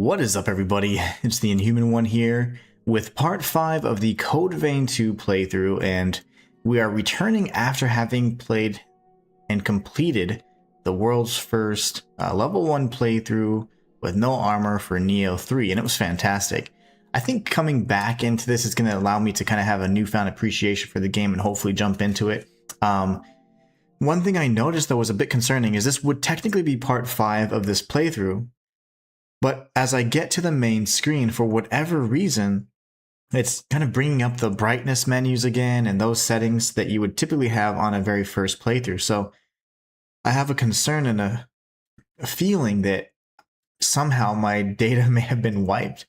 What is up, everybody? It's the Inhuman one here with part 5 of the Code Vein 2 playthrough, and we are returning after having played and completed the world's first level 1 playthrough with no armor for Neo 3, and it was fantastic. I think coming back into this is going to allow me to kind of have a newfound appreciation for the game and hopefully jump into it. One thing I noticed that was a bit concerning is this would technically be part 5 of this playthrough, but as I get to the main screen, for whatever reason, it's kind of bringing up the brightness menus again and those settings that you would typically have on a very first playthrough. So I have a concern and a feeling that somehow my data may have been wiped,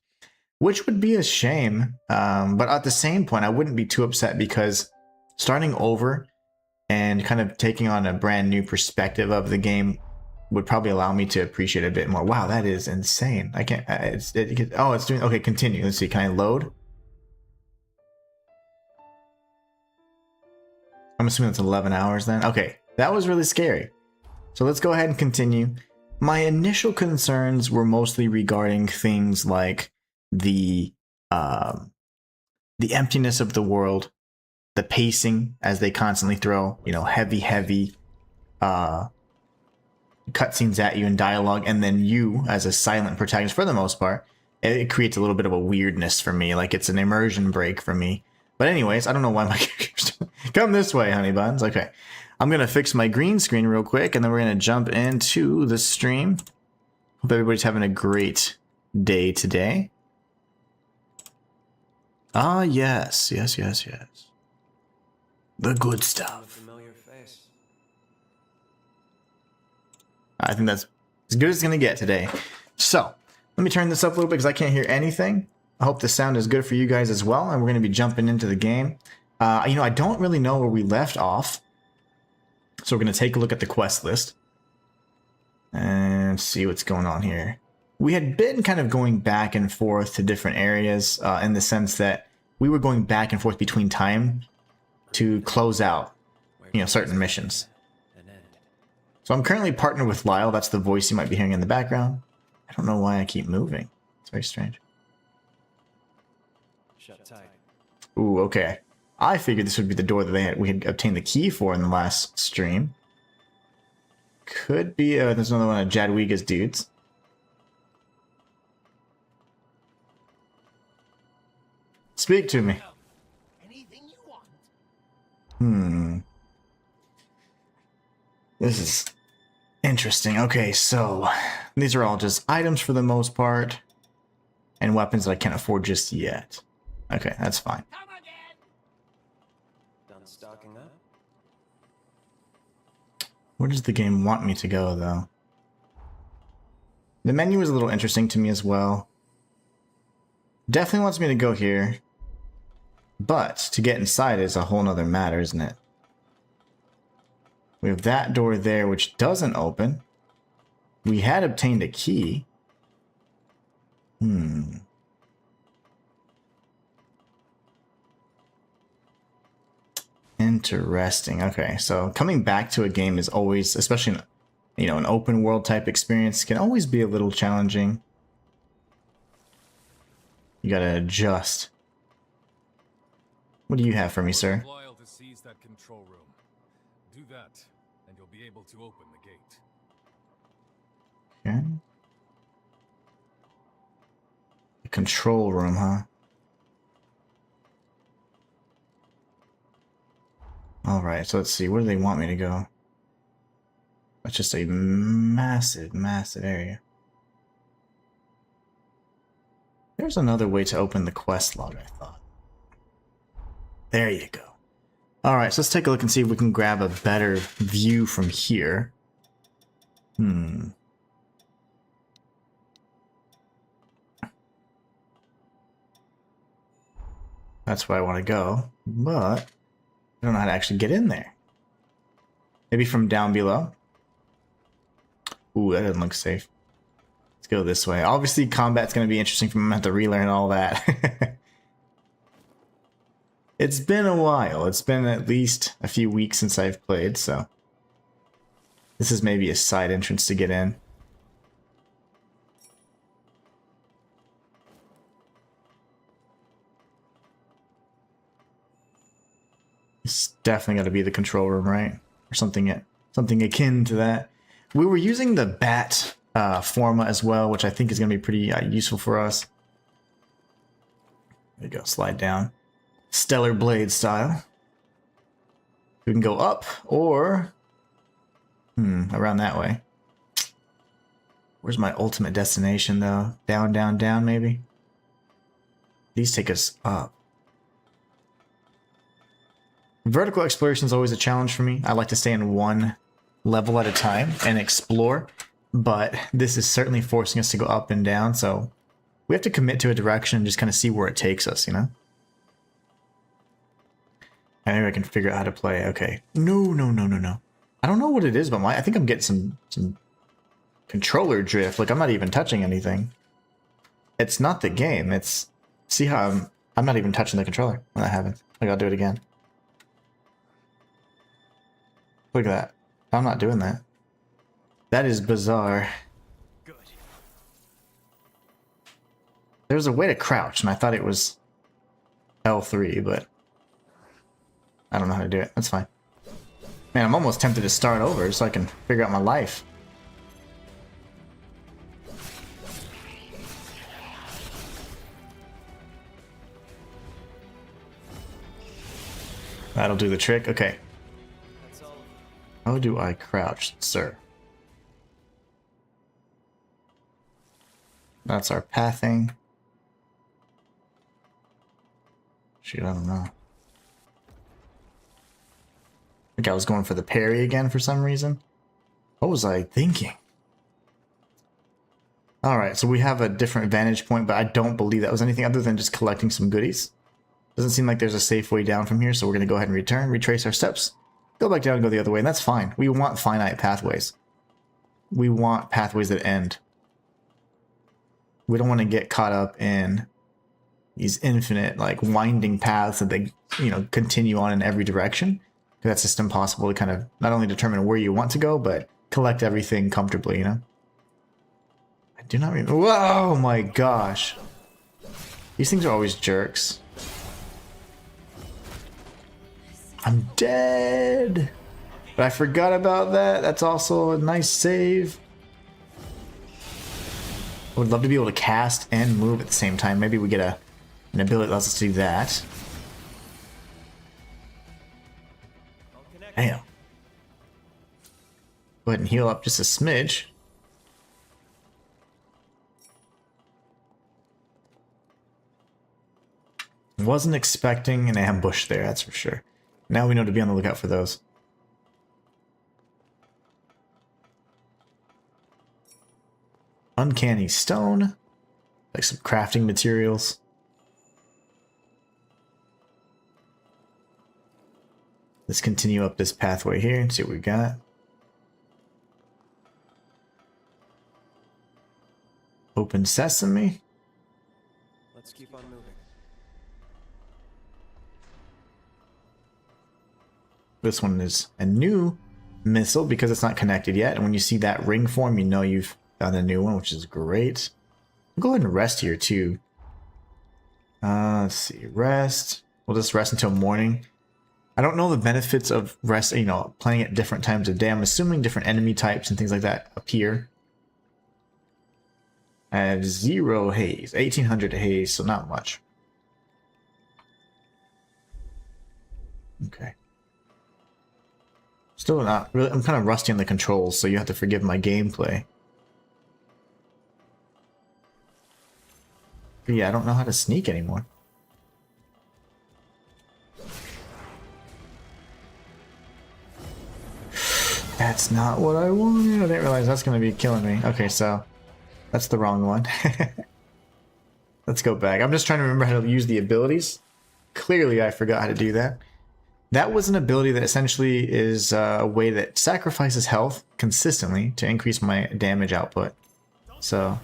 which would be a shame. But at the same point, I wouldn't be too upset because starting over and kind of taking on a brand new perspective of the game would probably allow me to appreciate it a bit more. Wow, that is insane. I can't, it's doing, okay, continue. Let's see, can I load? I'm assuming it's 11 hours then. Okay, that was really scary. So let's go ahead and continue. My initial concerns were mostly regarding things like the emptiness of the world, the pacing as they constantly throw, heavy cutscenes at you in dialogue, and then you as a silent protagonist for the most part. It creates a little bit of a weirdness for me, like it's an immersion break for me. But anyways, I don't know why my character's come this way, honey buns. Okay, I'm gonna fix my green screen real quick, and then we're gonna jump into the stream. Hope everybody's having a great day today. Ah, yes. The good stuff. I think that's as good as it's going to get today. So, let me turn this up a little bit because I can't hear anything. I hope the sound is good for you guys as well, and we're going to be jumping into the game. I don't really know where we left off, so we're going to take a look at the quest list and see what's going on here. We had been kind of going back and forth to different areas in the sense that we were going back and forth between time to close out, certain missions. So I'm currently partnered with Lyle. That's the voice you might be hearing in the background. I don't know why I keep moving. It's very strange. Shut tight. Ooh, okay. I figured this would be the door that we had obtained the key for in the last stream. Could be. There's another one of Jadwiga's dudes. Speak to me. Anything you want. This is interesting. Okay, so these are all just items for the most part, and weapons that I can't afford just yet. Okay, that's fine. Come again. Done stocking up? Where does the game want me to go, though? The menu is a little interesting to me as well. Definitely wants me to go here, but to get inside is a whole nother matter, isn't it? We have that door there, which doesn't open. We had obtained a key. Interesting. Okay, so coming back to a game is always, especially in, an open world type experience, can always be a little challenging. You gotta adjust. What do you have for me, sir? Lyle to seize that control room. Do that, and you'll be able to open the gate. Okay. The control room, huh? Alright, so let's see. Where do they want me to go? That's just a massive area. There's another way to open the quest log, I thought. There you go. Alright, so let's take a look and see if we can grab a better view from here. That's where I want to go, but I don't know how to actually get in there. Maybe from down below. Ooh, that doesn't look safe. Let's go this way. Obviously, combat's going to be interesting for me. I'm going to have to relearn all that. It's been a while. It's been at least a few weeks since I've played, so this is maybe a side entrance to get in. It's definitely got to be the control room, right? Or something akin to that. We were using the bat forma as well, which I think is going to be pretty useful for us. There you go, slide down. Stellar Blade style. We can go up or around that way. Where's my ultimate destination though? Down, down, down maybe? These take us up. Vertical exploration is always a challenge for me. I like to stay in one level at a time and explore, but this is certainly forcing us to go up and down, so we have to commit to a direction and just kind of see where it takes us, you know? Maybe I can figure out how to play. Okay. No. I don't know what it is, but I think I'm getting some controller drift. Like, I'm not even touching anything. It's not the game. It's... See how I'm not even touching the controller when that happens. Like, I'll do it again. Look at that. I'm not doing that. That is bizarre. Good. There's a way to crouch, and I thought it was L3, but I don't know how to do it. That's fine. Man, I'm almost tempted to start over so I can figure out my life. That'll do the trick. Okay. That's all. How do I crouch, sir? That's our pathing. Shoot, I don't know. I think I was going for the parry again for some reason. What was I thinking? Alright, so we have a different vantage point, but I don't believe that was anything other than just collecting some goodies. Doesn't seem like there's a safe way down from here, so we're going to go ahead and return, retrace our steps, go back down and go the other way, and that's fine. We want finite pathways. We want pathways that end. We don't want to get caught up in these infinite, like, winding paths that they, continue on in every direction. That's just impossible to kind of not only determine where you want to go, but collect everything comfortably, you know? I do not remember. Whoa, my gosh. These things are always jerks. I'm dead. But I forgot about that. That's also a nice save. I would love to be able to cast and move at the same time. Maybe we get an ability that lets us do that. Damn. Go ahead and heal up just a smidge. Wasn't expecting an ambush there, that's for sure. Now we know to be on the lookout for those. Uncanny stone. Like some crafting materials. Let's continue up this pathway here and see what we got. Open sesame. Let's keep on moving. This one is a new missile because it's not connected yet. And when you see that ring form, you know you've found a new one, which is great. I'll go ahead and rest here too. Let's see, rest. We'll just rest until morning. I don't know the benefits of rest, playing at different times of day. I'm assuming different enemy types and things like that appear. I have 0 haze, 1800 haze, so not much. Okay. Still not really, I'm kind of rusty on the controls, so you have to forgive my gameplay. But yeah, I don't know how to sneak anymore. That's not what I wanted. I didn't realize that's going to be killing me. Okay, so that's the wrong one. Let's go back. I'm just trying to remember how to use the abilities. Clearly, I forgot how to do that. That was an ability that essentially is a way that sacrifices health consistently to increase my damage output. So,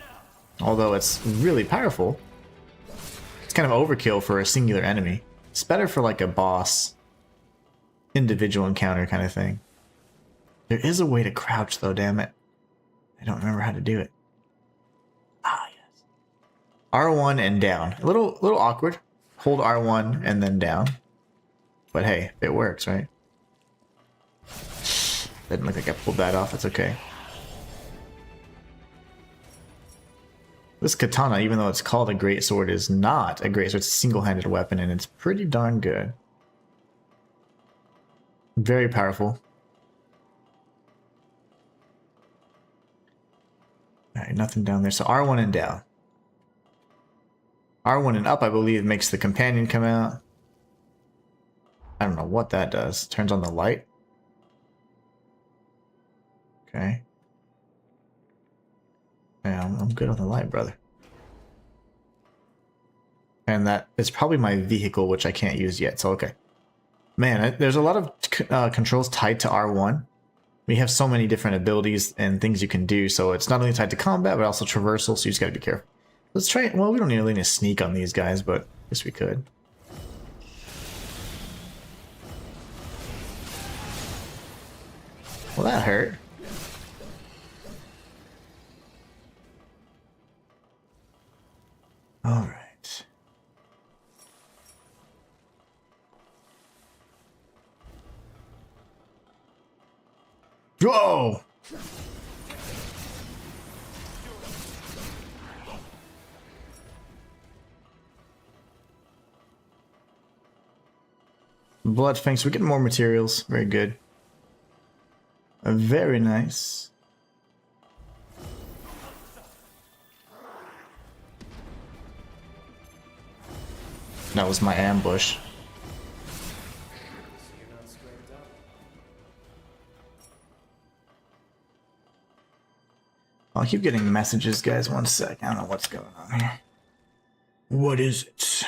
although it's really powerful, it's kind of overkill for a singular enemy. It's better for like a boss, individual encounter kind of thing. There is a way to crouch though, damn it. I don't remember how to do it. Ah, yes. R1 and down. A little awkward. Hold R1 and then down. but hey, it works, right? Didn't look like I pulled that off. It's okay. This katana, even though it's called a great sword, is not a great sword. It's a single-handed weapon, and it's pretty darn good. Very powerful. Alright, nothing down there. So R1 and down. R1 and up, I believe, makes the companion come out. I don't know what that does. Turns on the light. Okay. Yeah, I'm good on the light, brother. And that is probably my vehicle, which I can't use yet, so okay. Man, there's a lot of controls tied to R1. We have so many different abilities and things you can do, so it's not only tied to combat, but also traversal, so you just gotta be careful. Let's try it. Well, we don't really need to sneak on these guys, but I guess we could. Well, that hurt. All right. Whoa! Blood fangs. We're getting more materials. Very good. Very nice. That was my ambush. I'll keep getting messages, guys. One sec. I don't know what's going on here. What is it?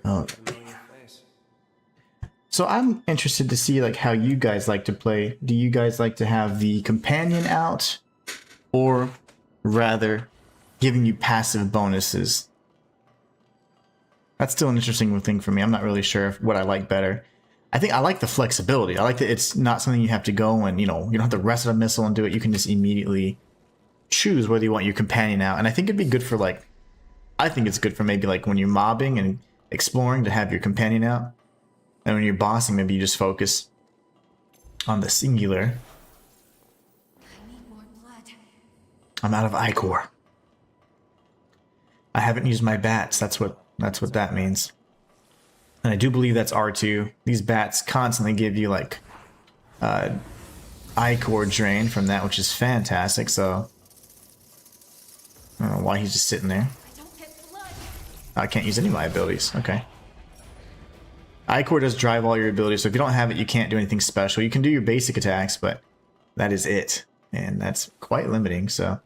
Oh. So I'm interested to see like how you guys like to play. Do you guys like to have the companion out, or rather giving you passive bonuses? That's still an interesting thing for me. I'm not really sure what I like better. I think I like the flexibility. I like that it's not something you have to go and, you don't have to rest a missile and do it. You can just immediately choose whether you want your companion out. And I think it'd be good for I think it's good for maybe like when you're mobbing and exploring to have your companion out. And when you're bossing, maybe you just focus on the singular. I need more blood. I'm out of ichor. I haven't used my bats. That's what that means. And I do believe that's R2. These bats constantly give you like ichor drain from that, which is fantastic. So I don't know why he's just sitting there. I don't get blood. I can't use any of my abilities. Okay. Ichor does drive all your abilities, so if you don't have it, you can't do anything special. You can do your basic attacks, but that is it. And that's quite limiting, so.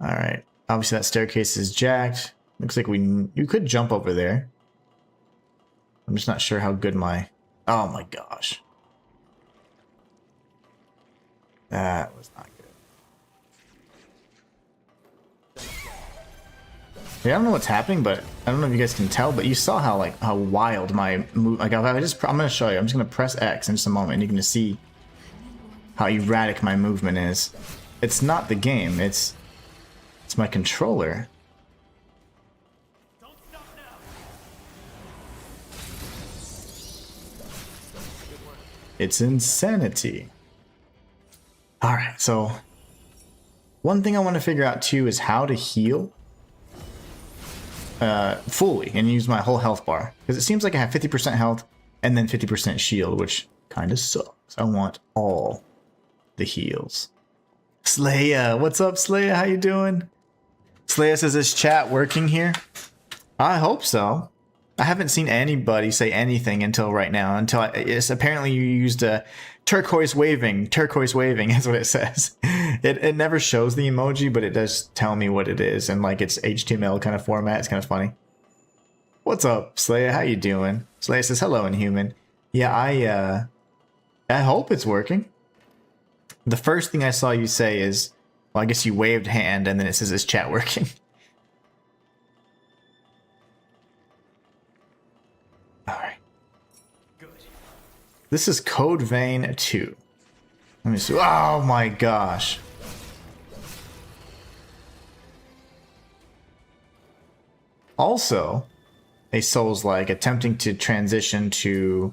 Alright. Obviously that staircase is jacked. Looks like you could jump over there. I'm just not sure how good my... Oh my gosh. That was not good. Yeah, I don't know what's happening, but I don't know if you guys can tell, but you saw how wild my move. I'm gonna show you. I'm just gonna press X in just a moment, and you can just see how erratic my movement is. It's not the game. It's my controller. It's insanity. All right, so one thing I want to figure out too is how to heal fully and use my whole health bar, because it seems like I have 50% health and then 50% shield, which kind of sucks. I want all the heals. Slaya, what's up, Slaya? How you doing? Slaya says, is chat working here? I hope so. I haven't seen anybody say anything until right now. It's apparently you used a turquoise waving. Turquoise waving is what it says. It never shows the emoji, but it does tell me what it is, and like it's HTML kind of format. It's kind of funny. What's up, Slaya? How you doing? Slaya says hello, Inhuman. Yeah, I hope it's working. The first thing I saw you say is, well, I guess you waved hand, and then it says, is chat working? All right. Good. This is Code Vein 2. Let me see. Oh my gosh. Also, a Souls-like attempting to transition to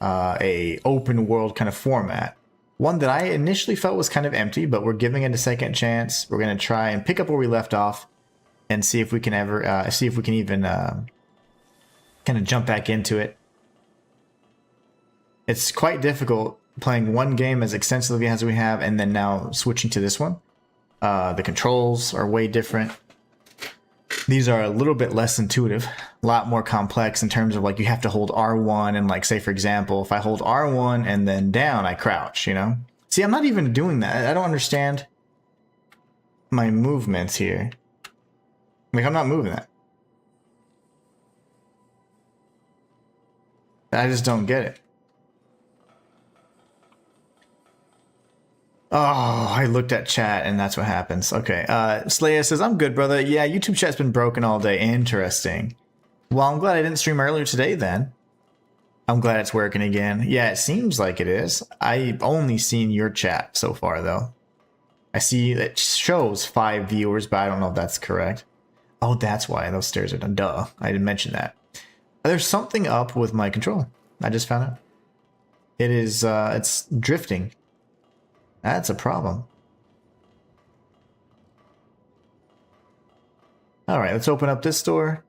a open world kind of format. One that I initially felt was kind of empty, but we're giving it a second chance. We're going to try and pick up where we left off and see if we can ever see if we can even kind of jump back into it. It's quite difficult playing one game as extensively as we have and then now switching to this one. The controls are way different. These are a little bit less intuitive, a lot more complex in terms of like you have to hold R1 and like say for example, if I hold R1 and then down, I crouch, you know? See, I'm not even doing that. I don't understand my movements here. Like I'm not moving that. I just don't get it. Oh, I looked at chat and that's what happens. Okay. Slayer says, I'm good, brother. Yeah, YouTube chat's been broken all day. Interesting. Well, I'm glad I didn't stream earlier today then. I'm glad it's working again. Yeah, it seems like it is. I've only seen your chat so far, though. I see it shows 5 viewers, but I don't know if that's correct. Oh, that's why those stairs are done. Duh. I didn't mention that. There's something up with my control. I just found out. It is, it's drifting. That's a problem. All right, let's open up this door.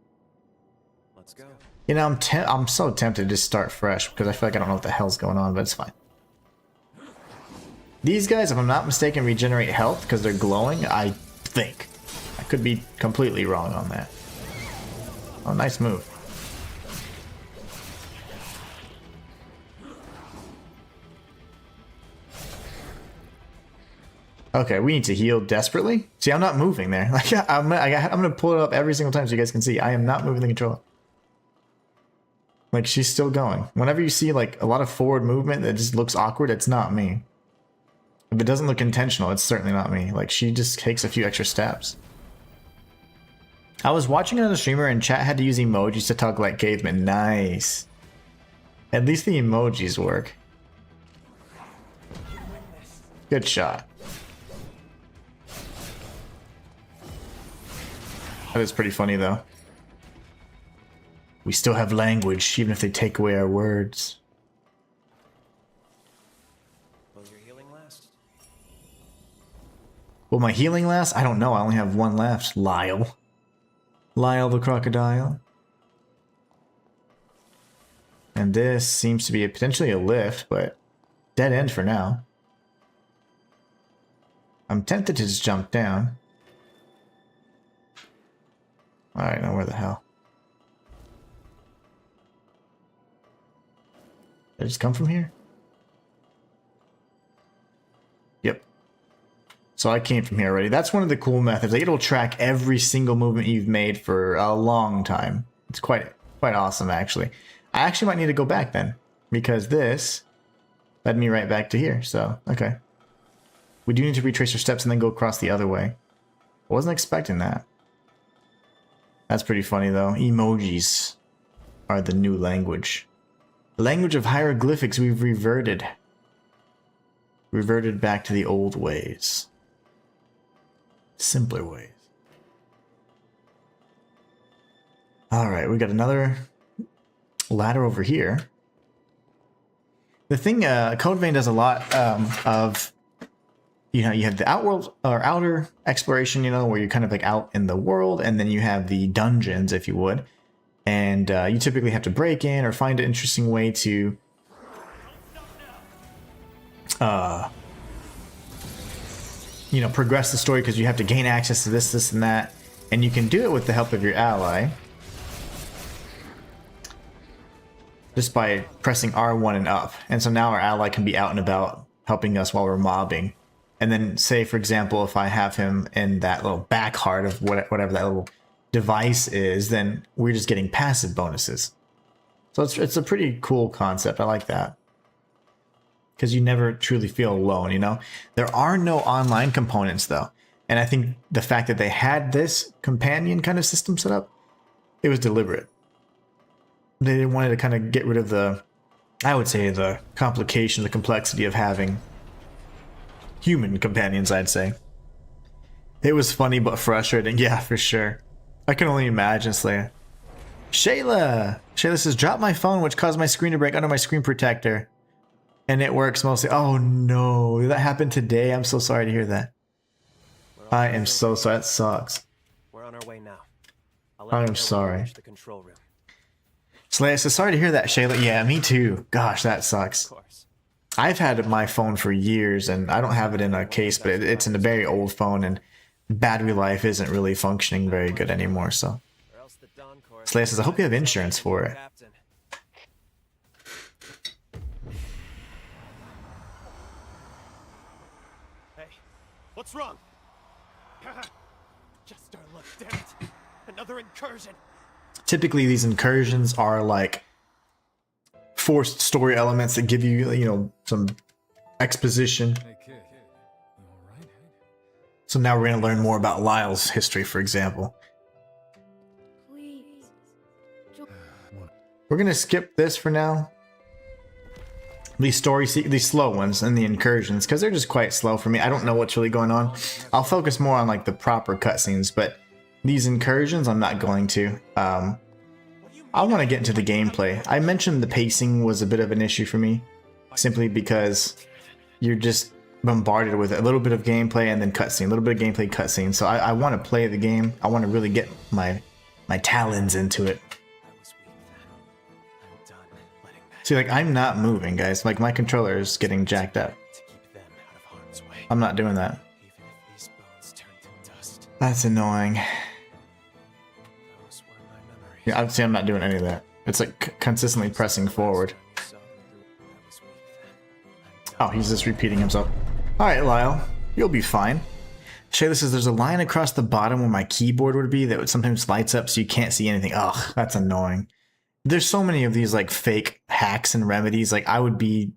Let's go. You know, I'm so tempted to just start fresh because I feel like I don't know what the hell's going on, but it's fine. These guys, if I'm not mistaken, regenerate health because they're glowing, I think. I could be completely wrong on that. Oh, nice move. Okay, we need to heal desperately. See, I'm not moving there. Like I'm gonna pull it up every single time so you guys can see. I am not moving the controller. Like she's still going. Whenever you see like a lot of forward movement that just looks awkward, it's not me. If it doesn't look intentional, it's certainly not me. Like she just takes a few extra steps. I was watching another streamer and chat had to use emojis to talk like cavemen. Nice. At least the emojis work. Good shot. That is pretty funny, though. We still have language, even if they take away our words. Will your healing last? Will my healing last? I don't know. I only have one left. Lyle. Lyle the crocodile. And this seems to be potentially a lift, but dead end for now. I'm tempted to just jump down. Alright, now where the hell? Did I just come from here? Yep. So I came from here already. That's one of the cool methods. Like it'll track every single movement you've made for a long time. It's quite awesome, actually. I actually might need to go back then, because this led me right back to here. So, okay. We do need to retrace our steps and then go across the other way. I wasn't expecting that. That's pretty funny, though. Emojis are the new language. The language of hieroglyphics, we've reverted. Reverted back to the old ways. Simpler ways. Alright, we got another ladder over here. The thing, Code Vein does a lot of... You know, you have the outworld or outer exploration, you know, where you're kind of like out in the world, and then you have the dungeons, if you would, and you typically have to break in or find an interesting way to, you know, progress the story because you have to gain access to this, this, and that, and you can do it with the help of your ally, just by pressing R1 and up, and so now our ally can be out and about helping us while we're mobbing. And then say, for example, if I have him in that little back heart of whatever that little device is, then we're just getting passive bonuses. So it's a pretty cool concept. I like that. Because you never truly feel alone, you know? There are no online components, though. And I think the fact that they had this companion kind of system set up, it was deliberate. They wanted to kind of get rid of the, I would say, the complication, the complexity of having human companions, I'd say. It was funny but frustrating, yeah, for sure. I can only imagine, Slayer. Shayla says, drop my phone, which caused my screen to break under my screen protector. And it works mostly. Oh no, that happened today. I'm so sorry to hear that. I am so sorry. That sucks. We're on our way now. I'm sorry. The control room. Slayer says, sorry to hear that, Shayla. Yeah, me too. Gosh, that sucks. Of course. I've had my phone for years, and I don't have it in a case, but it's in a very old phone, and battery life isn't really functioning very good anymore, so. Or else the Dawn Corps- Slayer says, I hope you have insurance for it. Captain. Hey, what's wrong? Just our luck, damn it. Another incursion. Typically, these incursions are like forced story elements that give you, you know, some exposition. Hey kid, you alright? So now we're going to learn more about Lyle's history, for example. Please. We're going to skip this for now. These these slow ones and the incursions, because they're just quite slow for me. I don't know what's really going on. I'll focus more on like the proper cutscenes, but these incursions I'm not going to. I want to get into the gameplay. I mentioned the pacing was a bit of an issue for me, simply because you're just bombarded with a little bit of gameplay and then cutscene, a little bit of gameplay, cutscene. So I want to play the game. I want to really get my talons into it. I was weak then. I'm done letting that See, like, I'm not moving, guys. Like, my controller is getting jacked up. to keep them out of harm's way. I'm not doing that. Even if these bones turn to dust, That's annoying. those were my memories. Yeah, obviously I'm not doing any of that. It's like consistently pressing forward. I saw them through- I was weak then. I'm Oh, he's just repeating himself. Alright, Lyle. You'll be fine. Shayla says there's a line across the bottom where my keyboard would be that would sometimes lights up so you can't see anything. Ugh, that's annoying. There's so many of these like fake hacks and remedies. Like, I would be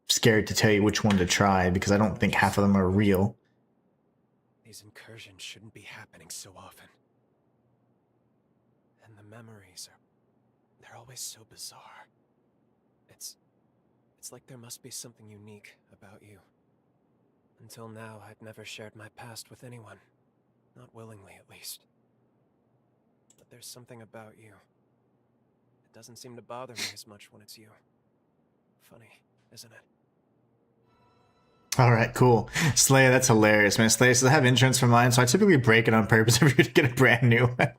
scared to tell you which one to try because I don't think half of them are real. These incursions shouldn't be happening so often. And the memories they're always so bizarre. It's like there must be something unique about you. Until now, I'd never shared my past with anyone. Not willingly, at least. But there's something about you. It doesn't seem to bother me as much when it's you. Funny, isn't it? Alright, cool. Slayer, that's hilarious, man. Slayer says I have insurance for mine, so I typically break it on purpose for you to get a brand new one.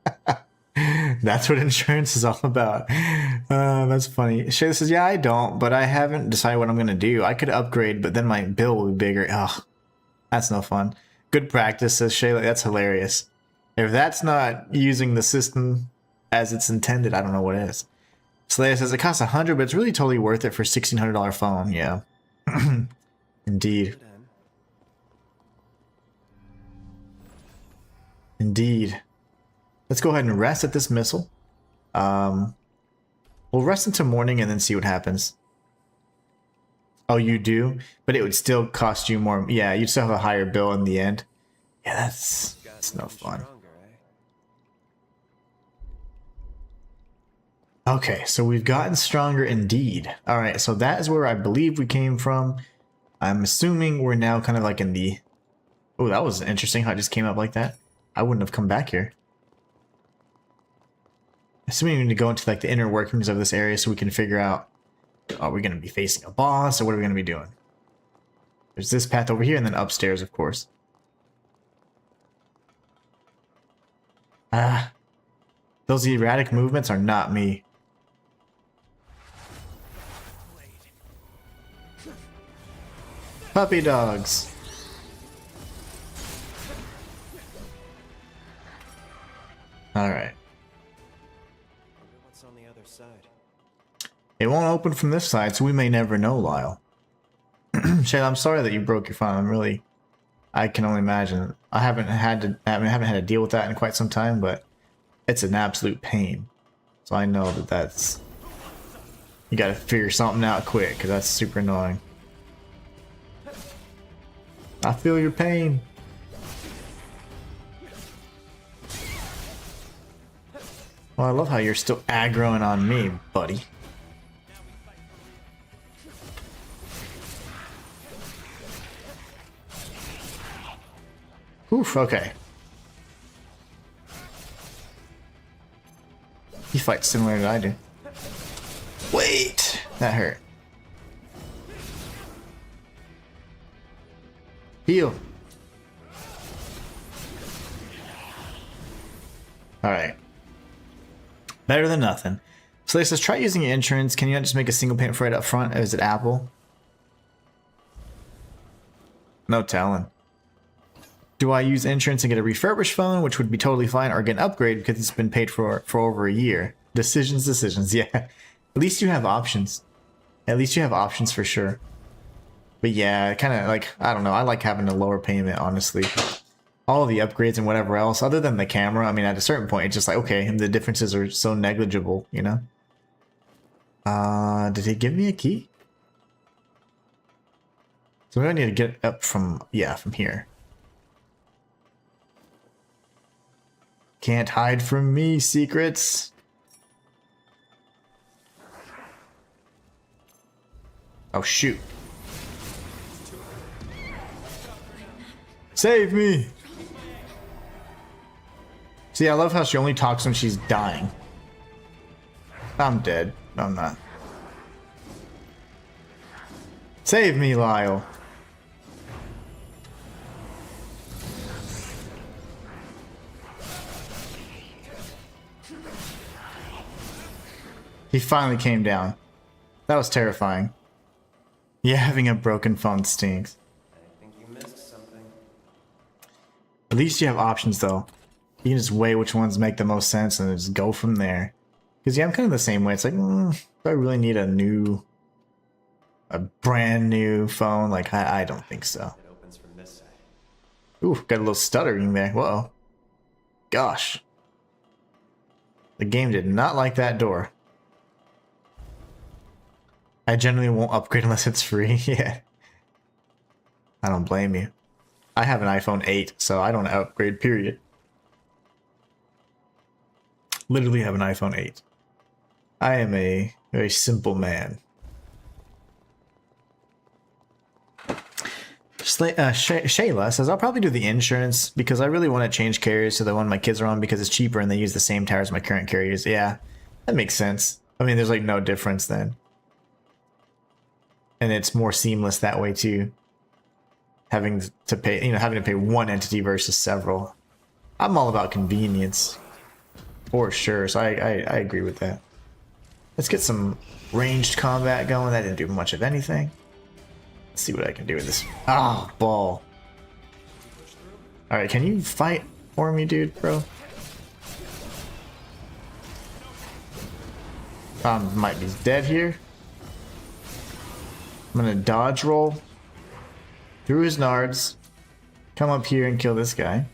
That's what insurance is all about. That's funny. Shayla says, yeah, I don't, but I haven't decided what I'm going to do. I could upgrade, but then my bill will be bigger. Ugh, that's no fun. Good practice, says Shayla. That's hilarious. If that's not using the system as it's intended, I don't know what is. Slayer says, it costs $100, but it's really totally worth it for a $1,600 phone. Yeah. Indeed. Good end. Indeed. Let's go ahead and rest at this missile. We'll rest until morning and then see what happens. Oh, you do? But it would still cost you more. Yeah, you'd still have a higher bill in the end. Yeah, that's no fun. Stronger, eh? Okay, so we've gotten stronger indeed. All right, so that is where I believe we came from. I'm assuming we're now kind of like in the... Oh, that was interesting how it just came up like that. I wouldn't have come back here. Assuming we need to go into like the inner workings of this area so we can figure out, are we going to be facing a boss or what are we going to be doing? There's this path over here and then upstairs, of course. Ah, those erratic movements are not me. Puppy dogs. All right. Wonder what's on the other side. It won't open from this side, so we may never know, Lyle. Shayla, I'm sorry that you broke your phone. I can only imagine. I haven't had to deal with that in quite some time, but it's an absolute pain. So I know that's you got to figure something out quick because that's super annoying. I feel your pain. Well, I love how you're still aggroing on me, buddy. Oof, okay. He fights similar to I do. Wait! That hurt. Heal. Alright. Better than nothing. So it says try using insurance. Can you not just make a single payment for it up front? Is it Apple? No telling. Do I use insurance and get a refurbished phone, which would be totally fine, or get an upgrade because it's been paid for over a year? Decisions. Yeah. At least you have options. At least you have options for sure. But yeah, kind of like, I don't know. I like having a lower payment, honestly. All the upgrades and whatever else, other than the camera, I mean, at a certain point, it's just like, okay, the differences are so negligible, you know? Did he give me a key? So maybe I need to get up from, yeah, from here. Can't hide from me, secrets. Oh, shoot. Save me! See, I love how she only talks when she's dying. I'm dead. No, I'm not. Save me, Lyle. He finally came down. That was terrifying. Yeah, having a broken phone stinks. I think you missed something. At least you have options, though. You can just weigh which ones make the most sense and just go from there. Because, yeah, I'm kind of the same way. It's like, do I really need a brand new phone? Like, I don't think so. It opens from this side. Ooh, got a little stuttering there. Whoa. Gosh. The game did not like that door. I generally won't upgrade unless it's free. Yeah. I don't blame you. I have an iPhone 8, so I don't upgrade, period. Literally have an iPhone 8. I am a very simple man. Shayla says, I'll probably do the insurance because I really want to change carriers to the one my kids are on because it's cheaper and they use the same tires as my current carriers. Yeah, that makes sense. I mean, there's like no difference then. And it's more seamless that way too. Having to pay one entity versus several. I'm all about convenience. For sure, so I agree with that. Let's get some ranged combat going. That didn't do much of anything. Let's see what I can do with this. Oh, ball. Alright, can you fight for me, dude, bro? Might be dead here. I'm gonna dodge roll through his nards. Come up here and kill this guy.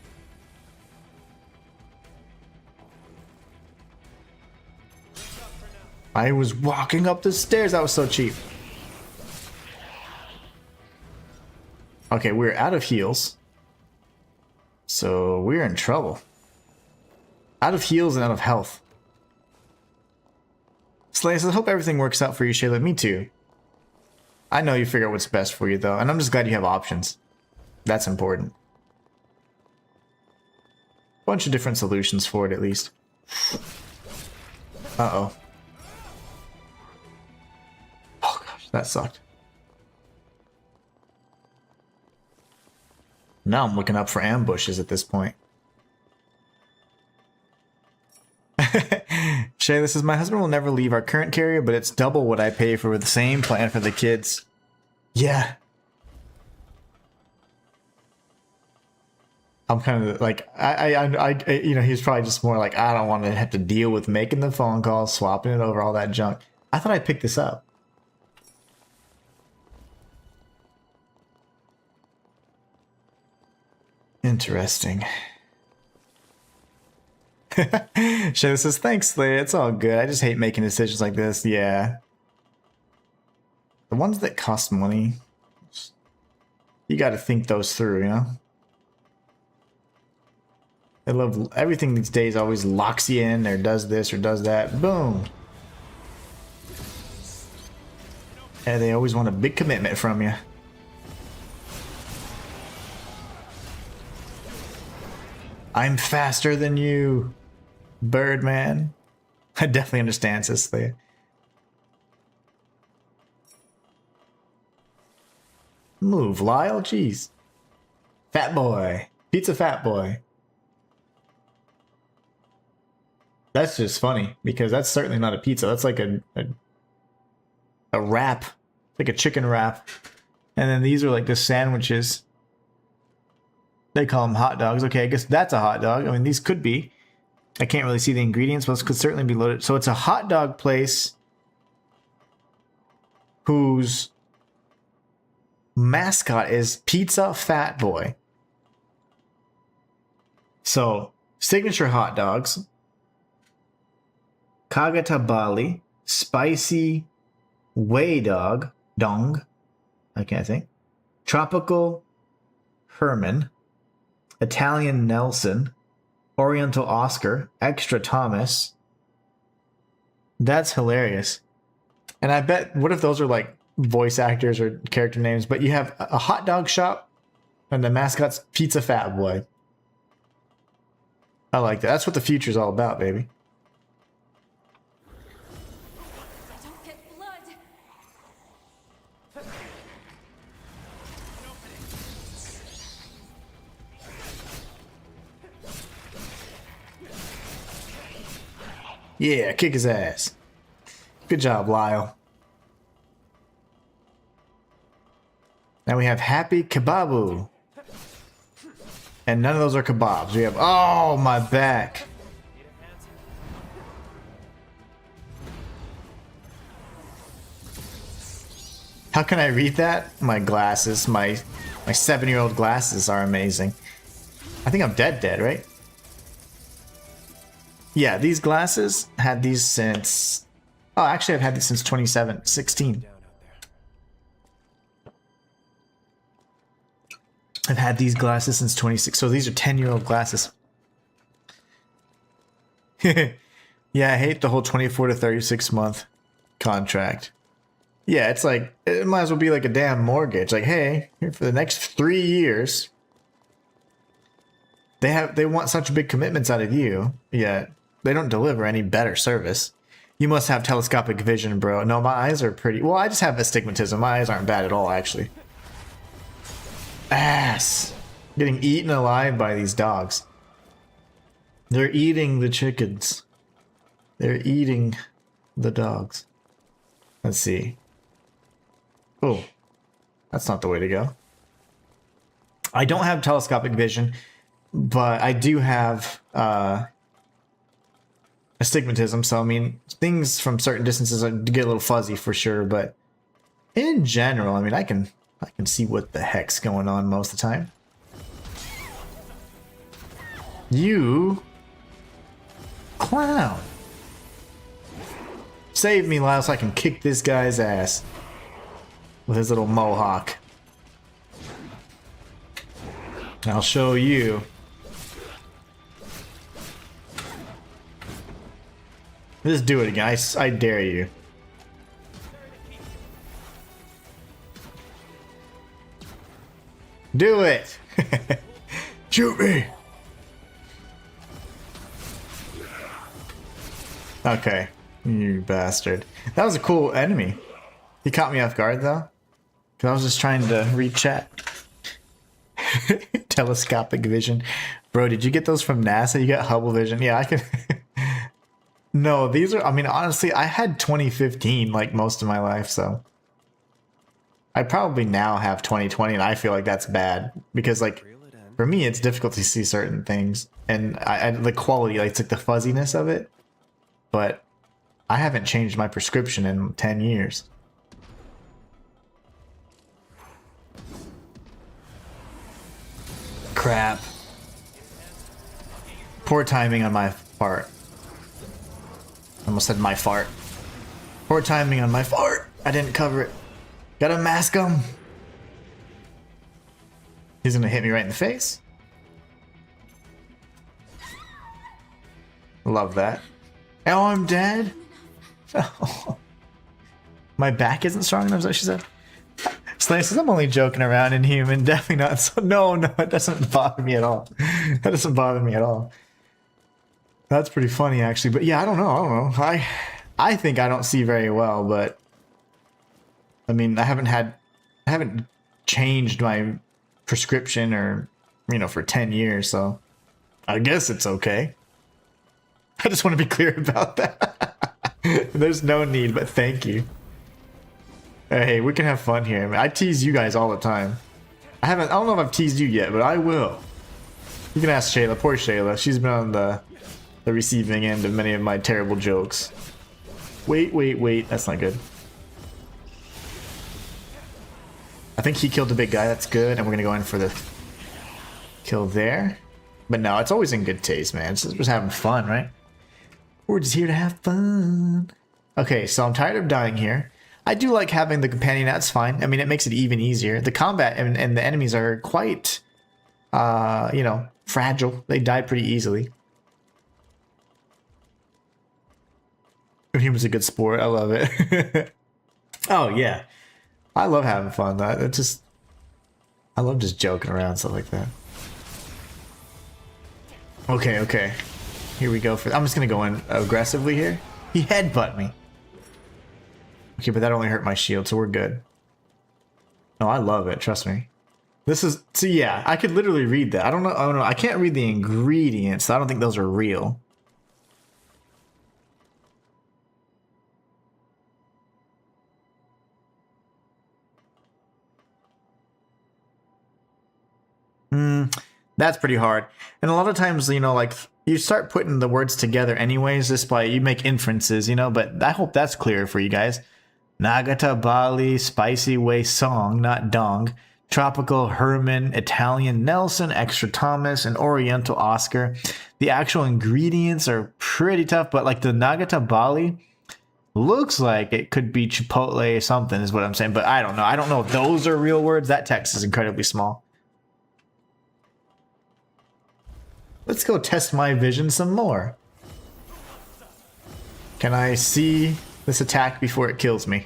I was walking up the stairs. That was so cheap. Okay, we're out of heals. So we're in trouble. Out of heals and out of health. Slay says, I hope everything works out for you, Shayla. Me too. I know you figure out what's best for you, though. And I'm just glad you have options. That's important. Bunch of different solutions for it, at least. Uh-oh. Oh, gosh, that sucked. Now I'm looking up for ambushes at this point. Shay, this is my husband will never leave our current carrier, but it's double what I pay for the same plan for the kids. Yeah. I'm kind of like, you know, he's probably just more like, I don't want to have to deal with making the phone calls, swapping it over, all that junk. I thought I picked this up. Interesting. Shay says, thanks, Slay. It's all good. I just hate making decisions like this. Yeah. The ones that cost money, you got to think those through, you know? I love everything these days always locks you in or does this or does that. Boom. And they always want a big commitment from you. I'm faster than you, Birdman. I definitely understand, Cicely. Move, Lyle. Jeez. Fat boy. Pizza fat boy. That's just funny because that's certainly not a pizza. That's like a wrap, like a chicken wrap. And then these are like the sandwiches. They call them hot dogs. Okay, I guess that's a hot dog. I mean, these could be. I can't really see the ingredients, but this could certainly be loaded. So it's a hot dog place whose mascot is Pizza Fat Boy. So, signature hot dogs. Kagatabali, spicy whey dong, I can't think. Tropical Herman, Italian Nelson, Oriental Oscar, Extra Thomas. That's hilarious. And I bet, what if those are like voice actors or character names, but you have a hot dog shop and the mascot's Pizza Fat Boy. I like that. That's what the future's all about, baby. Don't get blood. Yeah, kick his ass. Good job, Lyle. Now we have Happy Kebabu. And none of those are kebabs. We have, oh, my back. How can I read that? My glasses, my 7-year-old glasses are amazing. I think I'm dead, right? Yeah, these glasses had these since... Oh, actually, I've had these since 2016. I've had these glasses since 26. So these are 10-year-old glasses. Yeah, I hate the whole 24 to 36 month contract. Yeah, it's like, it might as well be like a damn mortgage. Like, hey, here for the next 3 years. They want such big commitments out of you, yet they don't deliver any better service. You must have telescopic vision, bro. No, my eyes are pretty... Well, I just have astigmatism. My eyes aren't bad at all, actually. Ass. Getting eaten alive by these dogs. They're eating the chickens. They're eating the dogs. Let's see. Oh, that's not the way to go. I don't have telescopic vision, but I do have astigmatism. So, I mean, things from certain distances get a little fuzzy for sure. But in general, I mean, I can see what the heck's going on most of the time. You clown. Save me, Lyle, so I can kick this guy's ass with his little mohawk. I'll show you. Just do it again. I dare you. Do it! Shoot me! Okay, you bastard. That was a cool enemy. He caught me off guard though. Because I was just trying to read chat. Telescopic vision. Bro, did you get those from NASA? You got Hubble vision? Yeah, I can... No, these are... I mean, honestly, I had 2015 like most of my life, so... I probably now have 2020, and I feel like that's bad because, like, for me, it's difficult to see certain things, and the quality, like, it's like the fuzziness of it. But I haven't changed my prescription in 10 years. Crap. Poor timing on my fart. Almost said my fart. Poor timing on my fart. I didn't cover it. Gotta mask him. He's gonna hit me right in the face. Love that. Oh, I'm dead. Oh. My back isn't strong enough, is that what she said? Slay says, I'm only joking around, Inhuman. Definitely not. So, no, it doesn't bother me at all. That doesn't bother me at all. That's pretty funny, actually. But yeah, I don't know. I think I don't see very well, but I mean, I haven't changed my prescription or, for 10 years, so I guess it's okay. I just want to be clear about that. There's no need, but thank you. Hey, we can have fun here. I tease you guys all the time. I don't know if I've teased you yet, but I will. You can ask Shayla. Poor Shayla. She's been on the receiving end of many of my terrible jokes. Wait. That's not good. I think he killed the big guy. That's good. And we're going to go in for the kill there. But no, it's always in good taste, man. It's just having fun, right? We're just here to have fun. Okay, so I'm tired of dying here. I do like having the companion. That's fine. I mean, it makes it even easier. The combat and the enemies are quite, fragile. They die pretty easily. Human's a good sport. I love it. Oh, yeah. I love having fun. I love just joking around, stuff like that. Okay. Here we go. I'm just going to go in aggressively here. He headbutt me. Okay, but that only hurt my shield, so we're good. No, I love it. Trust me. So yeah, I could literally read that. I don't know. I can't read the ingredients. So I don't think those are real. That's pretty hard. And a lot of times, like you start putting the words together anyways, just by you make inferences, but I hope that's clear for you guys. Nagata Bali, Spicy Way Song, not Dong. Tropical Herman, Italian Nelson, Extra Thomas, and Oriental Oscar. The actual ingredients are pretty tough, but like the Nagata Bali looks like it could be Chipotle something is what I'm saying, but I don't know. I don't know if those are real words. That text is incredibly small. Let's go test my vision some more. Can I see this attack before it kills me?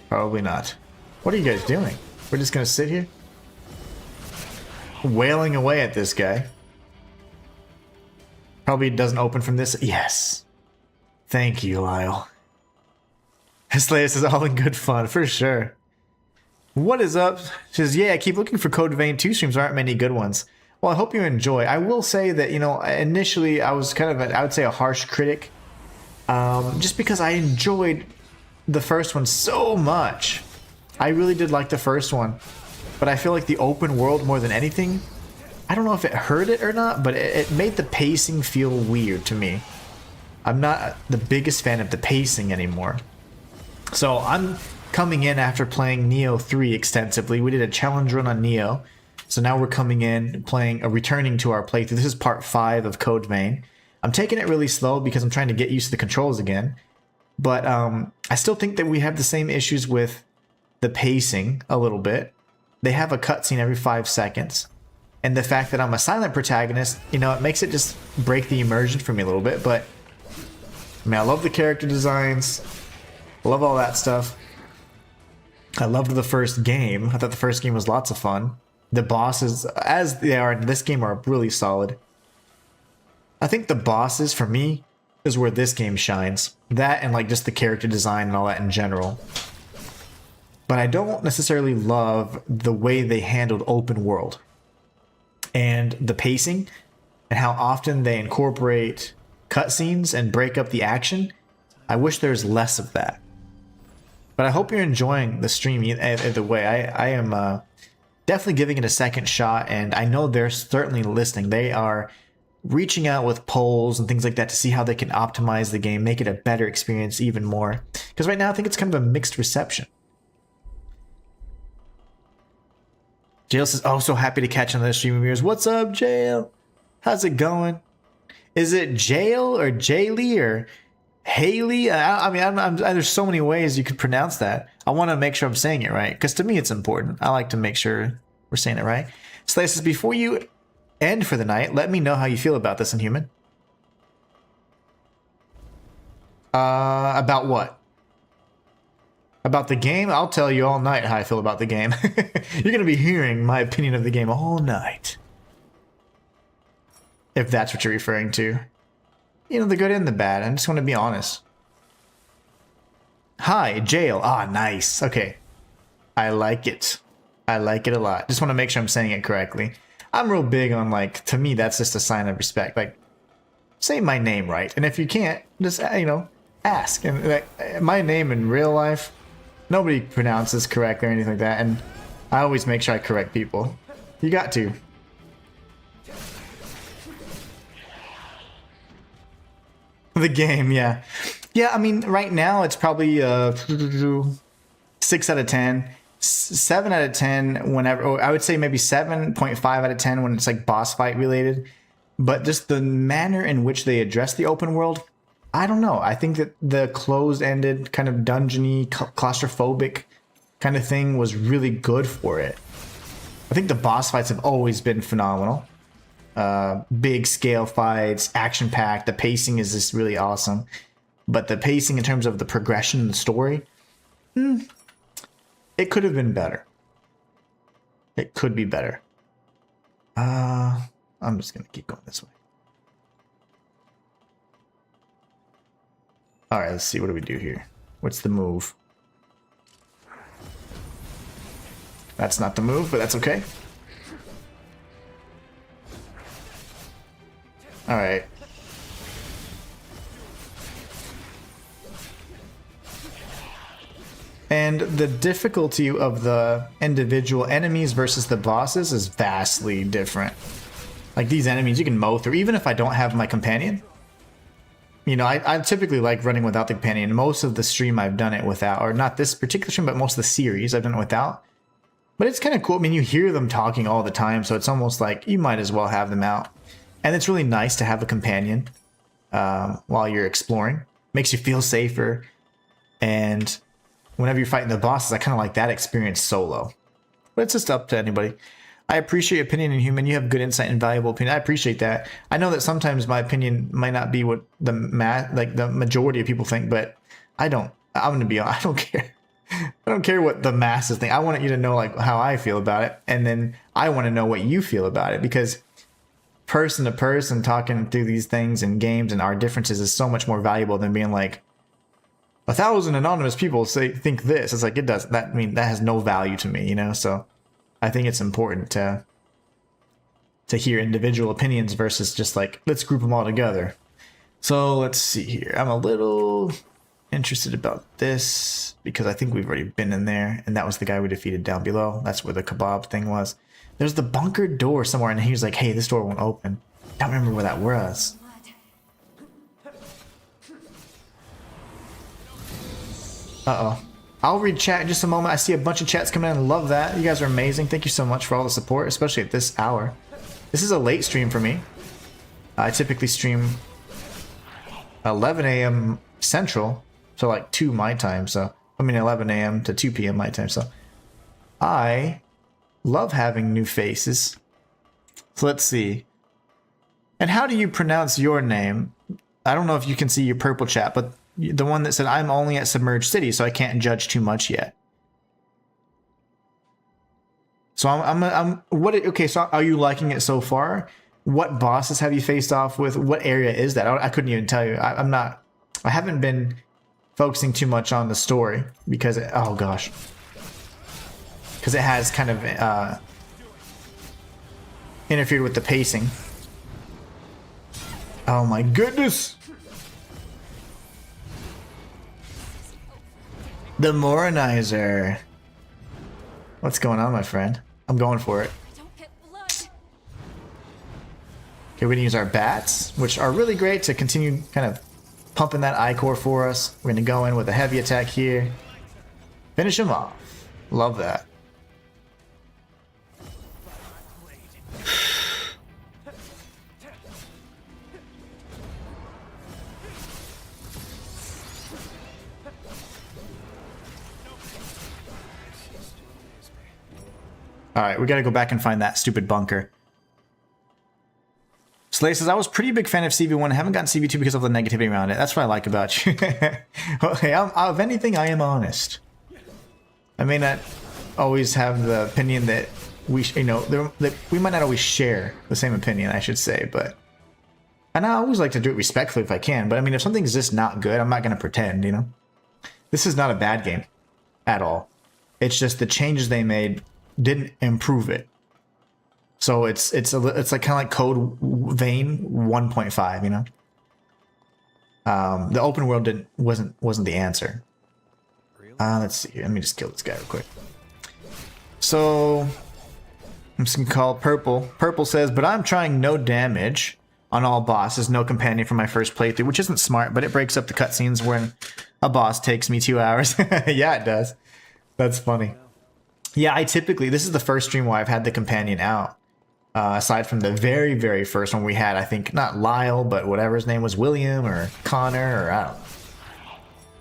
Probably not. What are you guys doing? We're just gonna sit here? Wailing away at this guy. Probably doesn't open from this. Yes. Thank you, Lyle. Slayer says all in good fun, for sure. What is up? She says, yeah, I keep looking for Code Vein 2 streams. There aren't many good ones. Well, I hope you enjoy. I will say that, initially I was kind of, I would say, a harsh critic. Just because I enjoyed the first one so much. I really did like the first one. But I feel like the open world more than anything, I don't know if it hurt it or not, but it made the pacing feel weird to me. I'm not the biggest fan of the pacing anymore. So I'm coming in after playing Neo 3 extensively. We did a challenge run on Neo. So now we're coming in, returning to our playthrough. This is part 5 of Code Vein. I'm taking it really slow because I'm trying to get used to the controls again. But I still think that we have the same issues with the pacing a little bit. They have a cutscene every 5 seconds. And the fact that I'm a silent protagonist, it makes it just break the immersion for me a little bit. But, I mean, I love the character designs. I love all that stuff. I loved the first game. I thought the first game was lots of fun. The bosses, as they are in this game, are really solid. I think the bosses, for me, is where this game shines. That and like just the character design and all that in general. But I don't necessarily love the way they handled open world. And the pacing, and how often they incorporate cutscenes and break up the action. I wish there's less of that. But I hope you're enjoying the stream either way. I am... definitely giving it a second shot, and I know they're certainly listening. They are reaching out with polls and things like that to see how they can optimize the game, make it a better experience even more. Because right now I think it's kind of a mixed reception. Jail says, oh, so happy to catch another stream of yours. What's up, Jail? How's it going? Is it Jail or Jaylee or Haley? I mean, there's so many ways you could pronounce that. I want to make sure I'm saying it right, because to me it's important. I like to make sure we're saying it right. Slay says, before you end for the night, let me know how you feel about this, Inhuman. About what? About the game, I'll tell you all night how I feel about the game. You're gonna be hearing my opinion of the game all night. If that's what you're referring to. You know, the good and the bad. I just want to be honest. Hi, jail. Ah, nice. Okay. I like it. I like it a lot. Just want to make sure I'm saying it correctly. I'm real big on, like, to me, that's just a sign of respect. Like, say my name right. And if you can't, just, you know, ask. And like, my name in real life, nobody pronounces correct or anything like that. And I always make sure I correct people. You got to. The game, yeah. Yeah, I mean, right now it's probably 6 out of 10. 7 out of 10 whenever, or I would say maybe 7.5 out of 10 when it's like boss fight related. But just the manner in which they address the open world, I don't know. I think that the closed-ended, kind of dungeony, claustrophobic kind of thing was really good for it. I think the boss fights have always been phenomenal. Big scale fights, action-packed. The pacing is just really awesome. But the pacing in terms of the progression in the story, it could have been better. It could be better. I'm just gonna keep going this way. Alright, let's see. What do we do here? What's the move? That's not the move, but that's okay. Alright. And the difficulty of the individual enemies versus the bosses is vastly different. Like, these enemies you can mow through, even if I don't have my companion. You know, I typically like running without the companion. Most of the stream I've done it without, or not this particular stream, but most of the series I've done it without. But it's kind of cool. I mean, you hear them talking all the time, so it's almost like you might as well have them out. And it's really nice to have a companion while you're exploring. Makes you feel safer. And whenever you're fighting the bosses, I kind of like that experience solo. But it's just up to anybody. I appreciate your opinion, Inhuman. You have good insight and valuable opinion. I appreciate that. I know that sometimes my opinion might not be what the majority of people think, but I don't. I'm gonna be honest. I don't care. I don't care what the masses think. I want you to know like how I feel about it, and then I want to know what you feel about it, because person to person talking through these things and games and our differences is so much more valuable than being like 1,000 anonymous people think this. It's like, it does that mean that has no value to me, you know? So I think it's important to hear individual opinions versus just like, let's group them all together. So let's see here. I'm a little interested about this because I think we've already been in there, and that was the guy we defeated down below. That's where the kebab thing was. There's the bunkered door somewhere, and he was like, hey, this door won't open. I don't remember where that was. Uh-oh. I'll read chat in just a moment. I see a bunch of chats coming in. I love that. You guys are amazing. Thank you so much for all the support, especially at this hour. This is a late stream for me. I typically stream 11 a.m. Central, so like 2 my time. So, I mean 11 a.m. to 2 p.m. my time. So, I love having new faces. So let's see. And how do you pronounce your name? I don't know if you can see your purple chat, but the one that said, I'm only at Submerged City, so I can't judge too much yet. So okay, so are you liking it so far? What bosses have you faced off with? What area is that? I couldn't even tell you. I haven't been focusing too much on the story because, oh gosh. Because it has kind of interfered with the pacing. Oh my goodness! The Moronizer. What's going on, my friend? I'm going for it. Don't get blood. Okay, we're gonna use our bats, which are really great to continue kind of pumping that I-core for us. We're gonna go in with a heavy attack here. Finish him off. Love that. Alright, we gotta go back and find that stupid bunker. Slay says, I was pretty big fan of CV1. I haven't gotten CV2 because of the negativity around it. That's what I like about you. Well, hey, if anything, I am honest. I may not always have the opinion that that we might not always share the same opinion, I should say, but and I always like to do it respectfully if I can, but I mean, if something's just not good, I'm not going to pretend, you know? This is not a bad game at all. It's just the changes they made didn't improve it. So it's like kind of like Code Vein 1.5, you know? The open world wasn't the answer. Really? Let's see. Let me just kill this guy real quick. So I'm just gonna call Purple. Purple says, but I'm trying no damage on all bosses, no companion for my first playthrough, which isn't smart, but it breaks up the cutscenes when a boss takes me 2 hours. Yeah, it does. That's funny. Yeah, this is the first stream where I've had the companion out. Aside from the very, very first one we had, I think, not Lyle, but whatever his name was, William or Connor, or I don't know.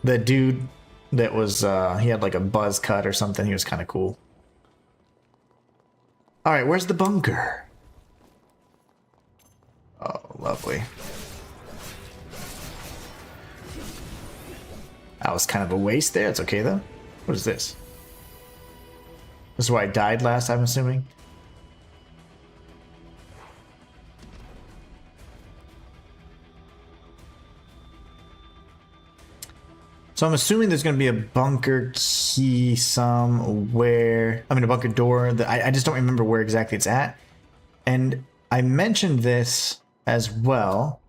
The dude that was, he had like a buzz cut or something. He was kind of cool. All right, where's the bunker? Oh, lovely. That was kind of a waste there. It's okay, though. What is this? This is where I died last, I'm assuming. So I'm assuming there's going to be a bunker key somewhere. I mean, a bunker door. That I just don't remember where exactly it's at. And I mentioned this as well.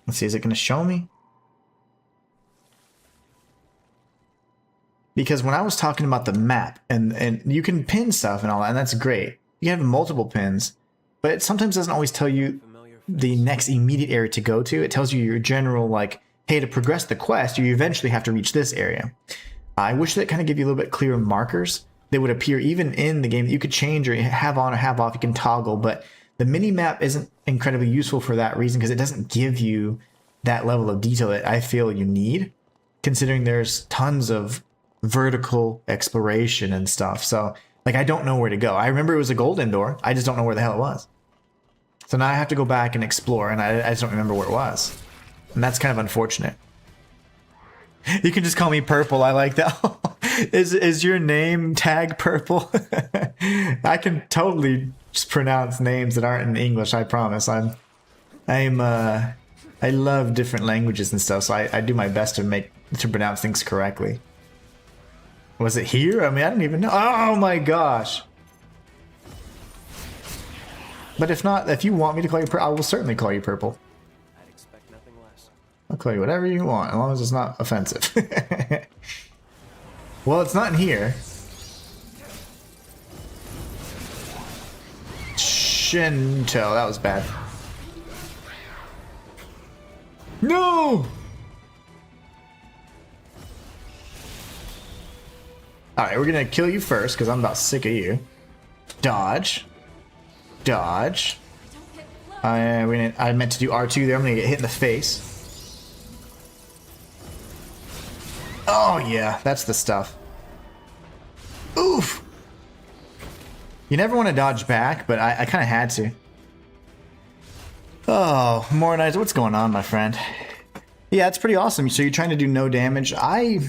Let's see, is it going to show me? Because when I was talking about the map, and you can pin stuff and all that, and that's great. You can have multiple pins, but it sometimes doesn't always tell you the next immediate area to go to. It tells you your general, like, hey, to progress the quest, you eventually have to reach this area. I wish that kind of give you a little bit clearer markers that would appear even in the game that you could change or have on or have off. You can toggle, but the mini map isn't incredibly useful for that reason because it doesn't give you that level of detail that I feel you need, considering there's tons of vertical exploration and stuff. So, like, I don't know where to go. I remember it was a golden door. I just don't know where the hell it was. So now I have to go back and explore, and I just don't remember where it was. And that's kind of unfortunate. You can just call me Purple. I like that. Is your name tag Purple? I can totally just pronounce names that aren't in English. I promise. I love different languages and stuff, so I do my best to pronounce things correctly. Was it here? I mean, I don't even know. Oh my gosh! But if not, if you want me to call you Purple, I will certainly call you Purple. I'll call you whatever you want, as long as it's not offensive. Well, it's not in here. Shinto, that was bad. No! Alright, we're gonna kill you first, because I'm about sick of you. Dodge. Dodge. I meant to do R2 there. I'm gonna get hit in the face. Oh yeah, that's the stuff. Oof! You never want to dodge back, but I kind of had to. Oh, Moronizer, what's going on, my friend? Yeah, it's pretty awesome. So you're trying to do no damage. I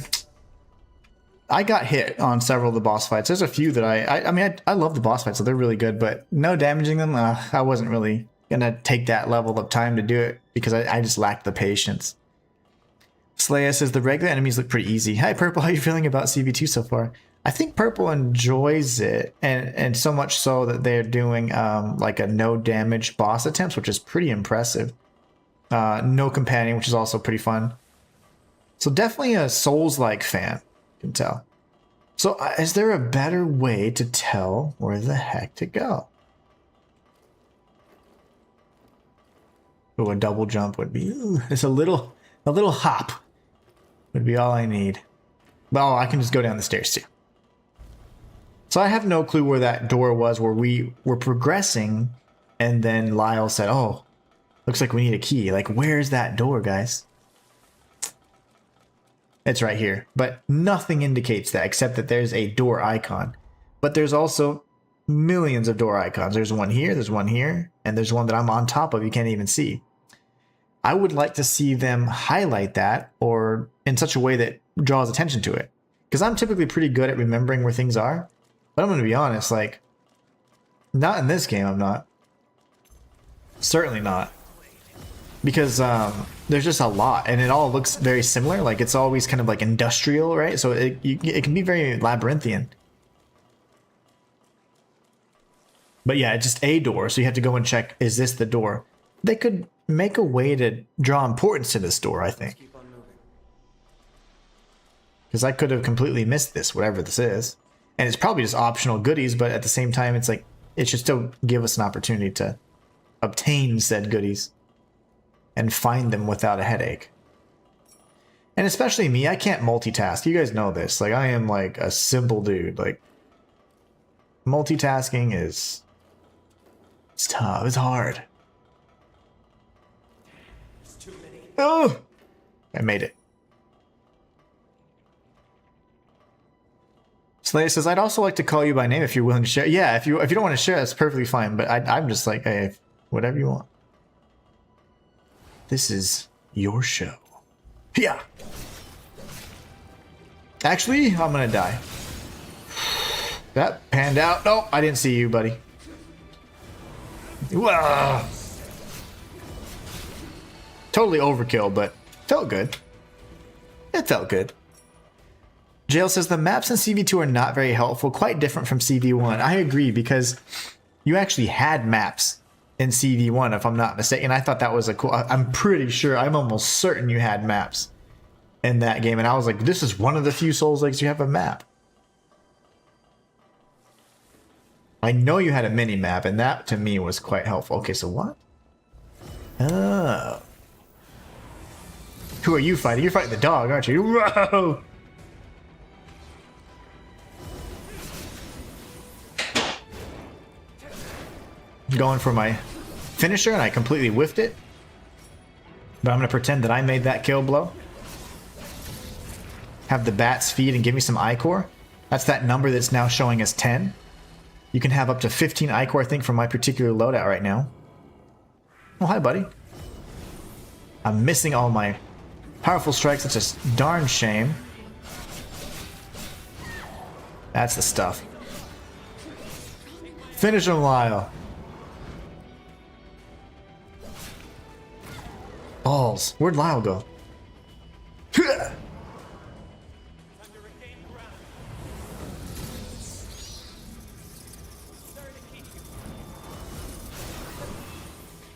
got hit on several of the boss fights. There's a few that I mean, I love the boss fights, so they're really good, but no damaging them, I wasn't really gonna take that level of time to do it because I just lacked the patience. Slaya says the regular enemies look pretty easy. Hi Purple, how are you feeling about CV2 so far? I think Purple enjoys it, and so much so that they're doing like a no damage boss attempts, which is pretty impressive. No companion, which is also pretty fun. So definitely a Souls-like fan, you can tell. So is there a better way to tell where the heck to go? Oh, a double jump would be, it's a little hop would be all I need. Well, I can just go down the stairs too. So I have no clue where that door was where we were progressing, and then Lyle said, oh, looks like we need a key. Like, where's that door, guys? It's right here, but nothing indicates that except that there's a door icon. But there's also millions of door icons. There's one here, and there's one that I'm on top of you can't even see. I would like to see them highlight that or in such a way that draws attention to it. Because I'm typically pretty good at remembering where things are. But I'm going to be honest, like, not in this game, I'm not. Certainly not. Because there's just a lot, and it all looks very similar. Like, it's always kind of like industrial, right? So it can be very labyrinthian. But yeah, it's just a door, so you have to go and check, is this the door? They could make a way to draw importance to this door, I think. Keep on moving. Because I could have completely missed this, whatever this is. And it's probably just optional goodies, but at the same time, it's like, it should still give us an opportunity to obtain said goodies and find them without a headache. And especially me, I can't multitask. You guys know this. Like, I am like a simple dude. Like, multitasking is... it's tough. It's hard. Oh! I made it. Slayer says, I'd also like to call you by name if you're willing to share. Yeah, if you don't want to share, that's perfectly fine. But I'm just like, hey, whatever you want. This is your show. Yeah. Actually, I'm gonna die. That panned out. No, I didn't see you, buddy. Whoa. Totally overkill, but felt good. It felt good. Jail says the maps in CV2 are not very helpful, quite different from CV1. I agree, because you actually had maps in CV1, if I'm not mistaken. I thought that was a cool... I'm pretty sure, I'm almost certain you had maps in that game. And I was like, this is one of the few Souls Likes you have a map. I know you had a mini map, and that to me was quite helpful. Okay, so what? Oh. Who are you fighting? You're fighting the dog, aren't you? Whoa! Going for my finisher, and I completely whiffed it. But I'm going to pretend that I made that kill blow. Have the bats feed and give me some ichor. That's that number that's now showing as 10. You can have up to 15 ichor, I think, from my particular loadout right now. Oh, hi, buddy. I'm missing all my powerful strikes. That's a darn shame. That's the stuff. Finish him, Lyle. Balls. Where'd Lyle go?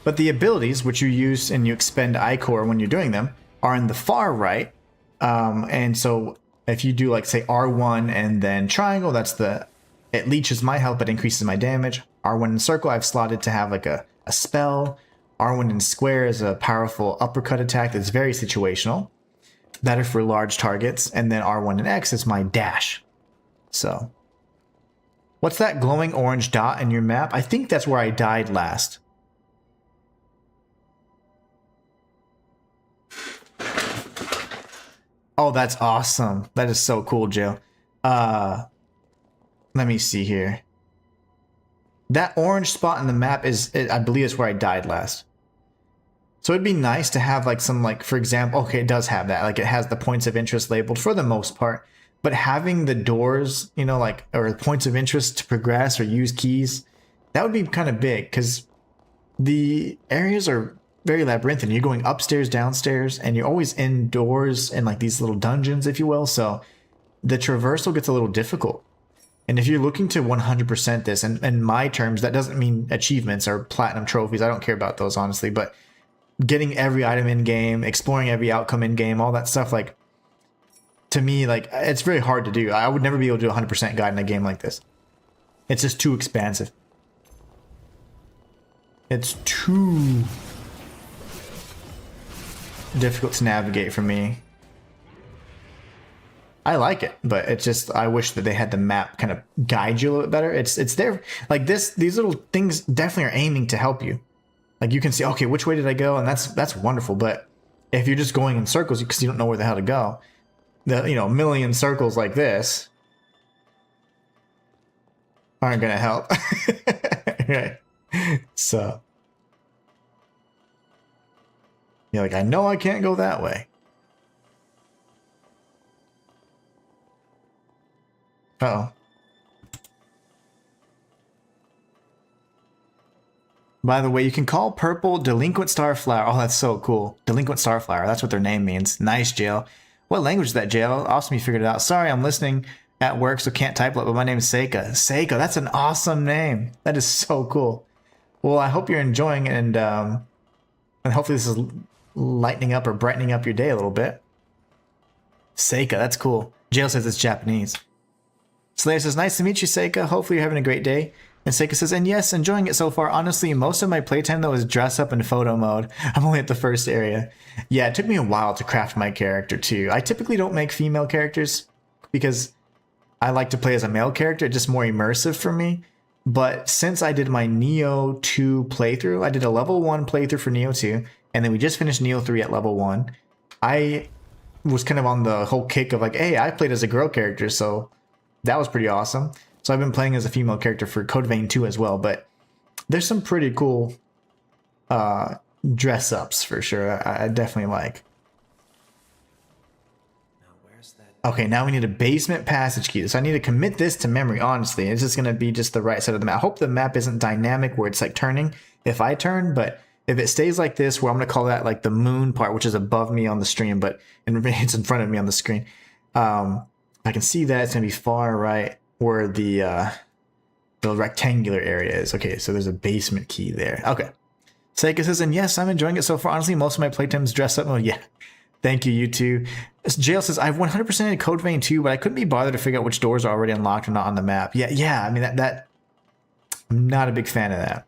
But the abilities, which you use and you expend ichor when you're doing them, are in the far right. And so if you do, like, say, R1 and then triangle, that's the... it leeches my health but increases my damage. R1 in circle, I've slotted to have, like, a spell. R1 in square is a powerful uppercut attack that's very situational. Better for large targets. And then R1 in X is my dash. So... what's that glowing orange dot in your map? I think that's where I died last. Oh, that's awesome. That is so cool, Jill. Let me see here. That orange spot in the map is, I believe, is where I died last. So it'd be nice to have, like, some, like, for example, okay, it does have that. Like, it has the points of interest labeled for the most part. But having the doors, you know, like, or points of interest to progress or use keys, that would be kind of big, because the areas are very labyrinthine. You're going upstairs, downstairs, and you're always indoors in, like, these little dungeons, if you will. So the traversal gets a little difficult. And if you're looking to 100% this, and in my terms, that doesn't mean achievements or platinum trophies. I don't care about those, honestly. But getting every item in game, exploring every outcome in game, all that stuff, like, to me, like, it's very hard to do. I would never be able to do 100% guide in a game like this. It's just too expansive. It's too difficult to navigate for me. I like it, but it's just, I wish that they had the map kind of guide you a little bit better. It's there, like, these little things definitely are aiming to help you. Like, you can see, okay, which way did I go? And that's wonderful. But if you're just going in circles because you don't know where the hell to go, the, you know, a million circles like this aren't gonna help. Right? So you're like, I know I can't go that way. Uh-oh. By the way, you can call purple Delinquent Starflower. Oh, that's so cool. Delinquent Starflower. That's what their name means. Nice, Jail. What language is that, Jail? Awesome you figured it out. Sorry, I'm listening at work, so can't type it, but my name is Seika. Seika, that's an awesome name. That is so cool. Well, I hope you're enjoying it, and hopefully this is lightening up or brightening up your day a little bit. Seika, that's cool. Jail says it's Japanese. Slayer says, nice to meet you, Seika. Hopefully you're having a great day. And Seika says, and yes, enjoying it so far. Honestly, most of my playtime, though, is dress up in photo mode. I'm only at the first area. Yeah, it took me a while to craft my character, too. I typically don't make female characters because I like to play as a male character. It's just more immersive for me. But since I did my Neo 2 playthrough, I did a level 1 playthrough for Neo 2, and then we just finished Neo 3 at level 1. I was kind of on the whole kick of like, hey, I played as a girl character, so that was pretty awesome. So I've been playing as a female character for Code Vein 2 as well, but there's some pretty cool dress ups for sure. I definitely like. Now where's that? Okay, now we need a basement passage key. So I need to commit this to memory, honestly. It's just going to be just the right side of the map. I hope the map isn't dynamic where it's like turning if I turn, but if it stays like this, where I'm going to call that like the moon part, which is above me on the stream, but it's in front of me on the screen. I can see that it's going to be far right where the rectangular area is. Okay, so there's a basement key there. Okay. Seika says, and yes, I'm enjoying it so far. Honestly, most of my playtime's dress up mode. Yeah. Thank you, you two. Jail says, I've 100% in Code Vein 2, but I couldn't be bothered to figure out which doors are already unlocked or not on the map. Yeah. I mean, that I'm not a big fan of that.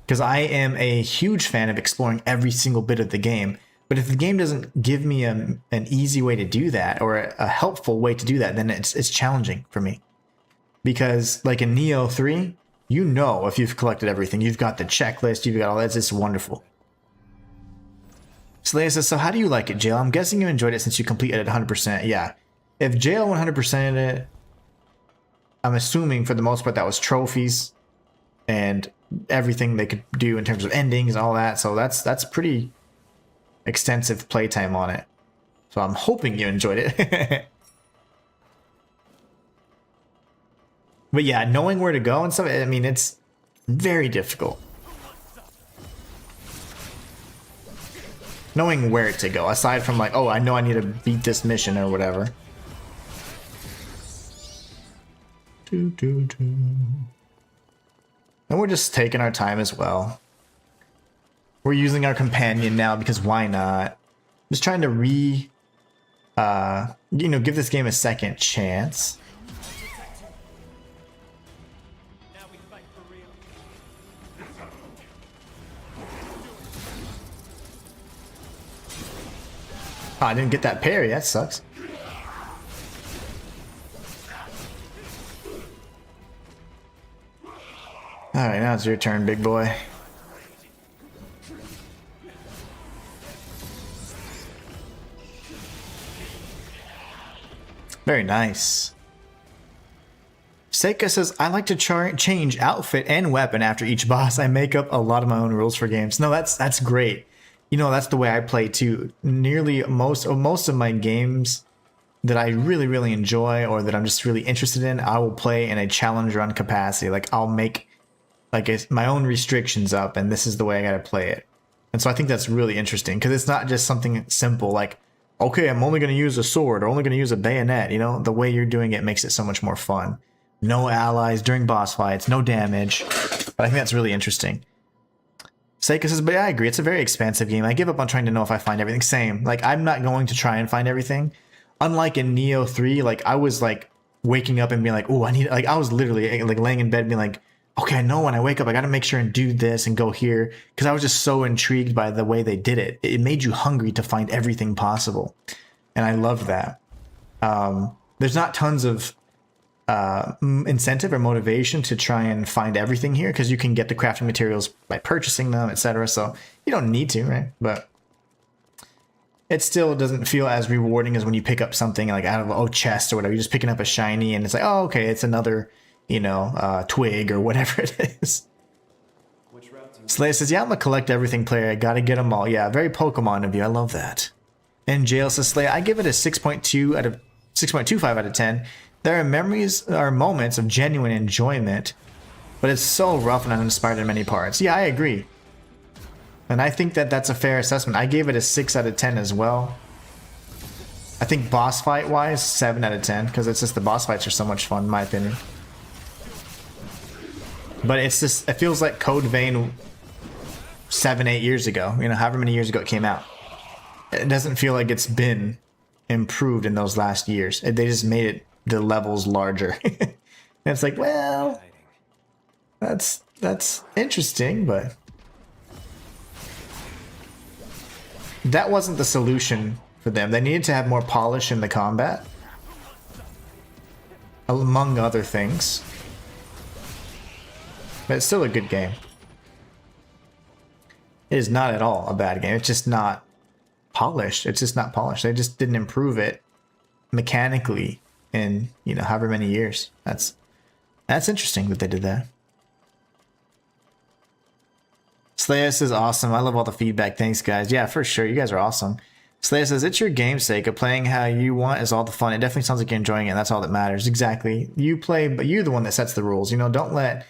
Because I am a huge fan of exploring every single bit of the game. But if the game doesn't give me an easy way to do that, or a helpful way to do that, then it's challenging for me. Because like in Neo 3, you know if you've collected everything. You've got the checklist, you've got all that. It's just wonderful. Slayer says, so how do you like it, Jail? I'm guessing you enjoyed it since you completed it 100%. Yeah. If Jail 100%ed it, I'm assuming for the most part that was trophies and everything they could do in terms of endings and all that. So that's pretty extensive playtime on it. So I'm hoping you enjoyed it. But yeah, knowing where to go and stuff, I mean, it's very difficult. Knowing where to go, aside from like, oh, I know I need to beat this mission or whatever. And we're just taking our time as well. We're using our companion now because why not? Just trying to give this game a second chance. Oh, I didn't get that parry. That sucks. Alright, now it's your turn, big boy. Very nice. Seika says, I like to change outfit and weapon after each boss. I make up a lot of my own rules for games. No, that's great. You know, that's the way I play too. Nearly most of my games that I really, really enjoy or that I'm just really interested in, I will play in a challenge run capacity. Like I'll make my own restrictions up, and this is the way I gotta play it. And so I think that's really interesting because it's not just something simple like, okay, I'm only gonna use a sword or only gonna use a bayonet. You know, the way you're doing it makes it so much more fun. No allies during boss fights, no damage. But I think that's really interesting. Seika says, but yeah, I agree. It's a very expansive game. I give up on trying to know if I find everything. Same. Like, I'm not going to try and find everything. Unlike in Neo 3, like, I was, like, waking up and being like, oh, I was literally, like, laying in bed being like, okay, I know when I wake up, I got to make sure and do this and go here. Because I was just so intrigued by the way they did it. It made you hungry to find everything possible. And I love that. There's not tons of incentive or motivation to try and find everything here because you can get the crafting materials by purchasing them, etc. So you don't need to, right? But it still doesn't feel as rewarding as when you pick up something like out of a chest or whatever. You're just picking up a shiny and it's like, oh, okay, it's another, twig or whatever it is. Slayer says, yeah, I'm a collect everything player. I gotta get them all. Yeah, very Pokemon of you. I love that. And Jail says, Slayer, I give it a 6.25 out of 10. There are memories or moments of genuine enjoyment, but it's so rough and uninspired in many parts. Yeah, I agree. And I think that that's a fair assessment. I gave it a 6 out of 10 as well. I think boss fight wise, 7 out of 10, because it's just the boss fights are so much fun in my opinion. But it's just, it feels like Code Vein 7-8 years ago, you know, however many years ago it came out. It doesn't feel like it's been improved in those last years. They just made it the levels larger. And it's like, well, that's interesting, but that wasn't the solution for them. They needed to have more polish in the combat, among other things. But it's still a good game. It is not at all a bad game. It's just not polished. It's just not polished. They just didn't improve it mechanically in, you know, however many years. That's interesting that they did that. Slaya says, awesome. I love all the feedback. Thanks, guys. Yeah, for sure. You guys are awesome. Slaya says, it's your game's sake. Of playing how you want is all the fun. It definitely sounds like you're enjoying it. And that's all that matters. Exactly. You play, but you're the one that sets the rules. You know, don't let,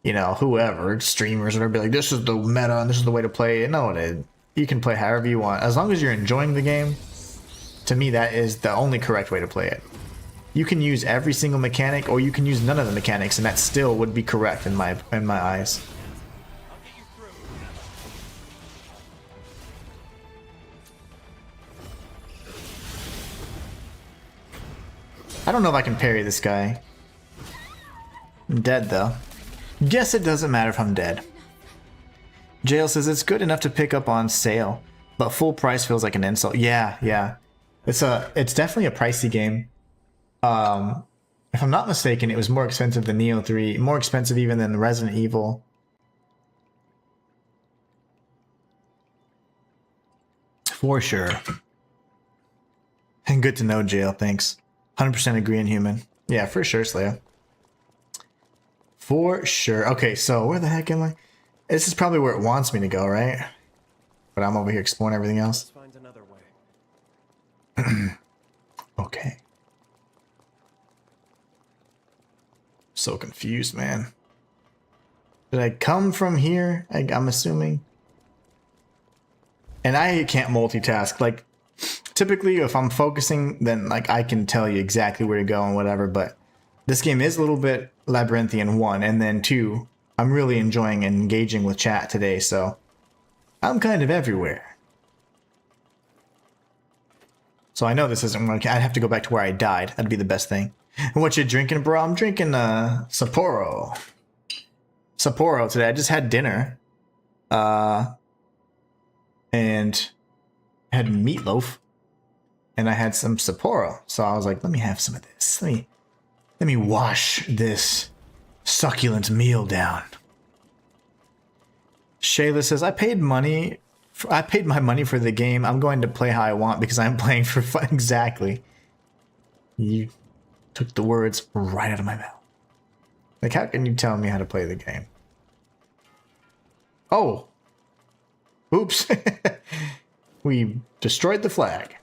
you know, whoever, streamers or whatever, be like, this is the meta and this is the way to play it. No, you can play however you want. As long as you're enjoying the game, to me, that is the only correct way to play it. You can use every single mechanic or you can use none of the mechanics and that still would be correct in my eyes. I don't know if I can parry this guy. I'm dead though. Guess it doesn't matter if I'm dead. Jail says it's good enough to pick up on sale, but full price feels like an insult. Yeah. It's definitely a pricey game. If I'm not mistaken, it was more expensive than Neo 3, more expensive even than Resident Evil. For sure. And good to know, Jail. Thanks. 100% agree, Inhuman. Yeah, for sure, Slayer. For sure. Okay, so where the heck am I? This is probably where it wants me to go, right? But I'm over here exploring everything else. Let's find another way. Okay. So confused, man. Did I come from here? I'm assuming. And I can't multitask. Like, typically, if I'm focusing, then like I can tell you exactly where to go and whatever. But this game is a little bit labyrinthian, 1, and then 2. I'm really enjoying and engaging with chat today, so I'm kind of everywhere. So I know this isn't going to... I'd have to go back to where I died. That'd be the best thing. And what you drinking, bro? I'm drinking Sapporo. Sapporo today. I just had dinner. And had meatloaf. And I had some Sapporo. So I was like, let me have some of this. Let me wash this succulent meal down. Shayla says, I paid my money for the game. I'm going to play how I want because I'm playing for fun. Exactly. You took the words right out of my mouth. Like, how can you tell me how to play the game? Oh. Oops. We destroyed the flag.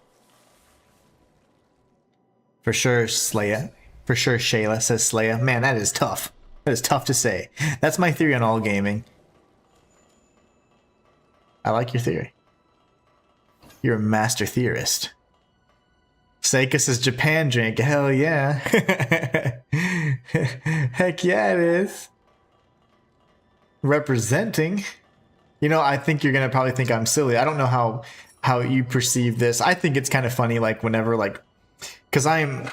For sure, Slaya. For sure, Shayla, says Slaya. Man, that is tough. That is tough to say. That's my theory on all gaming. I like your theory. You're a master theorist. Seika says Japan drink. Hell yeah. Heck yeah, it is. Representing. You know, I think you're gonna probably think I'm silly. I don't know how you perceive this. I think it's kind of funny, like whenever like, because I'm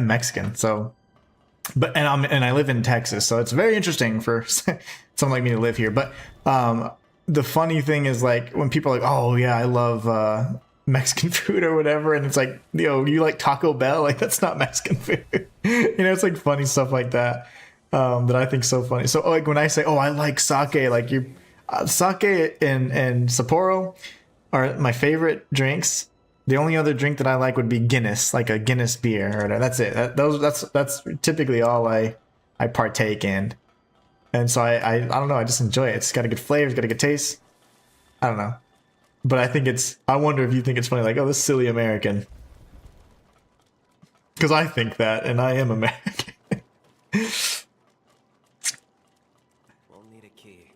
Mexican, so, but and I live in Texas, so it's very interesting for someone like me to live here. But the funny thing is, like, when people are like, oh yeah, I love Mexican food or whatever, and it's like, you know, you like Taco Bell, like that's not Mexican food. You know, it's like funny stuff like that that I think so funny. So like when I say, oh, I like sake, like you, sake and Sapporo are my favorite drinks. The only other drink that I like would be Guinness, like a Guinness beer, or whatever. That's it. That's typically all I partake in. And so I don't know, I just enjoy it. It's got a good flavor, it's got a good taste. I don't know. But I wonder if you think it's funny, like, oh, this silly American. Because I think that, and I am American. We'll need a key.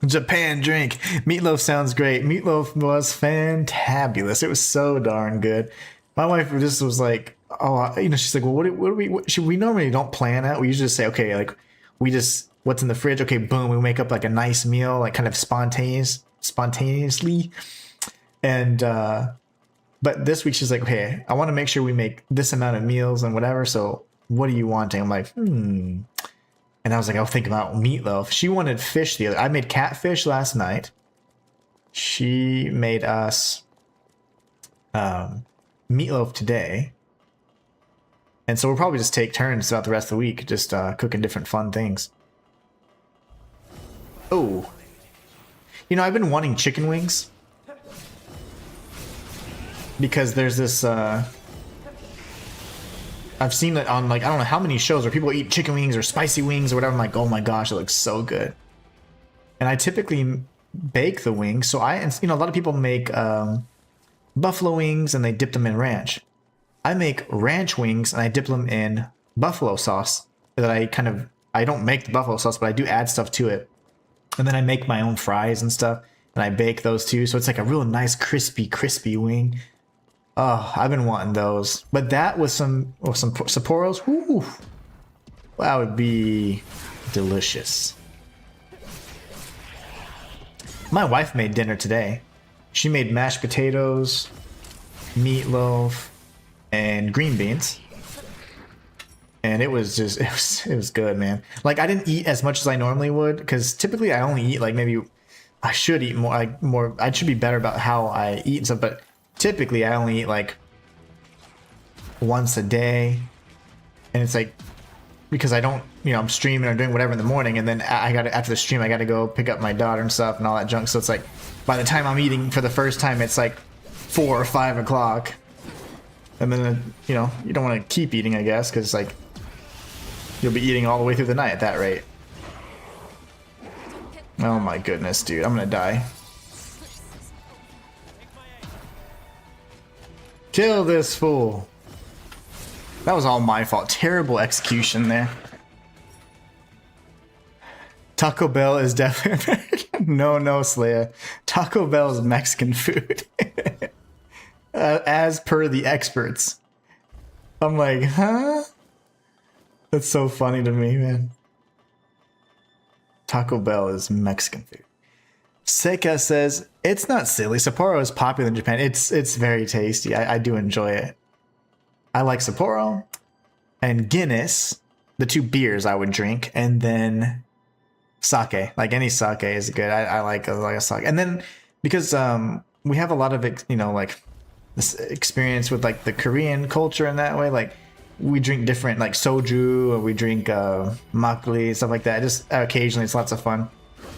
Japan drink. Meatloaf sounds great. Meatloaf was fantabulous. It was so darn good. My wife just was like, oh, she's like, well, what do we normally don't plan out. We usually just say, okay, like, we just, what's in the fridge? Okay, boom, we make up like a nice meal, like kind of spontaneously. And, but this week she's like, okay, I want to make sure we make this amount of meals and whatever. So what are you wanting? I'm like, And I was like, I'll think about meatloaf. She wanted fish the other. I made catfish last night. She made us meatloaf today. And so we'll probably just take turns throughout the rest of the week, just cooking different fun things. Oh. I've been wanting chicken wings. Because there's this, I've seen it on, like, I don't know how many shows where people eat chicken wings or spicy wings or whatever. I'm like, oh my gosh, it looks so good. And I typically bake the wings. So a lot of people make buffalo wings and they dip them in ranch. I make ranch wings and I dip them in buffalo sauce. I don't make the buffalo sauce, but I do add stuff to it. And then I make my own fries and stuff. And I bake those too. So it's like a real nice, crispy wing. Oh, I've been wanting those. But that with some Sapporos, whoo, that would be delicious. My wife made dinner today. She made mashed potatoes, meatloaf, and green beans. And it was good, man. Like, I didn't eat as much as I normally would, because typically I only eat like maybe, I should eat more. I should be better about how I eat and stuff, but typically I only eat like once a day. And it's like, because I don't, I'm streaming or doing whatever in the morning, and then after the stream I got to go pick up my daughter and stuff and all that junk. So it's like, by the time I'm eating for the first time, it's like 4 or 5 o'clock. And then, you don't want to keep eating, I guess, because like you'll be eating all the way through the night at that rate. Oh my goodness, dude, I'm gonna die. Kill this fool. That was all my fault. Terrible execution there. Taco Bell is definitely American. No, Slayer. Taco Bell is Mexican food. As per the experts. I'm like, huh? That's so funny to me, man. Taco Bell is Mexican food. Seika says, it's not silly. Sapporo is popular in Japan. It's very tasty. I do enjoy it. I like Sapporo and Guinness, the 2 beers I would drink, and then sake. Like, any sake is good. I like a sake. And then because we have a lot of like this experience with like the Korean culture in that way, like we drink different like soju, or we drink makgeolli, stuff like that. Just occasionally, it's lots of fun.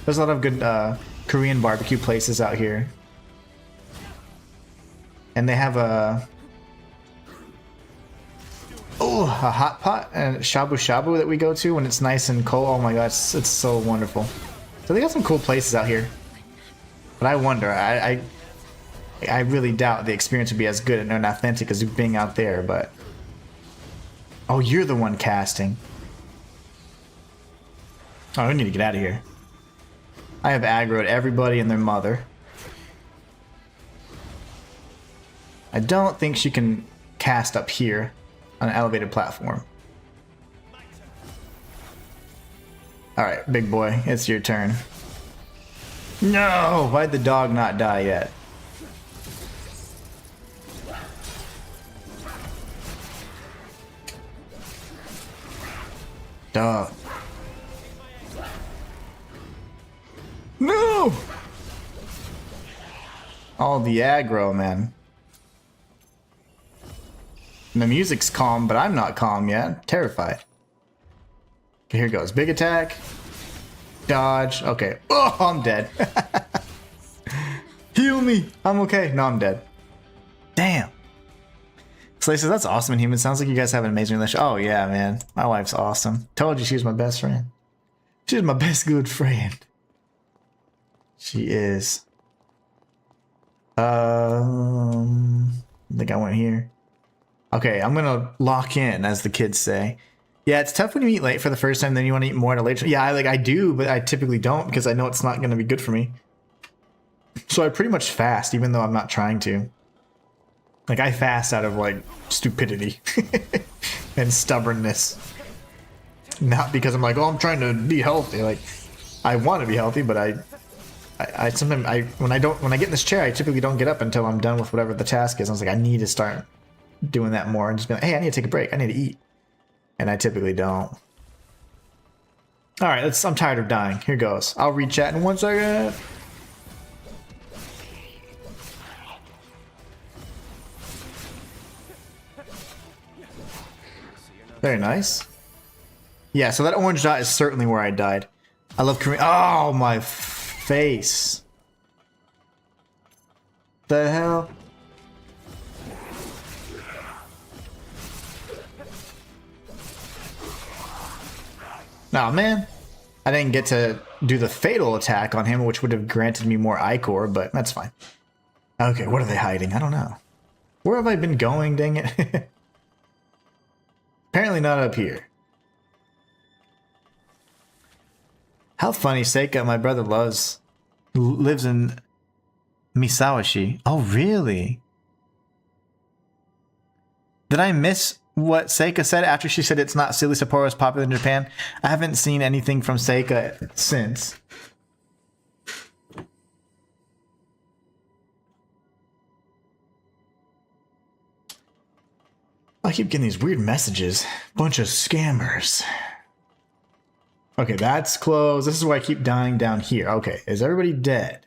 There's a lot of good Korean barbecue places out here, and they have a hot pot and shabu shabu that we go to when it's nice and cold. Oh my gosh, it's so wonderful. So they got some cool places out here, but I wonder, I really doubt the experience would be as good and authentic as being out there. But oh, you're the one casting. Oh, we need to get out of here. I have aggroed everybody and their mother. I don't think she can cast up here on an elevated platform. Alright, big boy, it's your turn. No! Why'd the dog not die yet? Dog. No! All the aggro, man. And the music's calm, but I'm not calm yet. Terrified. Okay, here goes. Big attack. Dodge. Okay. Oh, I'm dead. Heal me. I'm okay. No, I'm dead. Damn. Slay says, that's awesome, Inhuman. Sounds like you guys have an amazing relationship. Oh, yeah, man. My wife's awesome. Told you she was my best friend. She's my best good friend. She is. I think I went here. Okay, I'm gonna lock in, as the kids say. Yeah, it's tough when you eat late for the first time, then you want to eat more at a later. Yeah, I do, but I typically don't because I know it's not gonna be good for me. So I pretty much fast, even though I'm not trying to. Like, I fast out of, like, stupidity and stubbornness. Not because I'm like, oh, I'm trying to be healthy. Like, I want to be healthy, but I sometimes, when I get in this chair, I typically don't get up until I'm done with whatever the task is. I was like, I need to start doing that more and just be like, hey, I need to take a break. I need to eat. And I typically don't. All right, I'm tired of dying. Here goes. I'll read chat in 1 second. Very nice. Yeah, so that orange dot is certainly where I died. I love Korean. Oh, my face. The hell? Nah, man. I didn't get to do the fatal attack on him, which would have granted me more Ichor, but that's fine. Okay, what are they hiding? I don't know. Where have I been going, dang it? Apparently not up here. How funny, Seika, my brother lives in Misawashi. Oh, really? Did I miss what Seika said after she said it's not silly Sapporo is popular in Japan? I haven't seen anything from Seika since. I keep getting these weird messages. Bunch of scammers. Okay, that's closed. This is why I keep dying down here. Okay, is everybody dead?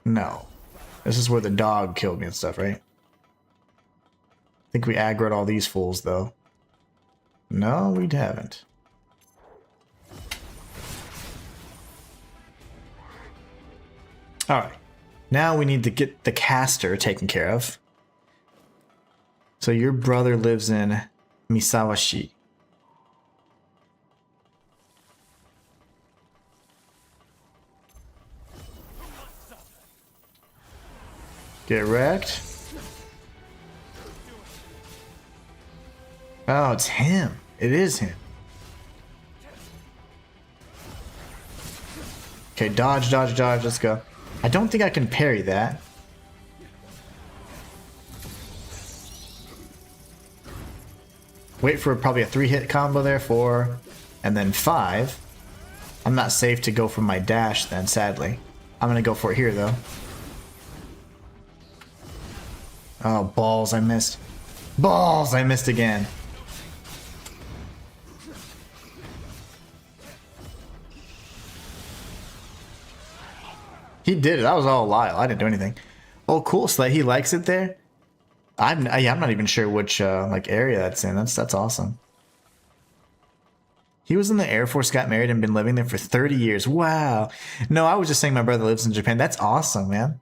No. This is where the dog killed me and stuff, right? I think we aggroed all these fools, though. No, we haven't. Alright. Now we need to get the caster taken care of. So your brother lives in Misawashi. Get wrecked. Oh, it's him. It is him. Okay, dodge, dodge, dodge. Let's go. I don't think I can parry that. Wait for probably a 3-hit combo there, 4, and then 5. I'm not safe to go for my dash then, sadly. I'm gonna go for it here, though. Oh, balls, I missed. Balls, I missed again. He did it. That was all Lyle. I didn't do anything. Oh, cool, Slay. He likes it there. I'm not even sure which like area that's in. That's awesome. He was in the Air Force, got married, and been living there for 30 years. Wow. No, I was just saying my brother lives in Japan. That's awesome, man.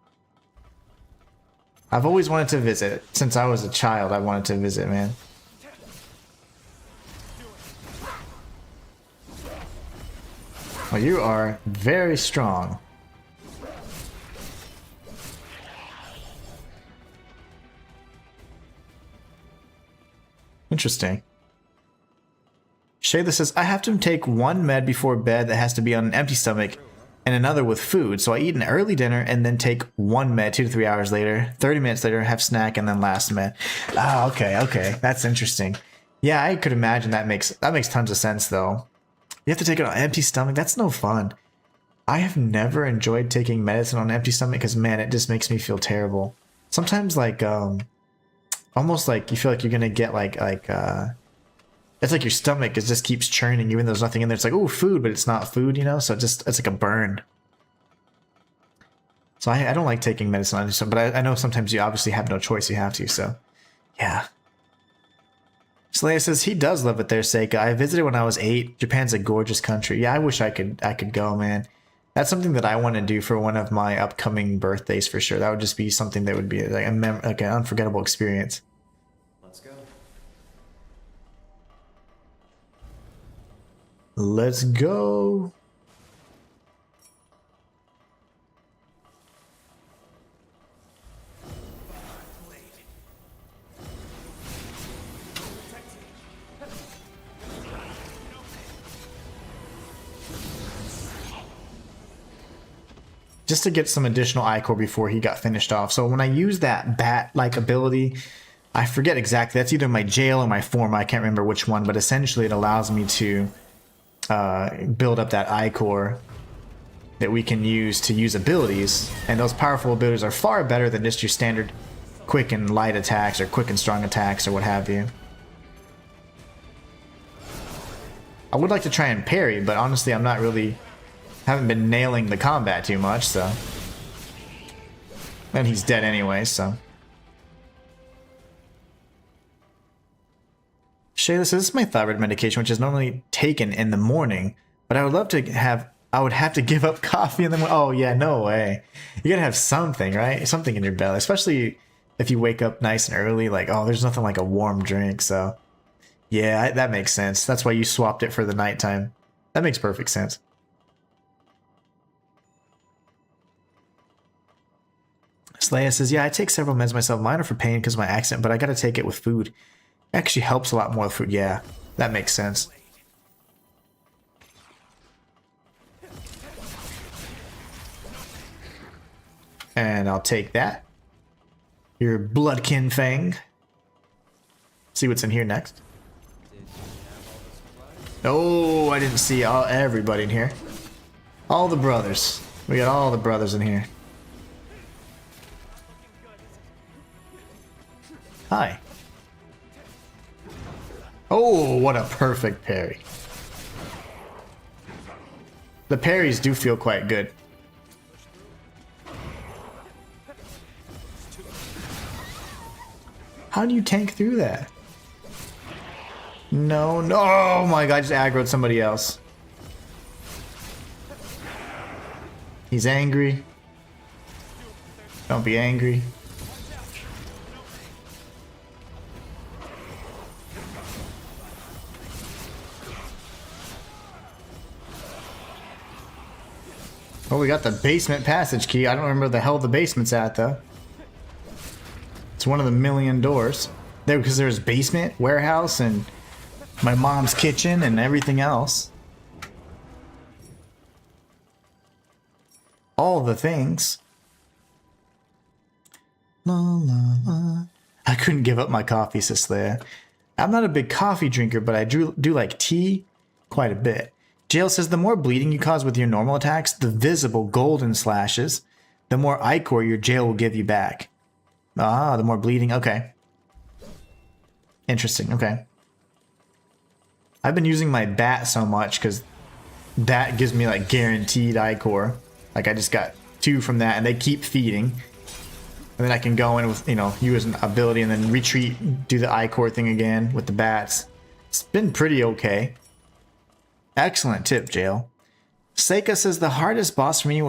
I've always wanted to visit. Since I was a child, I wanted to visit, man. Well, you are very strong. Interesting. Shayla says, I have to take 1 med before bed that has to be on an empty stomach and another with food. So I eat an early dinner and then take 1 med 2 to 3 hours later. 30 minutes later, have snack and then last med. Oh, okay. That's interesting. Yeah, I could imagine that makes tons of sense though. You have to take it on an empty stomach. That's no fun. I have never enjoyed taking medicine on an empty stomach because, man, it just makes me feel terrible. Sometimes, like, almost like you feel like you're gonna get it's like your stomach just keeps churning even though there's nothing in there. It's like, oh, food, but it's not food, you know? So it's like a burn. So I don't like taking medicine on something, but I know sometimes you obviously have no choice. You have to, so yeah. Slayer says he does love it there, Seika. I visited when I was 8. Japan's a gorgeous country. Yeah, I wish I could go, man. That's something that I want to do for one of my upcoming birthdays for sure. That would just be something that would be like like an unforgettable experience. Let's go. Let's go. just to get some additional ichor before he got finished off. So when I use that bat-like ability, I forget exactly. That's either my jail or my form. I can't remember which one, but essentially it allows me to build up that ichor that we can use to use abilities. And those powerful abilities are far better than just your standard quick and light attacks or quick and strong attacks or what have you. I would like to try and parry, but honestly I'm not really... haven't been nailing the combat too much, so... and he's dead anyway, so... Shayla says, this is my thyroid medication, which is normally taken in the morning, but I would love to have... I would have to give up coffee in the morning. Oh yeah, no way. You gotta have something, right? Something in your belly, especially if you wake up nice and early, like, oh, there's nothing like a warm drink, so... yeah, that makes sense. That's why you swapped it for the nighttime. That makes perfect sense. Slaya says, yeah, I take several meds myself. Mine are for pain because of my accident, but I gotta take it with food. It actually helps a lot more with food. Yeah, that makes sense. And I'll take that. Your Bloodkin Fang. See what's in here next. Oh, I didn't see everybody in here. All the brothers. We got all the brothers in here. Hi. Oh, what a perfect parry. The parries do feel quite good. How do you tank through that? No, no, oh my god, I just aggroed somebody else. He's angry. Don't be angry. Oh, we got the basement passage key. I don't remember the hell the basement's at, though. It's one of the million doors. There, because there's basement, warehouse, and my mom's kitchen, and everything else. All the things. La la la. I couldn't give up my coffee, says Leia. I'm not a big coffee drinker, but I do like tea quite a bit. Jail says the more bleeding you cause with your normal attacks, the visible golden slashes, the more ichor your jail will give you back. Ah, the more bleeding. Okay. Interesting. Okay. I've been using my bat so much because that gives me like guaranteed ichor. Like I just got 2 from that and they keep feeding. And then I can go in with, you know, use an ability and then retreat, do the ichor thing again with the bats. It's been pretty okay. Excellent tip, Jail. Seika says the hardest boss for me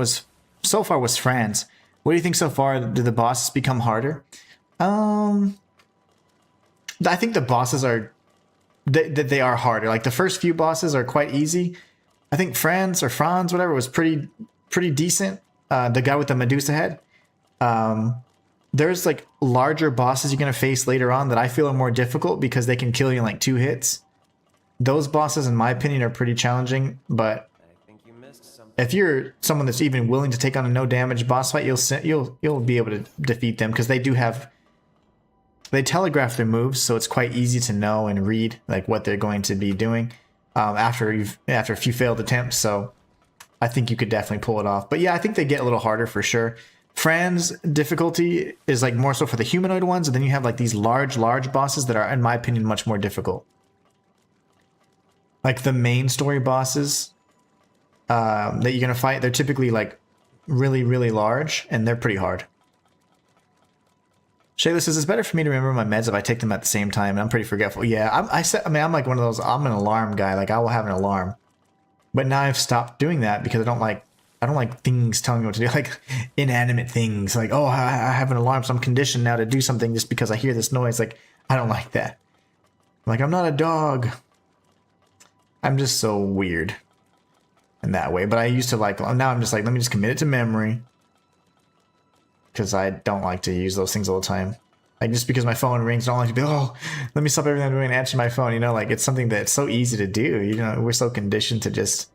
so far was Franz. What do you think so far? Do the bosses become harder? I think the bosses are they are harder. Like the first few bosses are quite easy. I think Franz, whatever, was pretty decent. The guy with the Medusa head. There's like larger bosses you're gonna face later on that I feel are more difficult because they can kill you in like 2 hits. Those bosses, in my opinion, are pretty challenging, but if you're someone that's even willing to take on a no damage boss fight, you'll be able to defeat them because they telegraph their moves, so it's quite easy to know and read like what they're going to be doing after a few failed attempts. So I think you could definitely pull it off. But yeah, I think they get a little harder for sure. Fran's difficulty is like more so for the humanoid ones, and then you have like these large bosses that are, in my opinion, much more difficult. Like the main story bosses that you're gonna fight, they're typically like really large, and they're pretty hard. Shayla says it's better for me to remember my meds if I take them at the same time, and I'm pretty forgetful. Yeah, I'm like one of those. I'm an alarm guy. Like I will have an alarm, but now I've stopped doing that because I don't like things telling me what to do, like inanimate things. Like, oh, I have an alarm, so I'm conditioned now to do something just because I hear this noise. Like I don't like that. Like I'm not a dog. I'm just so weird in that way. But I used to like, now I'm just like, let me just commit it to memory. Because I don't like to use those things all the time. Like just because my phone rings, I don't like to be, oh, let me stop everything I'm doing and answer my phone. You know, like it's something that's so easy to do. You know, we're so conditioned to just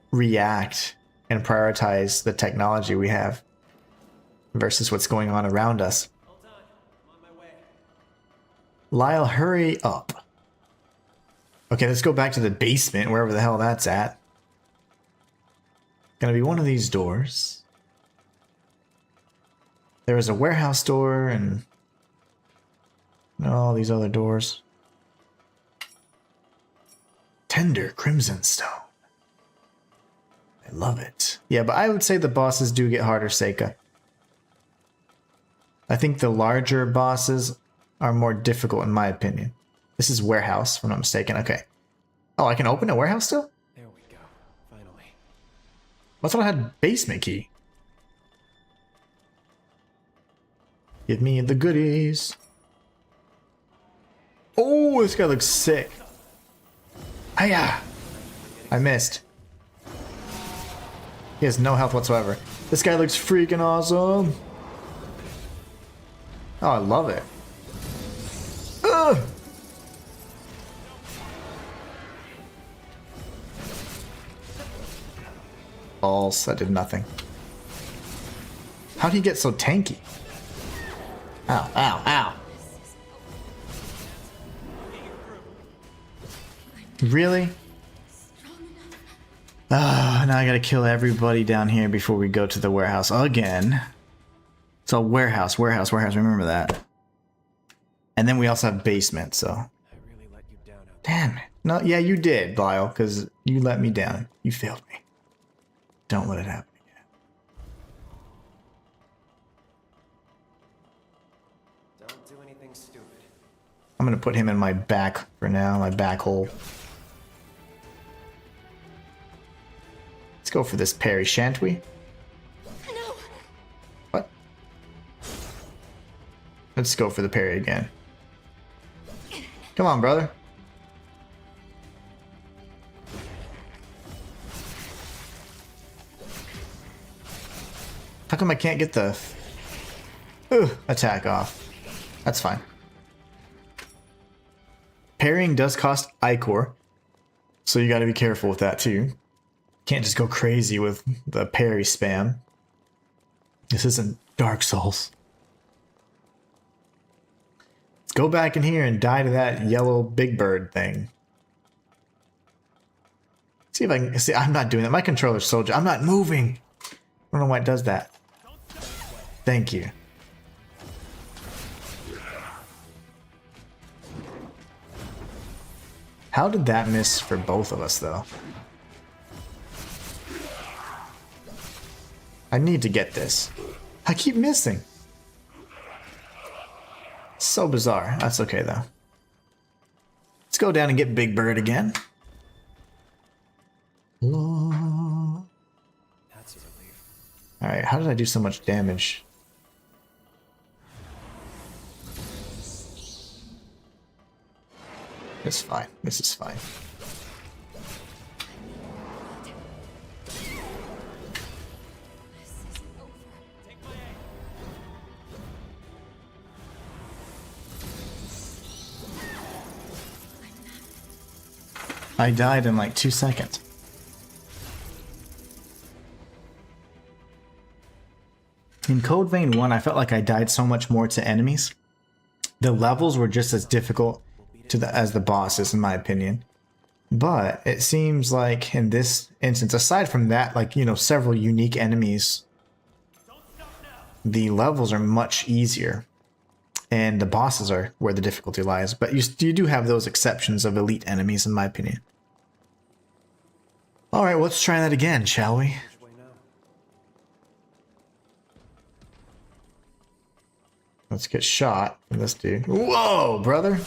react and prioritize the technology we have versus what's going on around us. Hold on. I'm on my way. Lyle, hurry up. Okay, let's go back to the basement, wherever the hell that's at. Gonna be one of these doors. There is a warehouse door and all these other doors. Tender crimson stone. I love it. Yeah, but I would say the bosses do get harder, Seika. I think the larger bosses are more difficult in my opinion. This is warehouse, if I'm not mistaken. Okay. Oh, I can open a warehouse still? There we go. Finally. I thought I had basement key. Give me the goodies. Oh, this guy looks sick. Hiya! I missed. He has no health whatsoever. This guy looks freaking awesome. Oh, I love it. Ugh! Balls, that did nothing. How'd he get so tanky? Ow, ow, ow. Really? Ah, now I gotta kill everybody down here before we go to the warehouse again. So warehouse, remember that. And then we also have basement, so. I really let you down out there. Damn it. No, yeah, you did, Lyle, because you let me down. You failed me. Don't let it happen again. Don't do anything stupid. I'm gonna put him in my back for now, my back hole. Let's go for this parry, shan't we? No. What? Let's go for the parry again. Come on, brother. How come I can't get the attack off? That's fine. Parrying does cost Ichor, so you gotta be careful with that too. Can't just go crazy with the parry spam. This isn't Dark Souls. Let's go back in here and die to that yellow big bird thing. See if I can see. I'm not doing that. My controller's soldier. I'm not moving. I don't know why it does that. Thank you. How did that miss for both of us, though? I need to get this. I keep missing. So bizarre. That's okay, though. Let's go down and get Big Bird again. That's a relief. Alright, how did I do so much damage? It's fine. This is fine. I died in like 2 seconds. In Code Vein 1, I felt like I died so much more to enemies. The levels were just as difficult as the bosses, in my opinion. But it seems like in this instance, aside from that, like, you know, several unique enemies, the levels are much easier. And the bosses are where the difficulty lies. But you do have those exceptions of elite enemies, in my opinion. Alright, well, let's try that again, shall we? Which way now? Let's get shot from this dude. Whoa, brother!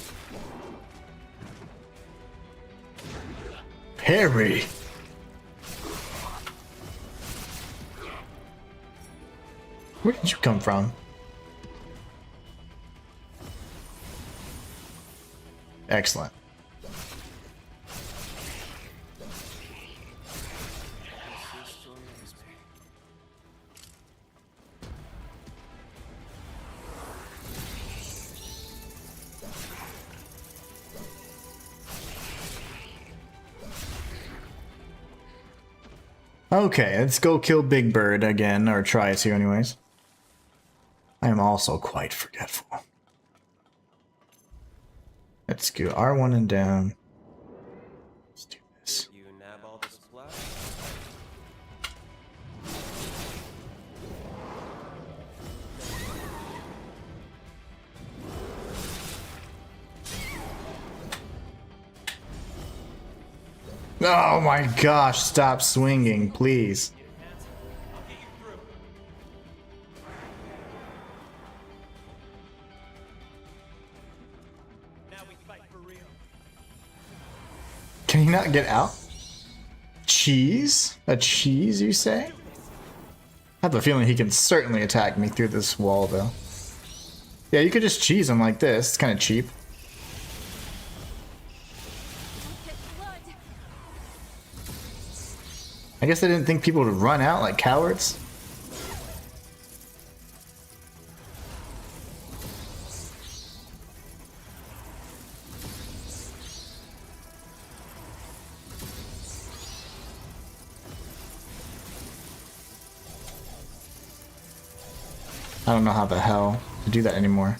Parry! Where did you come from? Excellent. Okay, let's go kill Big Bird again, or try to anyways. I am also quite forgetful. Let's go R1 and down. Let's do this. You nab all the supplies? Oh my gosh, stop swinging, please. Can you not get out? Cheese? A cheese, you say? I have a feeling he can certainly attack me through this wall, though. Yeah, you could just cheese him like this. It's kind of cheap. Don't get blood. I guess they didn't think people would run out like cowards. I don't know how the hell to do that anymore.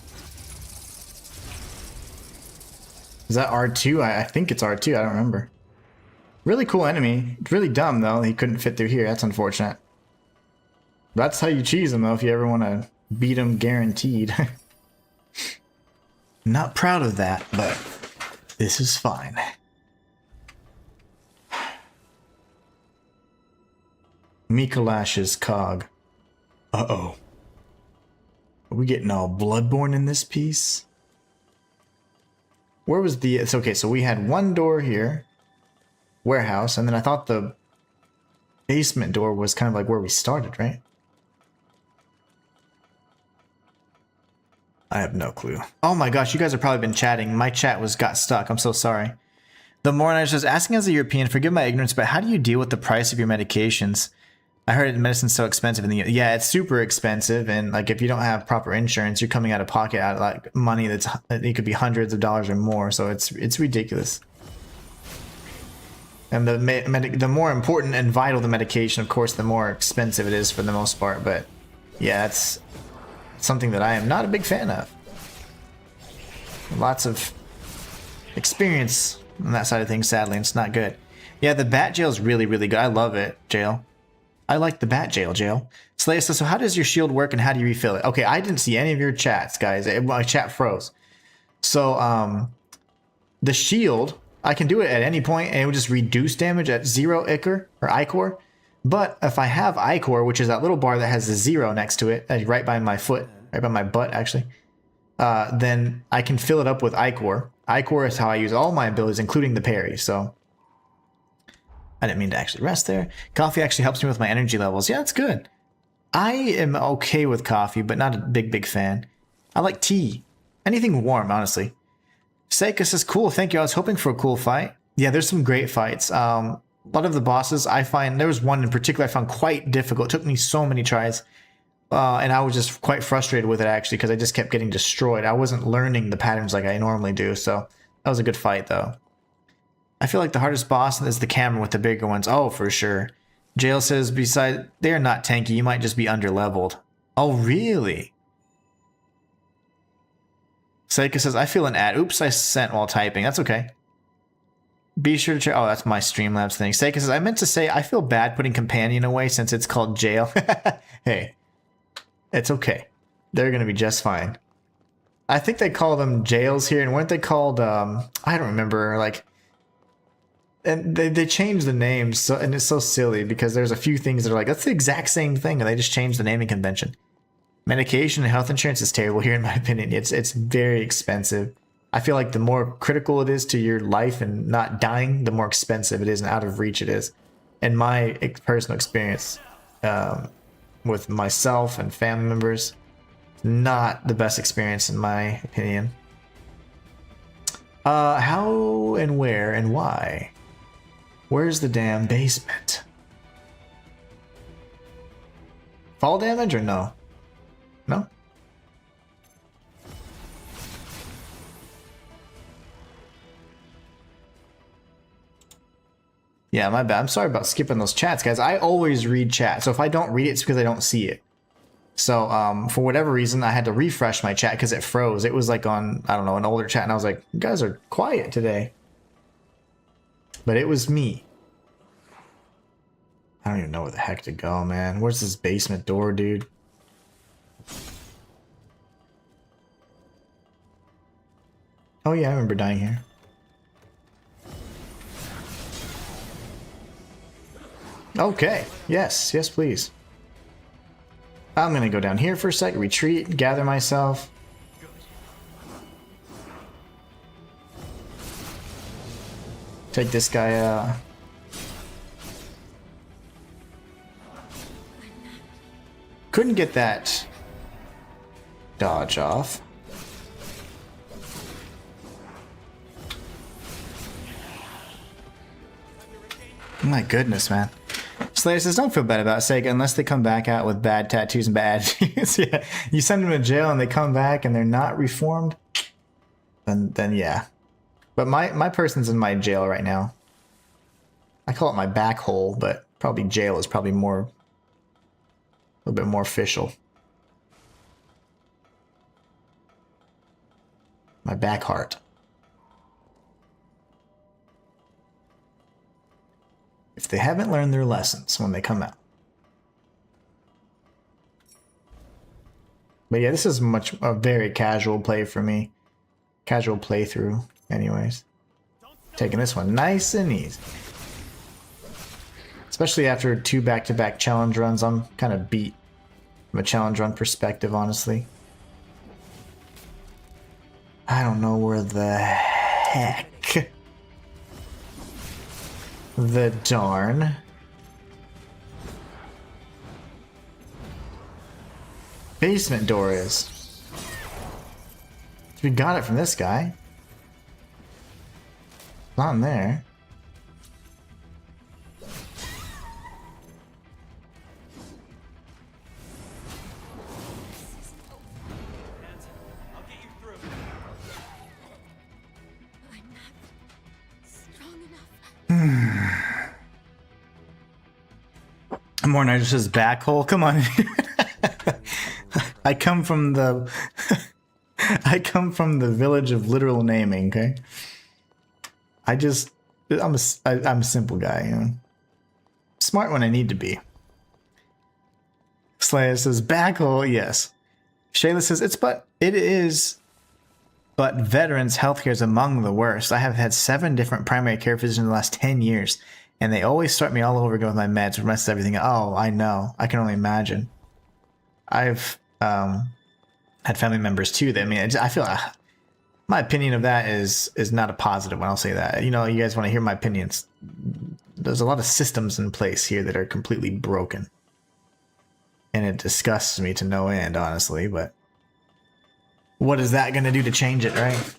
Is that R2? I think it's R2. I don't remember. Really cool enemy. Really dumb, though. He couldn't fit through here. That's unfortunate. That's how you cheese him, though, if you ever want to beat him guaranteed. Not proud of that, but this is fine. Mikolash's cog. Uh-oh. Are we getting all bloodborne in this piece? Where was the... It's okay, so we had one door here. Warehouse, and then I thought the basement door was kind of like where we started, right? I have no clue. Oh my gosh, you guys have probably been chatting. My chat got stuck. I'm so sorry. The Mornish says, asking as a European, forgive my ignorance, but how do you deal with the price of your medications? I heard medicine's so expensive in the yeah, it's super expensive, and like if you don't have proper insurance, you're coming out of pocket at like money that's it could be hundreds of dollars or more. So it's ridiculous. And the more important and vital the medication, of course, the more expensive it is for the most part. But yeah, it's something that I am not a big fan of. Lots of experience on that side of things, sadly, and it's not good. Yeah, the Bat Jail is really, really good. I love it, Jail. I like the Bat Jail. Slaya says, so how does your shield work and how do you refill it? Okay, I didn't see any of your chats, guys. My chat froze. So, the shield, I can do it at any point and it will just reduce damage at 0 Ichor. But if I have Ichor, which is that little bar that has a 0 next to it, right by my foot, right by my butt, actually, then I can fill it up with Ichor. Ichor is how I use all my abilities, including the parry, so... I didn't mean to actually rest there. Coffee actually helps me with my energy levels. Yeah, it's good. I am okay with coffee, but not a big fan. I like tea. Anything warm, honestly. Seika says, cool, thank you. I was hoping for a cool fight. Yeah, there's some great fights. A lot of the bosses, I find, there was one in particular I found quite difficult. It took me so many tries. And I was just quite frustrated with it, actually, because I just kept getting destroyed. I wasn't learning the patterns like I normally do, so that was a good fight, though. I feel like the hardest boss is the camera with the bigger ones. Oh, for sure. Jail says, besides, they're not tanky. You might just be underleveled. Oh, really? Seika says, I feel an ad. Oops, I sent while typing. That's okay. Be sure to check. Oh, that's my Streamlabs thing. Seika says, I meant to say, I feel bad putting Companion away since it's called Jail. Hey, it's okay. They're going to be just fine. I think they call them jails here, and weren't they called, I don't remember, like... And they changed the names, so, and it's so silly because there's a few things that are like, that's the exact same thing, and they just changed the naming convention. Medication and health insurance is terrible here, in my opinion. It's very expensive. I feel like the more critical it is to your life and not dying, the more expensive it is and out of reach it is. In my personal experience with myself and family members, not the best experience in my opinion. How and where and why? Where's the damn basement? Fall damage or no? No? Yeah, my bad. I'm sorry about skipping those chats, guys. I always read chat. So if I don't read it, it's because I don't see it. So for whatever reason, I had to refresh my chat because it froze. It was like on, I don't know, an older chat. And I was like, you guys are quiet today. But it was me. I don't even know where the heck to go, man. Where's this basement door, dude? Oh yeah, I remember dying here. Okay. Yes. Yes, please. I'm gonna go down here for a sec, retreat, gather myself. Take this guy out. Couldn't get that dodge off. My goodness, man. Slayer says, don't feel bad about Sega unless they come back out with bad tattoos and bad attitudes. Yeah, you send them to jail and they come back and they're not reformed, then yeah. But my person's in my jail right now. I call it my back hole, but probably jail is probably more, a little bit more official. My back heart. If they haven't learned their lessons when they come out. But yeah, this is a very casual play for me. Casual playthrough, anyways. Taking this one nice and easy. Especially after 2 back-to-back challenge runs, I'm kind of beat from a challenge run perspective, honestly. I don't know where the heck the darn basement door is. We got it from this guy. Not in there. More nitrous's back hole. Come on. I come from the I come from the village of literal naming, okay? I'm a simple guy, you know. Smart when I need to be. Slayer says back hole, yes. Shayla says it is but veterans healthcare is among the worst. I have had 7 different primary care physicians in the last 10 years. And they always start me all over again with my meds, which messes everything up. Oh, I know. I can only imagine. I've had family members too. That, I mean, I feel my opinion of that is not a positive one. I'll say that. You know, you guys want to hear my opinions. There's a lot of systems in place here that are completely broken. And it disgusts me to no end, honestly. But what is that going to do to change it, right?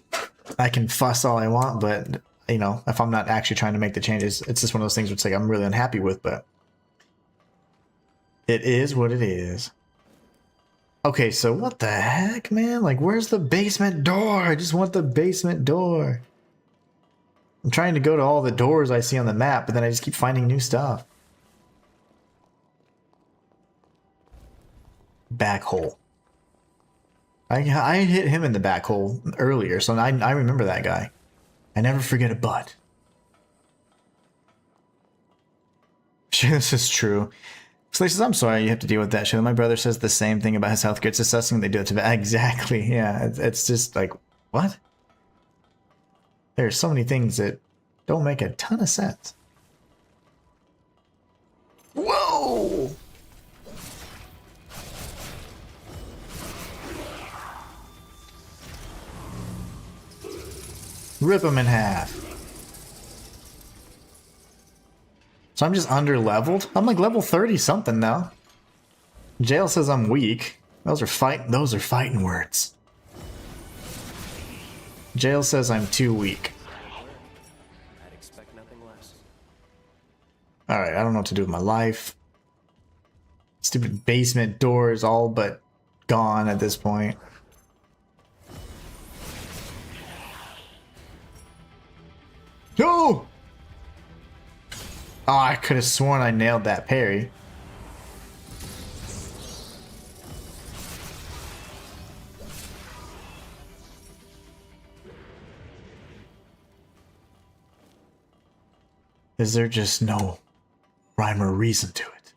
I can fuss all I want, but... you know, if I'm not actually trying to make the changes, it's just one of those things which like I'm really unhappy with, but it is what it is. Okay, so what the heck, man? Like, where's the basement door? I just want the basement door. I'm trying to go to all the doors I see on the map, but then I just keep finding new stuff. Back hole. I hit him in the back hole earlier, so I remember that guy. I never forget a butt. This is true. Slay says, I'm sorry you have to deal with that shit. My brother says the same thing about his healthcare. It's disgusting they do it to exactly. Yeah, it's just like, what? There's so many things that don't make a ton of sense. Whoa! Rip him in half. So I'm just under leveled. I'm like level 30 something now. Jail says I'm weak. Those are fighting words. Jail says I'm too weak. I'd expect nothing less. Alright, I don't know what to do with my life. Stupid basement door is all but gone at this point. No! Oh, I could have sworn I nailed that parry. Is there just no rhyme or reason to it?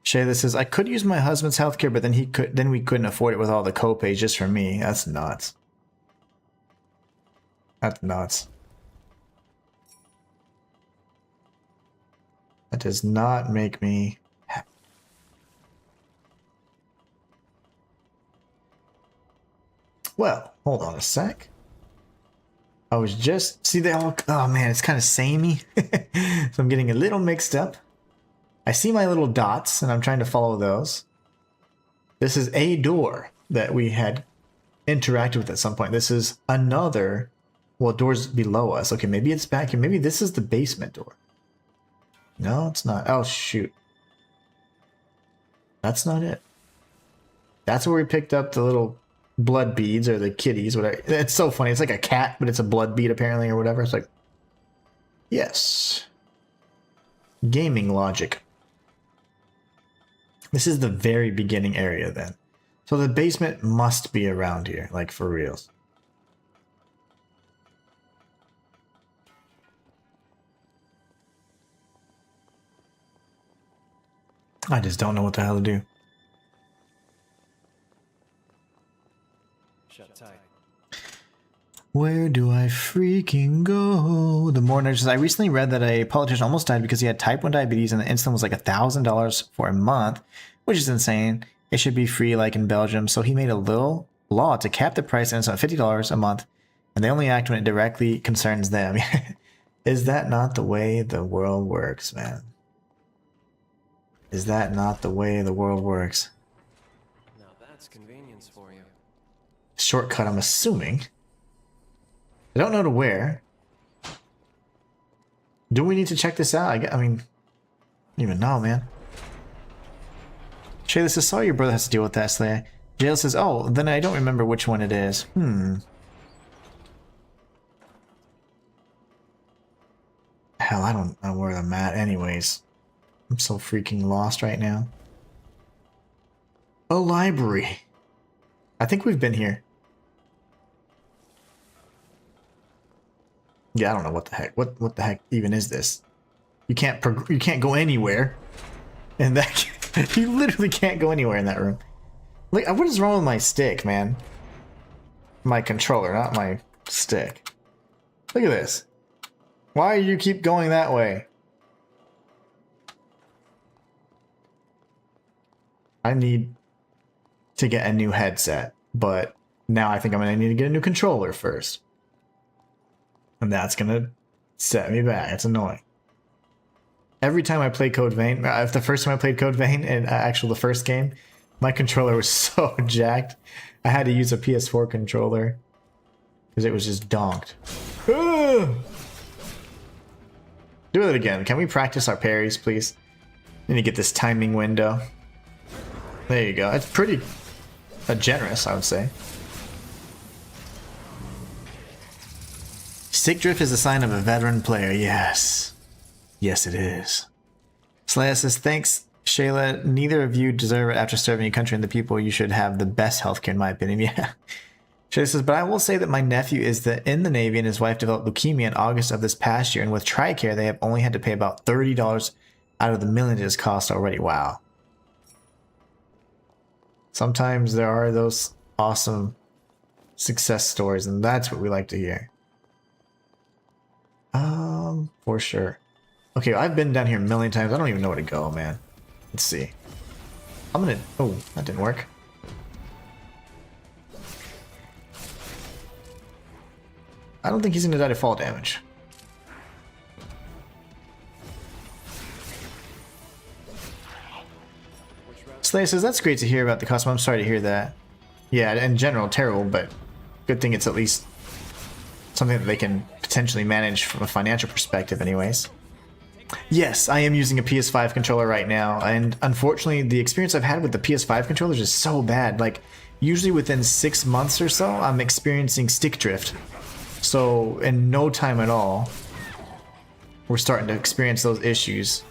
Shayla says, I could use my husband's healthcare, but then we couldn't afford it with all the copays just for me. That's nuts. That's nuts. That does not make me happy. Well, hold on a sec. I was just, see they all, oh man, it's kind of samey. So I'm getting a little mixed up. I see my little dots and I'm trying to follow those. This is a door that we had interacted with at some point. This is another, well, doors below us. Okay, maybe it's back here. Maybe this is the basement door. No, it's not. Oh, shoot. That's not it. That's where we picked up the little blood beads or the kitties, whatever. It's so funny. It's like a cat, but it's a blood bead apparently or whatever. It's like, yes. Gaming logic. This is the very beginning area then. So the basement must be around here, like for reals. I just don't know what the hell to do. Shut tight. Where do I freaking go? The Mourner says, I recently read that a politician almost died because he had type 1 diabetes and the insulin was like $1,000 for a month, which is insane. It should be free like in Belgium. So he made a little law to cap the price and it's $50 a month and they only act when it directly concerns them. Is that not the way the world works, man? Is that not the way the world works? Now that's convenience for you. Shortcut, I'm assuming. I don't know to where. Do we need to check this out? I mean, I don't even know, man. Shayla says, sorry your brother has to deal with that, Slayer. Jail says, oh, then I don't remember which one it is. Hell, I don't know where I'm at anyways. I'm so freaking lost right now. A library. I think we've been here. Yeah, I don't know what the heck. What the heck even is this? You can't go anywhere. And that you literally can't go anywhere in that room. Like, what is wrong with my stick, man? My controller, not my stick. Look at this. Why do you keep going that way? I need to get a new headset, but now I think I'm gonna need to get a new controller first. And that's gonna set me back. It's annoying. Every time I play Code Vein, if the first time I played Code Vein and actually the first game, my controller was so jacked. I had to use a PS4 controller because it was just donked. Ugh! Do it again. Can we practice our parries, please? Need to get this timing window. There you go. It's pretty generous, I would say. Stick drift is a sign of a veteran player. Yes. Yes, it is. Slayer says, thanks, Shayla. Neither of you deserve it after serving your country and the people. You should have the best healthcare, in my opinion. Yeah. Shayla says, but I will say that my nephew is in the Navy and his wife developed leukemia in August of this past year. And with TRICARE, they have only had to pay about $30 out of the million it has cost already. Wow. Sometimes there are those awesome success stories, and that's what we like to hear. For sure. Okay, I've been down here a million times. I don't even know where to go, man. Let's see. I'm gonna... Oh, that didn't work. I don't think he's gonna die to fall damage. Slayer says, that's great to hear about the costume. I'm sorry to hear that. Yeah, in general, terrible, but good thing it's at least something that they can potentially manage from a financial perspective anyways. Yes, I am using a PS5 controller right now, and unfortunately the experience I've had with the PS5 controllers is so bad. Like, usually within 6 months or so, I'm experiencing stick drift. So, in no time at all. we're starting to experience those issues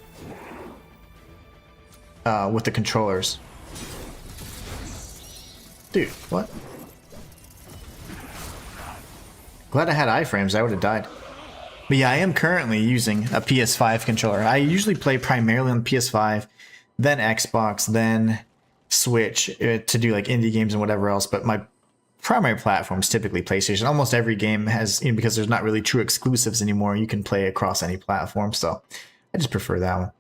with the controllers. Dude, what? Glad I had iframes, I would have died. But yeah, I am currently using a PS5 controller. I usually play primarily on PS5, then Xbox, then Switch to do like indie games and whatever else. But my primary platform is typically PlayStation. Almost every game has, you know, because there's not really true exclusives anymore, you can play across any platform. So I just prefer that one.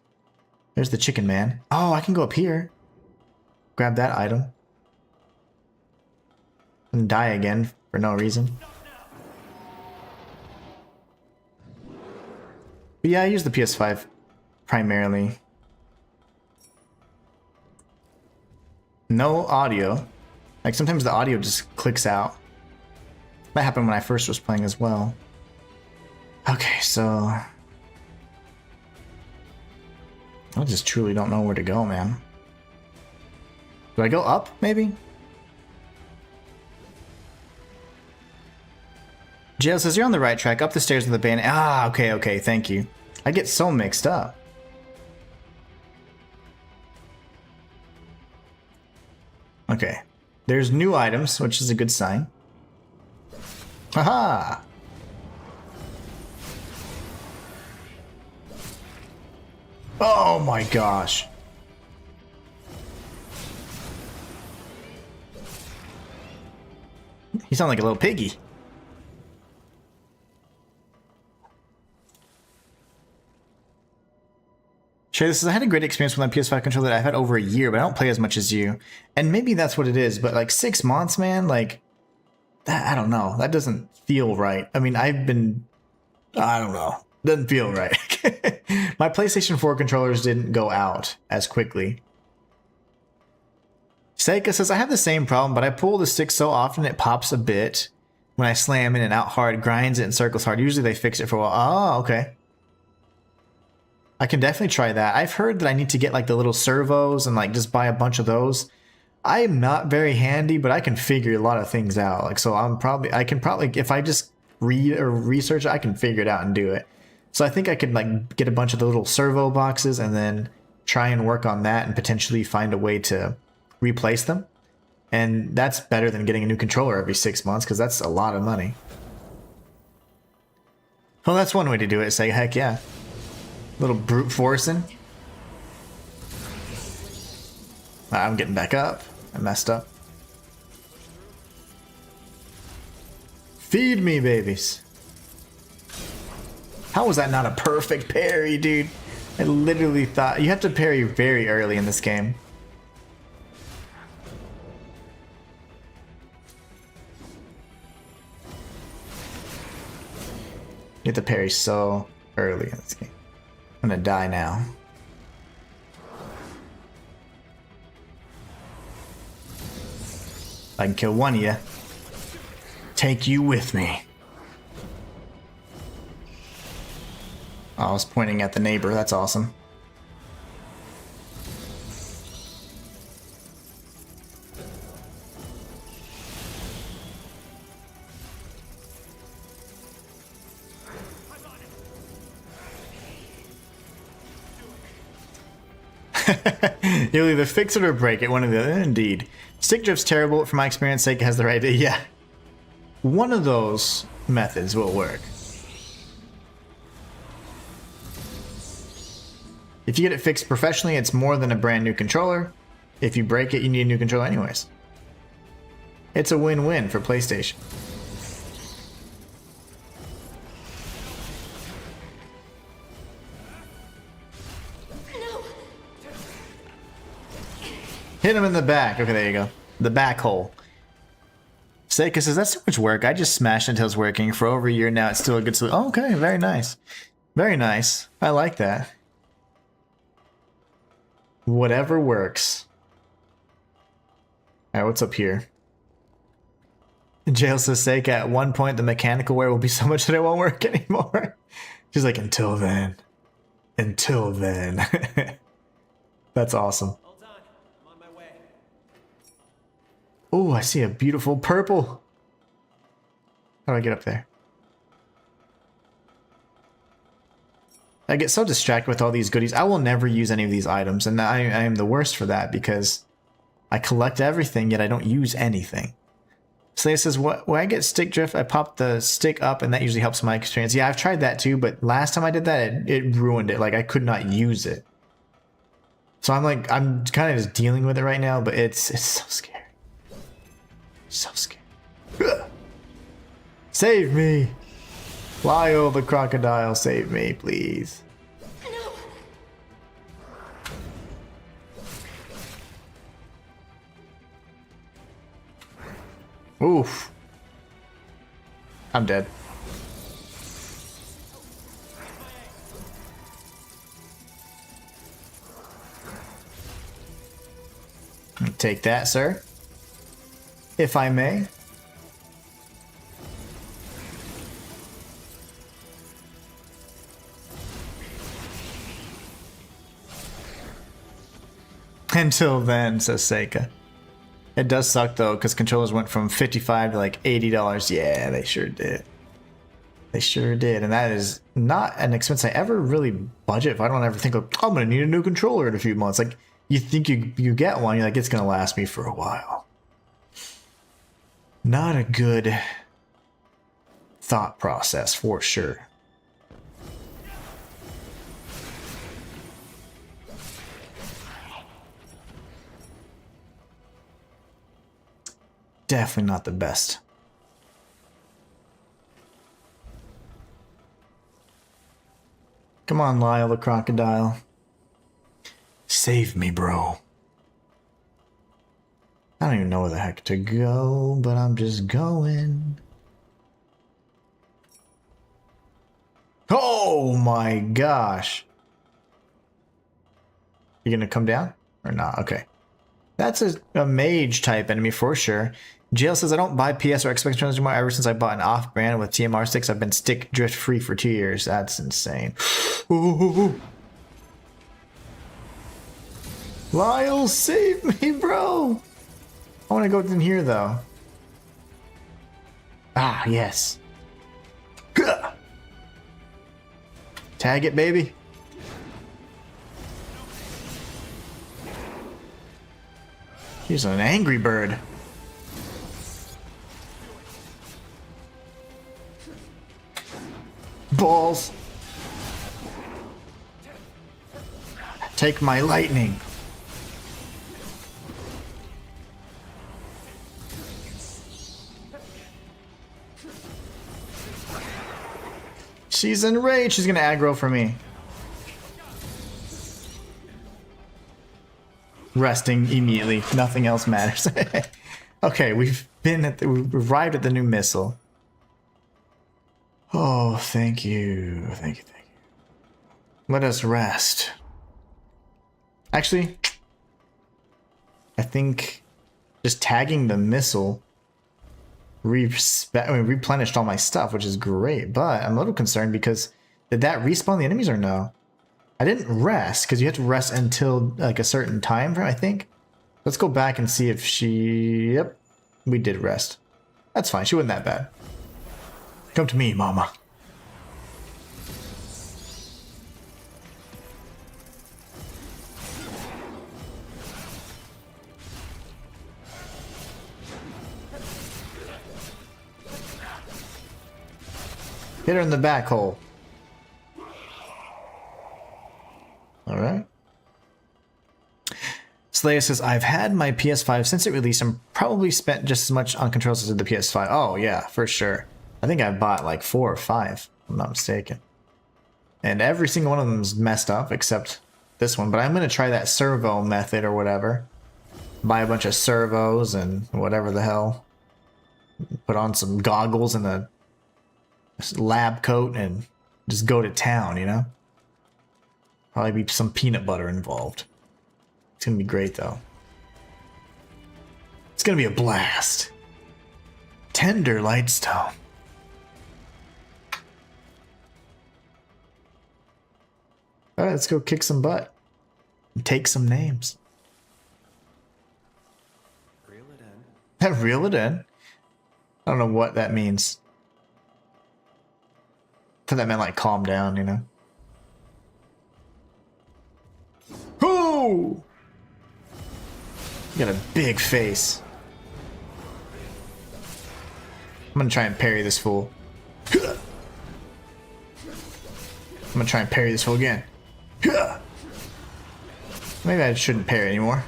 There's the chicken man. Oh, I can go up here. Grab that item. And die again for no reason. But yeah, I use the PS5 primarily. No audio. Like sometimes the audio just clicks out. That happened when I first was playing as well. Okay, so I just truly don't know where to go, man. Do I go up, maybe? Jail says you're on the right track, up the stairs with the band. Ah, okay, thank you. I get so mixed up. Okay. There's new items, which is a good sign. Haha! Oh my gosh. You sound like a little piggy. Shay, this is, I had a great experience with my PS5 controller that I've had over a year, but I don't play as much as you. And maybe that's what it is, but like 6 months, man, like, that, I don't know. That doesn't feel right. I mean, I don't know. Doesn't feel right. My PlayStation 4 controllers didn't go out as quickly. Seika says, I have the same problem, but I pull the stick so often it pops a bit. When I slam in and out hard, grinds it and circles hard. Usually they fix it for a while. Oh, okay. I can definitely try that. I've heard that I need to get like the little servos and like just buy a bunch of those. I am not very handy, but I can figure a lot of things out. Like, so I can probably, if I just read or research, I can figure it out and do it. So I think I could like get a bunch of the little servo boxes and then try and work on that and potentially find a way to replace them. And that's better than getting a new controller every 6 months, because that's a lot of money. Well, that's one way to do it. Say, heck yeah. Little brute forcing. I'm getting back up. I messed up. Feed me, babies. How was that not a perfect parry, dude? I literally thought... You have to parry very early in this game. You have to parry so early in this game. I'm gonna die now. I can kill one of you. Take you with me. Oh, I was pointing at the neighbor. That's awesome. You'll either fix it or break it, one of the other. Indeed. Stick drift's terrible. For my experience sake, it has the right idea. Yeah. One of those methods will work. If you get it fixed professionally, it's more than a brand new controller. If you break it, you need a new controller anyways. It's a win-win for PlayStation. Hit him in the back. Okay, there you go. The back hole. Seika says, that's too much work. I just smashed until it's working. For over a year now, it's still a good solution. Oh, okay, very nice. Very nice. I like that. Whatever works. Alright, what's up here? Jail says, Seika, at one point the mechanical wear will be so much that it won't work anymore. She's like, until then. Until then. That's awesome. Oh, I see a beautiful purple. How do I get up there? I get so distracted with all these goodies. I will never use any of these items, and I am the worst for that because I collect everything, yet I don't use anything. Slaya says, when I get stick drift, I pop the stick up, and that usually helps my experience. Yeah, I've tried that too, but last time I did that, it ruined it. Like, I could not use it. So I'm kind of just dealing with it right now, but it's so scary. So scary. Ugh. Save me! Lyle the crocodile, save me, please. Oof. I'm dead. Take that, sir. If I may. Until then, says Seika. It does suck though, because controllers went from $55 to like $80. Yeah, they sure did. They sure did. And that is not an expense I ever really budget if I don't ever think, oh, I'm going to need a new controller in a few months. Like, you think you get one, you're like, it's going to last me for a while. Not a good thought process for sure. Definitely not the best. Come on, Lyle the crocodile. Save me, bro. I don't even know where the heck to go, but I'm just going. Oh my gosh. You gonna come down or not? Okay. That's a mage type enemy for sure. Jail says, I don't buy PS or Xbox controllers anymore. Ever since I bought an off-brand with TMR sticks, I've been stick drift free for 2 years. That's insane. Ooh. Lyle, save me, bro. I want to go in here, though. Ah, yes. Gah. Tag it, baby. He's an angry bird. Balls. Take my lightning. She's enraged. She's gonna aggro for me. Resting immediately. Nothing else matters. Okay, we've arrived at the new missile. Oh, thank you. Thank you. Let us rest. Actually, I think just tagging the missile replenished all my stuff, which is great, but I'm a little concerned because did that respawn the enemies or no? I didn't rest because you have to rest until like a certain time frame, I think. Let's go back and see if she... Yep, we did rest. That's fine. She wasn't that bad. Come to me, mama. Hit her in the back hole. Alright. Slaya says, I've had my PS5 since it released and probably spent just as much on controls as the PS5. Oh, yeah, for sure. I think I bought like 4 or 5, if I'm not mistaken. And every single one of them is messed up except this one. But I'm going to try that servo method or whatever. Buy a bunch of servos and whatever the hell. Put on some goggles and a lab coat and just go to town, you know? Probably be some peanut butter involved. It's gonna be great though. It's gonna be a blast. Tender Lightstone. Alright, let's go kick some butt. And take some names. Reel it in. Reel it in? I don't know what that means. I thought that meant like calm down, you know? No! You got a big face. I'm gonna try and parry this fool. I'm gonna try and parry this fool again. Maybe I shouldn't parry anymore.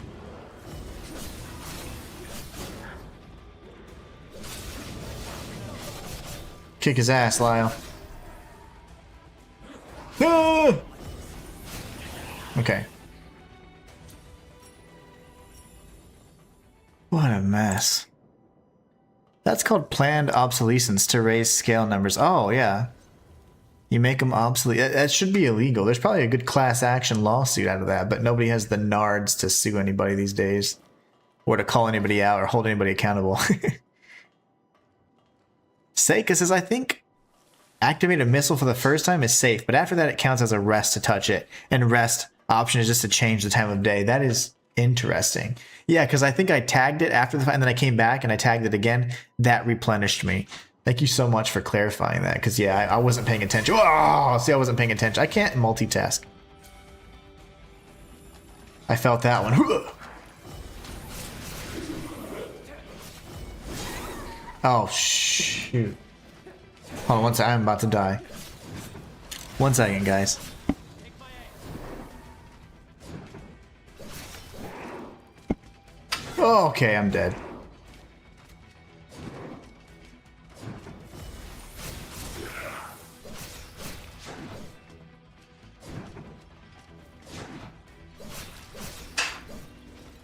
Kick his ass, Lyle. Ah! Okay. What a mess. That's called planned obsolescence to raise scale numbers. Oh, yeah. You make them obsolete. That should be illegal. There's probably a good class action lawsuit out of that, but nobody has the nards to sue anybody these days. Or to call anybody out or hold anybody accountable. Seika says, I think activate a missile for the first time is safe, but after that it counts as a rest to touch it. And rest option is just to change the time of day. That is interesting. Yeah, because I think I tagged it after the fact, and then I came back and I tagged it again. That replenished me. Thank you so much for clarifying that, because yeah, I wasn't paying attention. Oh, see, I wasn't paying attention. I can't multitask. I felt that one. Oh, shoot. Hold on one second, I'm about to die. 1 second, guys. Oh, okay, I'm dead.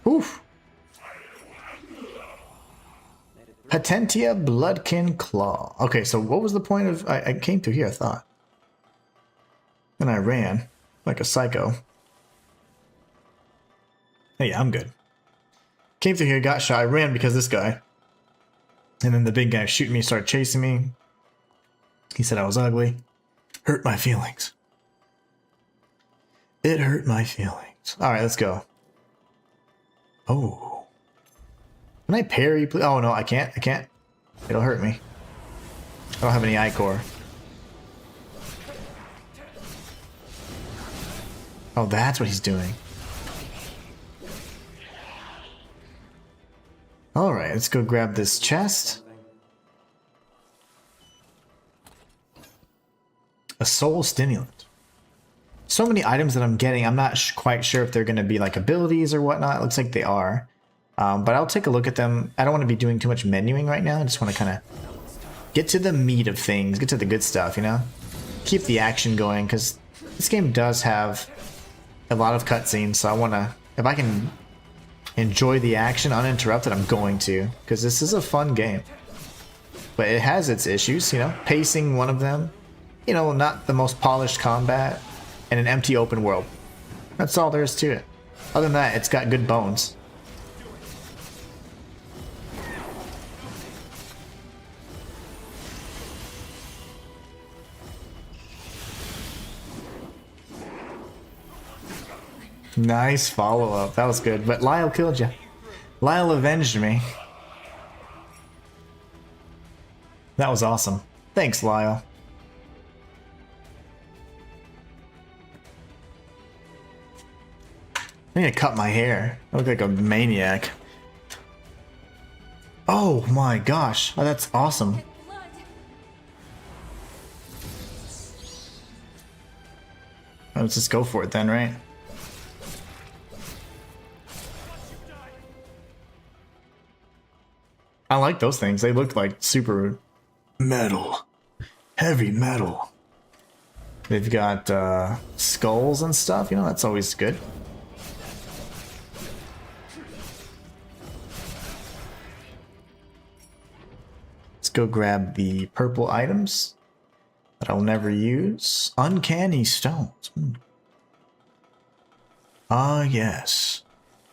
Oof. Patentia Bloodkin Claw. Okay, so what was the point of... I came through here, I thought. And I ran like a psycho. Hey, I'm good. Came through here, got shot. I ran because this guy. And then the big guy shooting me, started chasing me. He said I was ugly. Hurt my feelings. It hurt my feelings. Alright, let's go. Oh. Can I parry, please? Oh, no, I can't. I can't. It'll hurt me. I don't have any I-core. Oh, that's what he's doing. Alright, let's go grab this chest. A soul stimulant. So many items that I'm getting, I'm not quite sure if they're going to be like abilities or whatnot. It looks like they are. But I'll take a look at them. I don't want to be doing too much menuing right now. I just want to kind of get to the meat of things, get to the good stuff, you know? Keep the action going, because this game does have a lot of cutscenes, so I want to, if I can enjoy the action uninterrupted, I'm going to, because this is a fun game. But it has its issues, you know? Pacing, one of them. You know, not the most polished combat, and an empty open world. That's all there is to it. Other than that, it's got good bones. Nice follow-up. That was good. But Lyle killed you. Lyle avenged me. That was awesome. Thanks, Lyle. I need to cut my hair. I look like a maniac. Oh my gosh. Oh, that's awesome. Get blood. Let's just go for it then, right? I like those things. They look like super metal. Heavy metal. They've got skulls and stuff, you know, that's always good. Let's go grab the purple items that I'll never use. Uncanny stones. Ah, yes.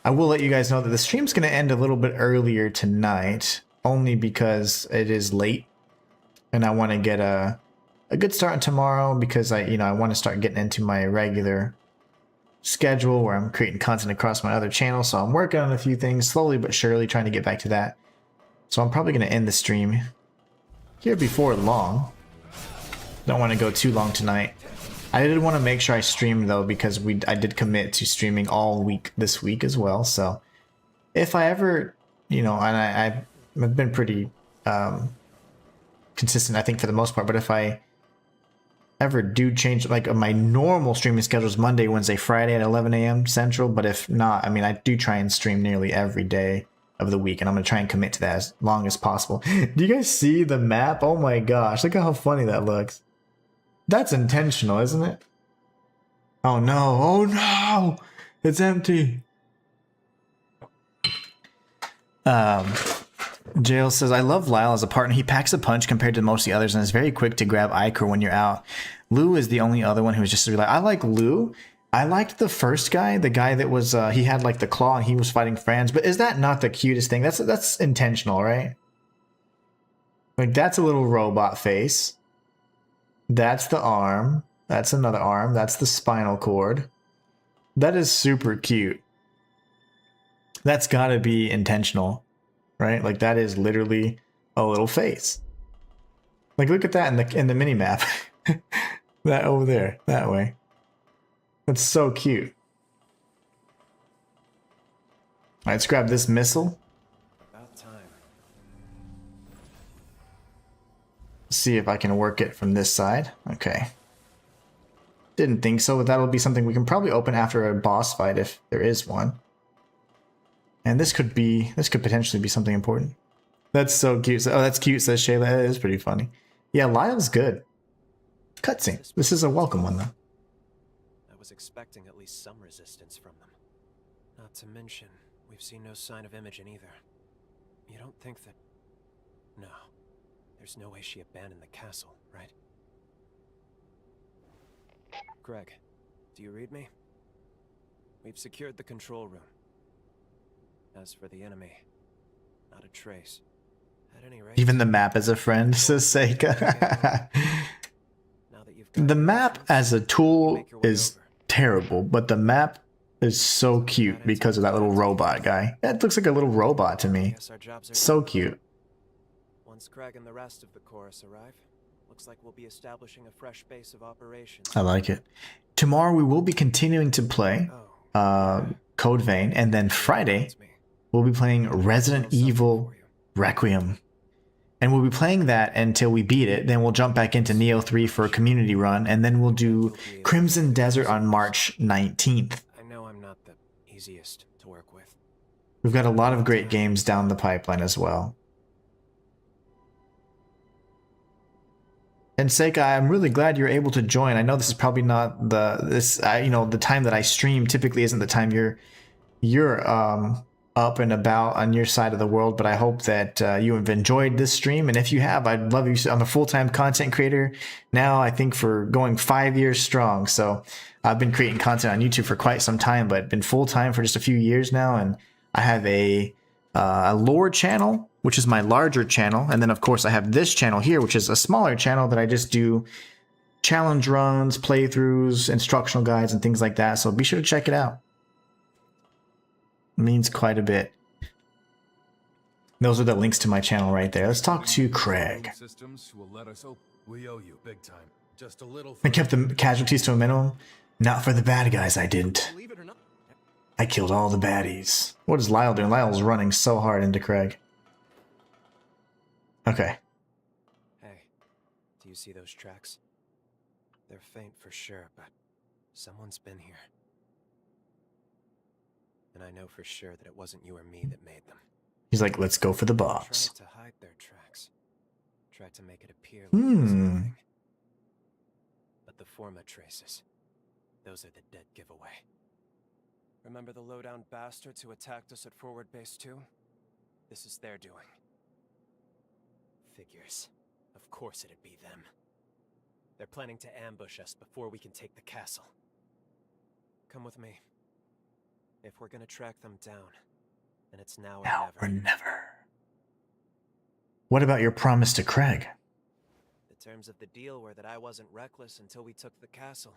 I will let you guys know that the stream's going to end a little bit earlier tonight, only because it is late, and I want to get a good start on tomorrow, because I want to start getting into my regular schedule where I'm creating content across my other channels. So I'm working on a few things slowly but surely, trying to get back to that. So I'm probably going to end the stream here before long. Don't want to go too long tonight. I did want to make sure I streamed though, because I did commit to streaming all week this week as well. So if I ever, you know, and I've been pretty consistent, I think, for the most part. But if I ever do change, like my normal streaming schedule is Monday, Wednesday, Friday at 11 a.m. Central. But if not, I mean, I do try and stream nearly every day of the week, and I'm gonna try and commit to that as long as possible. Do you guys see the map? Oh my gosh, look at how funny that looks. That's intentional, isn't it? Oh no, oh no, it's empty. Jail says, I love Lyle as a partner. He packs a punch compared to most of the others and is very quick to grab Iker when you're out. Lou is the only other one who was just really, I like Lou. I liked the first guy, the guy that was, he had like the claw and he was fighting Franz, but is that not the cutest thing? That's intentional, right? Like, that's a little robot face. That's the arm. That's another arm. That's the spinal cord. That is super cute. That's gotta be intentional, right? Like, that is literally a little face. Like, look at that in the mini map. That over there, that way. That's so cute. All right, let's grab this missile. About time. See if I can work it from this side. Okay. Didn't think so, but that'll be something we can probably open after a boss fight if there is one. And this could potentially be something important. That's so cute. Oh, that's cute, says Shayla. That is pretty funny. Yeah, Lyle's good. Cutscene. This is a welcome one, though. I was expecting at least some resistance from them. Not to mention, we've seen no sign of Imogen either. You don't think that... No. There's no way she abandoned the castle, right? Greg, do you read me? We've secured the control room. As for the enemy, not a trace. At any rate, Even the map as a friend, says Seika. now that you've got The your map options, as a tool make your way is over. terrible, but the map is so cute because of that little robot guy. That looks like a little robot to me. Guess our jobs are So done. cute. Once Craig and the rest of the chorus arrive, looks like we'll be establishing a fresh base of operations. I like it. Tomorrow we will be continuing to play Code Vein, and then Friday we'll be playing Resident Evil Requiem. And we'll be playing that until we beat it. Then we'll jump back into Neo 3 for a community run, and then we'll do Crimson Desert on March 19th. I know I'm not the easiest to work with. We've got a lot of great games down the pipeline as well. And Seika, I'm really glad you're able to join. I know this is probably not the time that I stream typically isn't the time you're up and about on your side of the world, but I hope that you have enjoyed this stream. And if you have, I'd love you. I'm a full-time content creator now, I think for going 5 years strong. So I've been creating content on YouTube for quite some time, but been full-time for just a few years now. And I have a lore channel, which is my larger channel. And then of course I have this channel here, which is a smaller channel that I just do challenge runs, playthroughs, instructional guides, and things like that. So be sure to check it out. It means quite a bit. Those are the links to my channel right there. Let's talk to Craig. Systems will let us open. We owe you big time. Just a little. I kept the casualties to a minimum. Not for the bad guys, I didn't. Believe it or not. I killed all the baddies. What is Lyle doing? Lyle's running so hard into Craig. Okay. Hey, do you see those tracks? They're faint for sure, but someone's been here. And I know for sure that it wasn't you or me that made them. He's like, let's go for the box. Tried to hide their tracks. Tried to make it appear like it was Hmm. nothing. But the Forma traces, those are the dead giveaway. Remember the low-down bastards who attacked us at Forward Base 2? This is their doing. Figures. Of course it'd be them. They're planning to ambush us before we can take the castle. Come with me. If we're gonna track them down, then it's now or Now or never. never. What about your promise to Craig? The terms of the deal were that I wasn't reckless until we took the castle.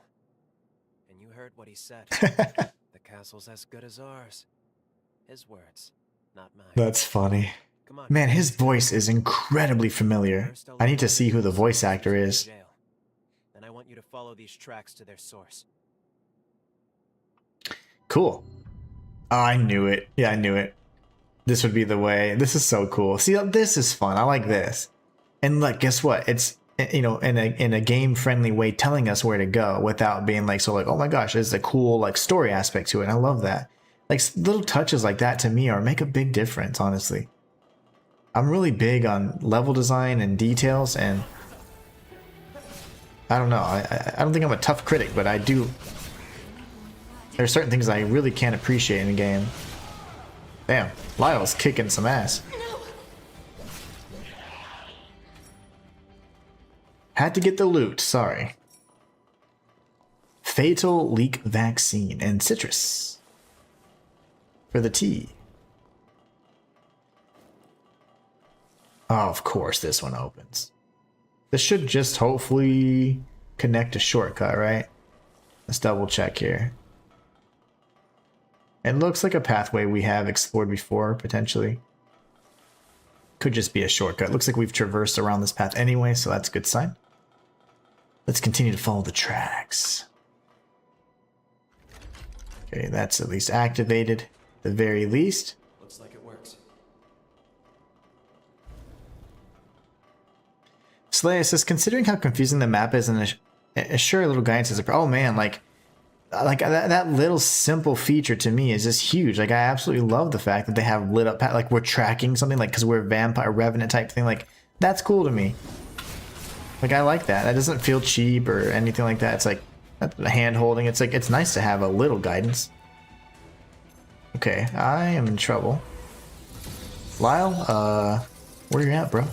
And you heard what he said. The castle's as good as ours. His words, not mine. That's funny. Come on. Man, his voice is incredibly familiar. First, I'll I let need to you see who the voice actor to is. jail. and I want you to follow these tracks to their source. Cool. Oh, I knew it. Yeah, I knew it. This would be the way. This is so cool. See, this is fun. I like this. And look, guess what? It's, you know, in a game friendly way, telling us where to go without being like, so like, oh my gosh, there's a cool like story aspect to it. And I love that. Like little touches like that to me are make a big difference, honestly. I'm really big on level design and details, and I don't know. I don't think I'm a tough critic, but I do. There are certain things I really can't appreciate in a game. Damn, Lyle's kicking some ass. Had to get the loot, sorry. Fatal leak vaccine and citrus for the tea. Oh, of course this one opens. This should just hopefully connect a shortcut, right? Let's double check here. It looks like a pathway we have explored before, potentially. Could just be a shortcut. Looks like we've traversed around this path anyway, so that's a good sign. Let's continue to follow the tracks. Okay, that's at least activated, at the very least. Looks like it works. Slaya says, considering how confusing the map is and a sure little guidance is, oh man, like that little simple feature to me is just huge. Like I absolutely love the fact that they have lit up, like we're tracking something, like because we're a vampire revenant type thing. Like that's cool to me. Like I like that. That doesn't feel cheap or anything like that. It's like hand holding. It's like it's nice to have a little guidance. Okay, I am in trouble. Lyle, where you at, bro?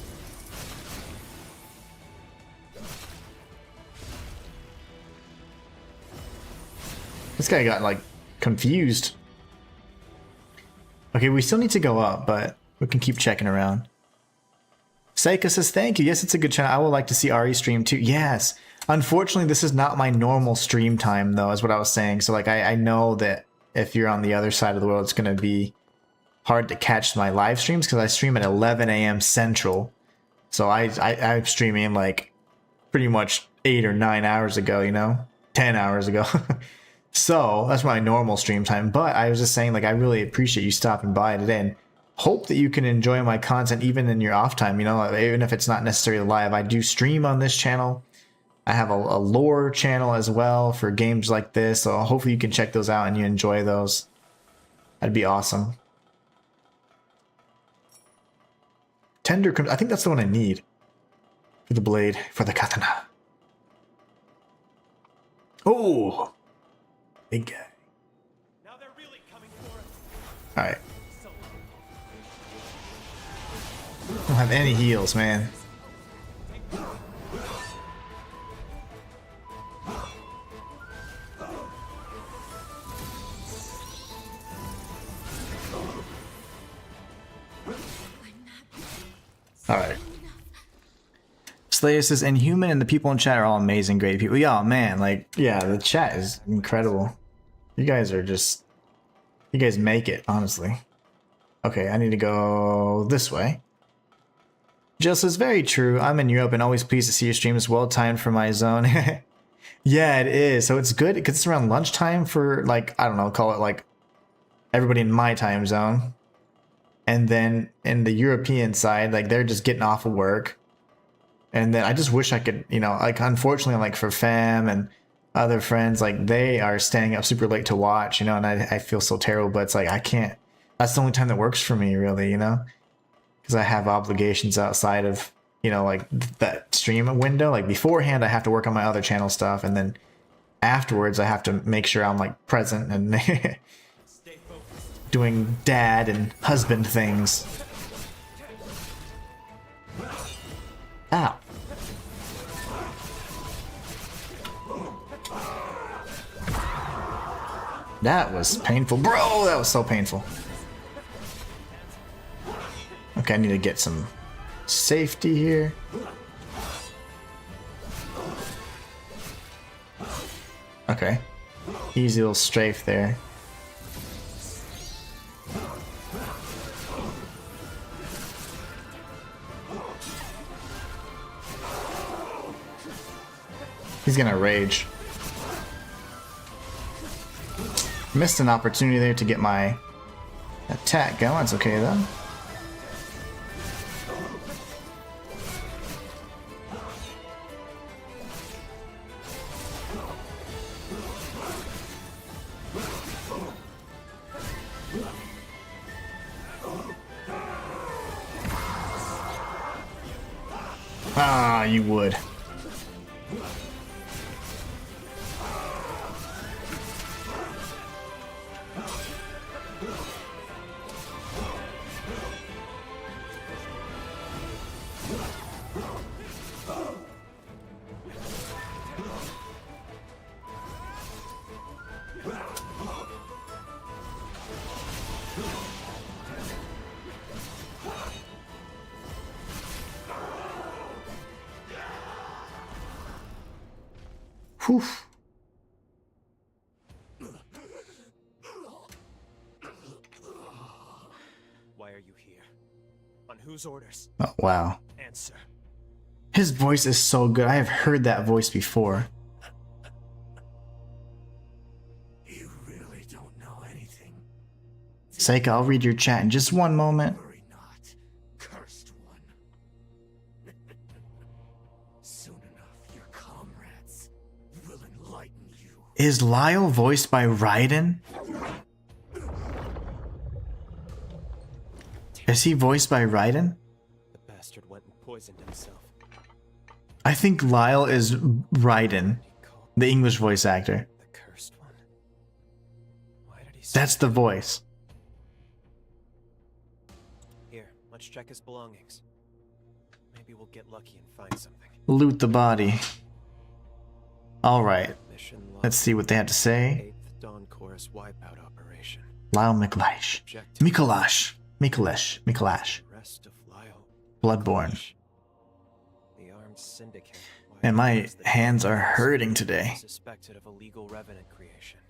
This guy got like confused. Okay, we still need to go up, but we can keep checking around. Seika says, thank you. Yes, it's a good channel. I would like to see Ari stream too. Yes. Unfortunately, this is not my normal stream time, though, is what I was saying. So, like, I know that if you're on the other side of the world, it's going to be hard to catch my live streams because I stream at 11 a.m. Central. So, I'm streaming, like, pretty much 8 or 9 hours ago, you know? 10 hours ago. So, that's my normal stream time. But I was just saying, like, I really appreciate you stopping by today and hope that you can enjoy my content even in your off time, you know, even if it's not necessarily live. I do stream on this channel. I have a lore channel as well for games like this, so hopefully you can check those out and you enjoy those. That'd be awesome. Tender, I think that's the one I need for the blade, for the katana. Oh, big guy. Now they're really coming for us. All right. Don't have any heals, man. Alright. Slayer says, Inhuman and the people in chat are all amazing, great people. Yeah, man, like, yeah, the chat is incredible. You guys are just... You guys make it, honestly. Okay, I need to go this way. Jill says, very true. I'm in Europe and always pleased to see your stream is well timed for my zone. Yeah, it is. So it's good because it's around lunchtime for, like, I don't know, call it like everybody in my time zone. And then in the European side, like they're just getting off of work. And then I just wish I could, you know, like unfortunately, like for fam and other friends, like they are staying up super late to watch, you know, and I feel so terrible, but it's like I can't, that's the only time that works for me, really, you know, because I have obligations outside of, you know, like that stream window. Like beforehand, I have to work on my other channel stuff, and then afterwards, I have to make sure I'm like present and doing dad and husband things. Ow. That was painful. Bro, that was so painful. Okay, I need to get some safety here. Okay. Easy little strafe there. He's gonna rage. Missed an opportunity there to get my attack going. It's okay though. Ah, you would. Whew. Why are you here? On whose orders? Oh, wow. Answer. His voice is so good. I have heard that voice before. You really don't know anything. Seika, I'll read your chat in just one moment. Worry not, cursed one. Soon enough, your comrades will enlighten you. Is Lyle voiced by Raiden? Is he voiced by Raiden? The bastard went and poisoned himself. I think Lyle is Raiden, He called the English voice actor. the cursed one. Why did he say That's the voice. Here, let's check his belongings. Maybe we'll get lucky and find something. Loot the body. Alright, Mission let's see what they have to say. 8th Dawn Chorus wipeout operation. Lyle Mikolash. Objective. Mikolash. Rest of Lyle. Bloodborne. The armed syndicate. And my wipes the hands are Dawn hurting Chorus today. Suspected of illegal revenant creation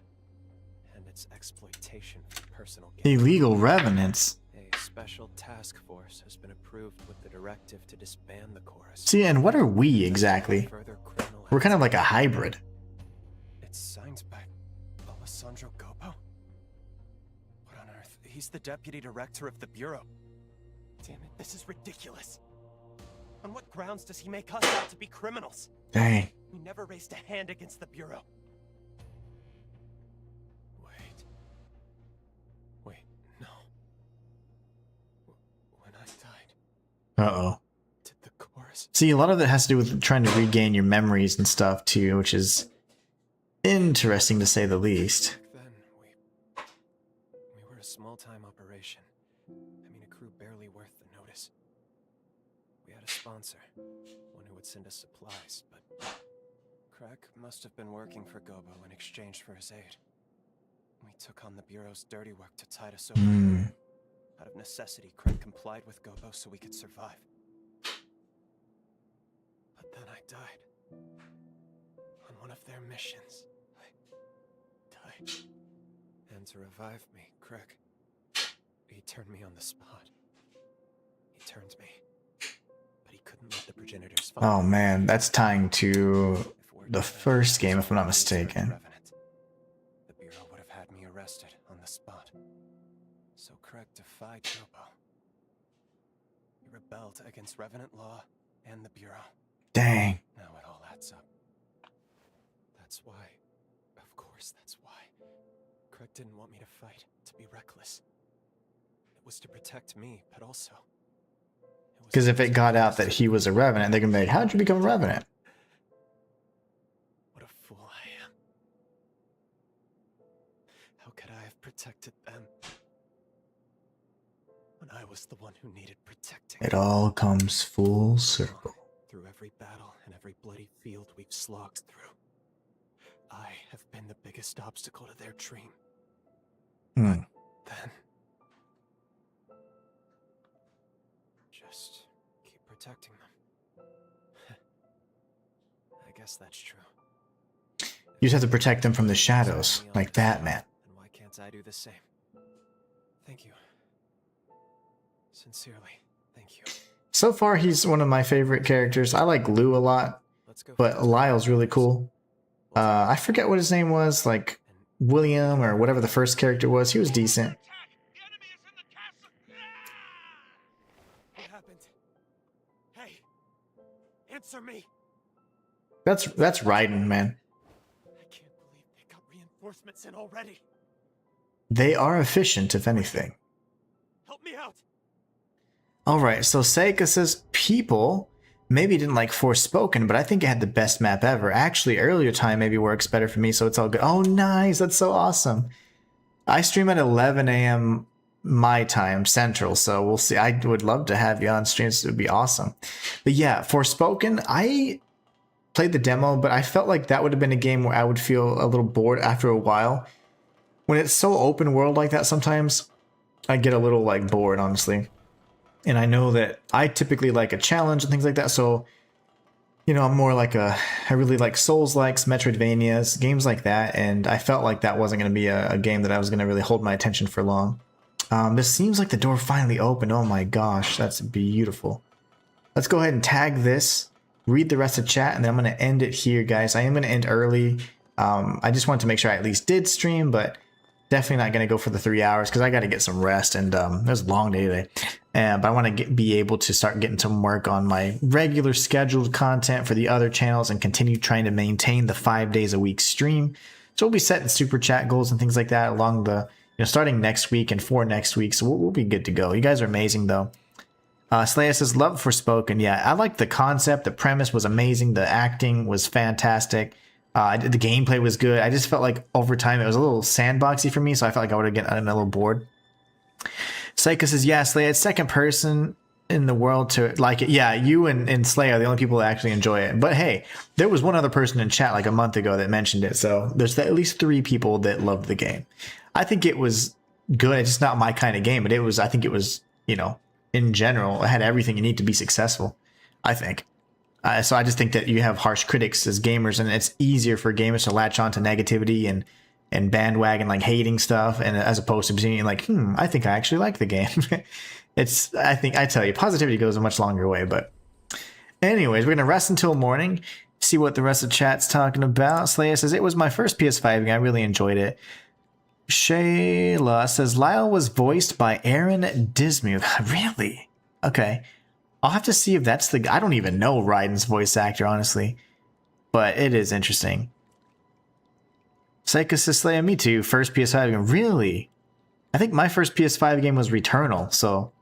and its exploitation for personal gain. Illegal revenants. A special task force has been approved with the directive to disband the chorus. See, and what are we exactly? Further criminal We're kind of like a hybrid. It's signed by Alessandro Gopo? What on earth? He's the deputy director of the Bureau. Damn it, this is ridiculous. On what grounds does he make us out to be criminals? Dang. We never raised a hand against the Bureau. Wait, no. When I died, Uh-oh. did the chorus... See, a lot of it has to do with trying to regain your memories and stuff too, which is interesting to say the least. Back then, we were a small-time operation. I mean, a crew barely worth the notice. We had a sponsor, one who would send us supplies, but Craig must have been working for Gobo in exchange for his aid. We took on the Bureau's dirty work to tide us over. Hmm. Out of necessity, Craig complied with Gobo so we could survive. But then I died. On one of their missions. I died. And to revive me, Craig, he turned me on the spot. He turned me. But he couldn't let the progenitors find Oh me. man, that's tying to If word the got out, first game, if I'm not I was a mistaken. revenant. The Bureau would have had me arrested on the spot. So Craig defied Gobo. He rebelled against Revenant law and the Bureau. Dang. Now it all adds up. That's why. Of course, that's why. Craig didn't want me to fight, to be reckless. It was to protect me, but also... was Because to if it protect got out us. that he was a revenant, they're gonna be like, how'd you become a revenant? What a fool I am. How could I have protected them? When I was the one who needed protecting. It all comes full circle. Through every battle and every bloody field we've slogged through, I have been the biggest obstacle to their dream. Hmm. Then... just keep protecting them. I guess that's true. You just have to protect them from the shadows, like Batman. And why can't I do the same? Thank you. Sincerely, thank you. So far, he's one of my favorite characters. I like Lou a lot. Let's go but fast. Lyle's really cool. I forget what his name was, like William or whatever the first character was. He was decent. What happened? Hey, answer me. That's Raiden, man. I can't believe they got reinforcements in already. They are efficient, if anything. Help me out. Alright, so Seika says people maybe didn't like Forspoken, but I think it had the best map ever. Actually, earlier time maybe works better for me, so it's all good. Oh, nice. That's so awesome. I stream at 11 a.m. my time, Central, so we'll see. I would love to have you on streams. It would be awesome. But yeah, Forspoken, I played the demo, but I felt like that would have been a game where I would feel a little bored after a while. When it's so open world like that, sometimes I get a little like bored, honestly. And I know that I typically like a challenge and things like that, so you know, I'm more like I really like Souls-likes, Metroidvanias, games like that, and I felt like that wasn't going to be a game that I was going to really hold my attention for long. This seems like the door finally opened. Oh my gosh, that's beautiful. Let's go ahead and tag this, read the rest of chat, and then I'm going to end it here, guys. I am going to end early. I just wanted to make sure I at least did stream, but definitely not going to go for the 3 hours because I got to get some rest, and it was a long day today. But I want to be able to start getting some work on my regular scheduled content for the other channels and continue trying to maintain the 5 days a week stream. So we'll be setting super chat goals and things like that along the, starting next week and for next week. So we'll be good to go. You guys are amazing though. Slaya says, love Forspoken. Yeah, I like the concept. The premise was amazing. The acting was fantastic. The gameplay was good. I just felt like over time it was a little sandboxy for me, so I felt like I would have gotten a little bored. Psycho says, yeah, Slaya, it's second person in the world to like it. Yeah, you and Slaya are the only people that actually enjoy it. But hey, there was one other person in chat like a month ago that mentioned it, so there's at least 3 people that loved the game. I think it was good. It's just not my kind of game, but I think it was, in general, it had everything you need to be successful, I think. So I just think that you have harsh critics as gamers, and it's easier for gamers to latch on to negativity and bandwagon like hating stuff, and as opposed to being like, I think I actually like the game. I tell you, positivity goes a much longer way. But anyways, we're gonna rest until morning, see what the rest of chat's talking about. Slaya says, it was my first PS5 game. I really enjoyed it. Shayla says, Lyle was voiced by Aaron Dismuke. Really? Okay. I'll have to see if that's I don't even know Raiden's voice actor, honestly. But it is interesting. Psycho says, Slaya, me too. First PS5 game. Really? I think my first PS5 game was Returnal, so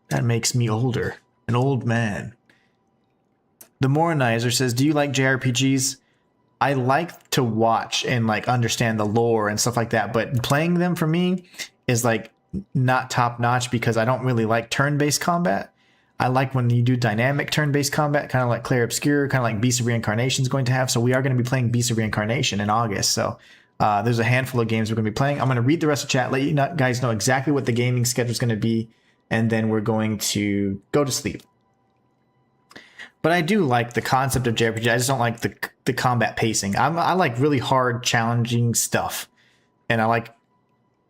that makes me older. An old man. The Moronizer says, do you like JRPGs? I like to watch and like understand the lore and stuff like that, but playing them for me is like not top notch because I don't really like turn-based combat. I like when you do dynamic turn-based combat, kind of like Clair Obscur, kind of like Beast of Reincarnation is going to have. So we are going to be playing Beast of Reincarnation in August. So there's a handful of games we're going to be playing. I'm going to read the rest of chat, let you guys know exactly what the gaming schedule is going to be, and then we're going to go to sleep. But I do like the concept of JRPG. I just don't like the combat pacing. I like really hard, challenging stuff, and I like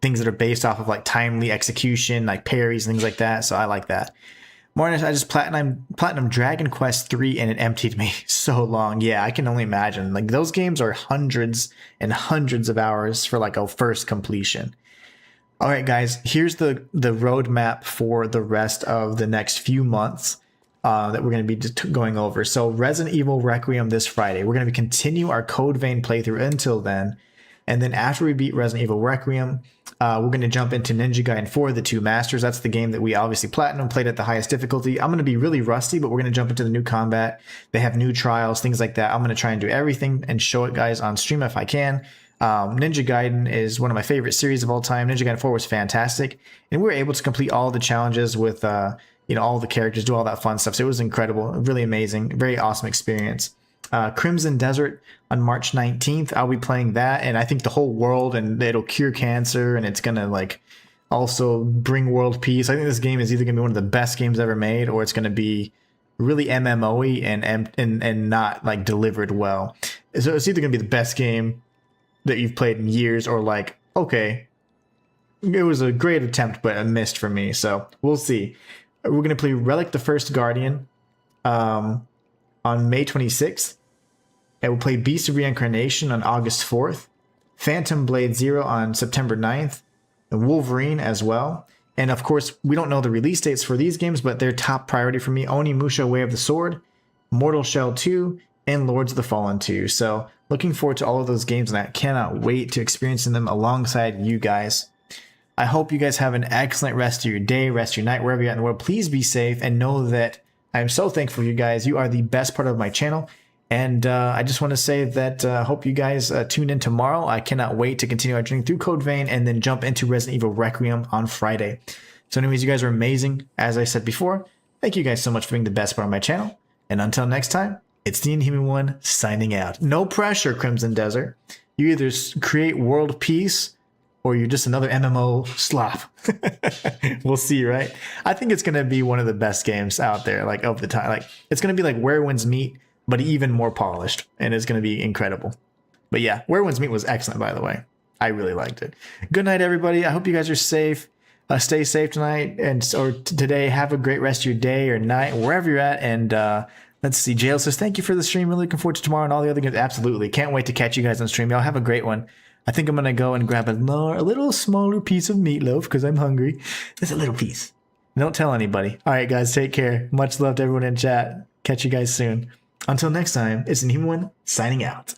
things that are based off of like timely execution, like parries and things like that. So I like that. Morning, I just platinum Dragon Quest 3 and it emptied me so long. Yeah, I can only imagine. Like those games are hundreds and hundreds of hours for like a first completion. All right, guys, here's the roadmap for the rest of the next few months that we're going to be going over. So Resident Evil Requiem this Friday. We're going to continue our Code Vein playthrough until then. And then after we beat Resident Evil Requiem, we're going to jump into Ninja Gaiden 4, The Two Masters. That's the game that we obviously platinum played at the highest difficulty. I'm going to be really rusty, but we're going to jump into the new combat. They have new trials, things like that. I'm going to try and do everything and show it, guys, on stream if I can. Ninja Gaiden is one of my favorite series of all time. Ninja Gaiden 4 was fantastic. And we were able to complete all the challenges with, all the characters, do all that fun stuff. So it was incredible, really amazing, very awesome experience. Crimson Desert on March 19th. I'll be playing that, and I think the whole world, and it'll cure cancer, and it's gonna like also bring world peace. I think this game is either gonna be one of the best games ever made, or it's gonna be really MMO-y and not like delivered well. So it's either gonna be the best game that you've played in years, or like, okay, it was a great attempt but a missed for me. So we'll see. We're gonna play Relic the First Guardian on May 26th. And we'll play Beast of Reincarnation on August 4th, Phantom Blade Zero on September 9th, and Wolverine as well. And of course, we don't know the release dates for these games, but they're top priority for me. Onimusha Way of the Sword, Mortal Shell 2, and Lords of the Fallen 2. So looking forward to all of those games, and I cannot wait to experiencing them alongside you guys. I hope you guys have an excellent rest of your day, rest of your night, wherever you're at in the world. Please be safe and know that I'm so thankful for you guys. You are the best part of my channel. And I just want to say that I hope you guys tune in tomorrow. I cannot wait to continue our journey through Code Vein and then jump into Resident Evil Requiem on Friday. So anyways, you guys are amazing. As I said before, thank you guys so much for being the best part of my channel. And until next time, it's the Inhuman One signing out. No pressure, Crimson Desert. You either create world peace or you're just another MMO slop. We'll see, right? I think it's going to be one of the best games out there, like of the time. Like it's going to be like Where Winds Meet, but even more polished, and it's going to be incredible. But yeah, Where Winds Meet was excellent, by the way. I really liked it. Good night, everybody. I hope you guys are safe. Stay safe tonight or today. Have a great rest of your day or night, wherever you're at. And let's see. Jail says, thank you for the stream. Really looking forward to tomorrow and all the other games. Absolutely. Can't wait to catch you guys on stream. Y'all have a great one. I think I'm going to go and grab a little smaller piece of meatloaf because I'm hungry. Just a little piece. Don't tell anybody. All right, guys. Take care. Much love to everyone in chat. Catch you guys soon. Until next time, it's Inhuman One signing out.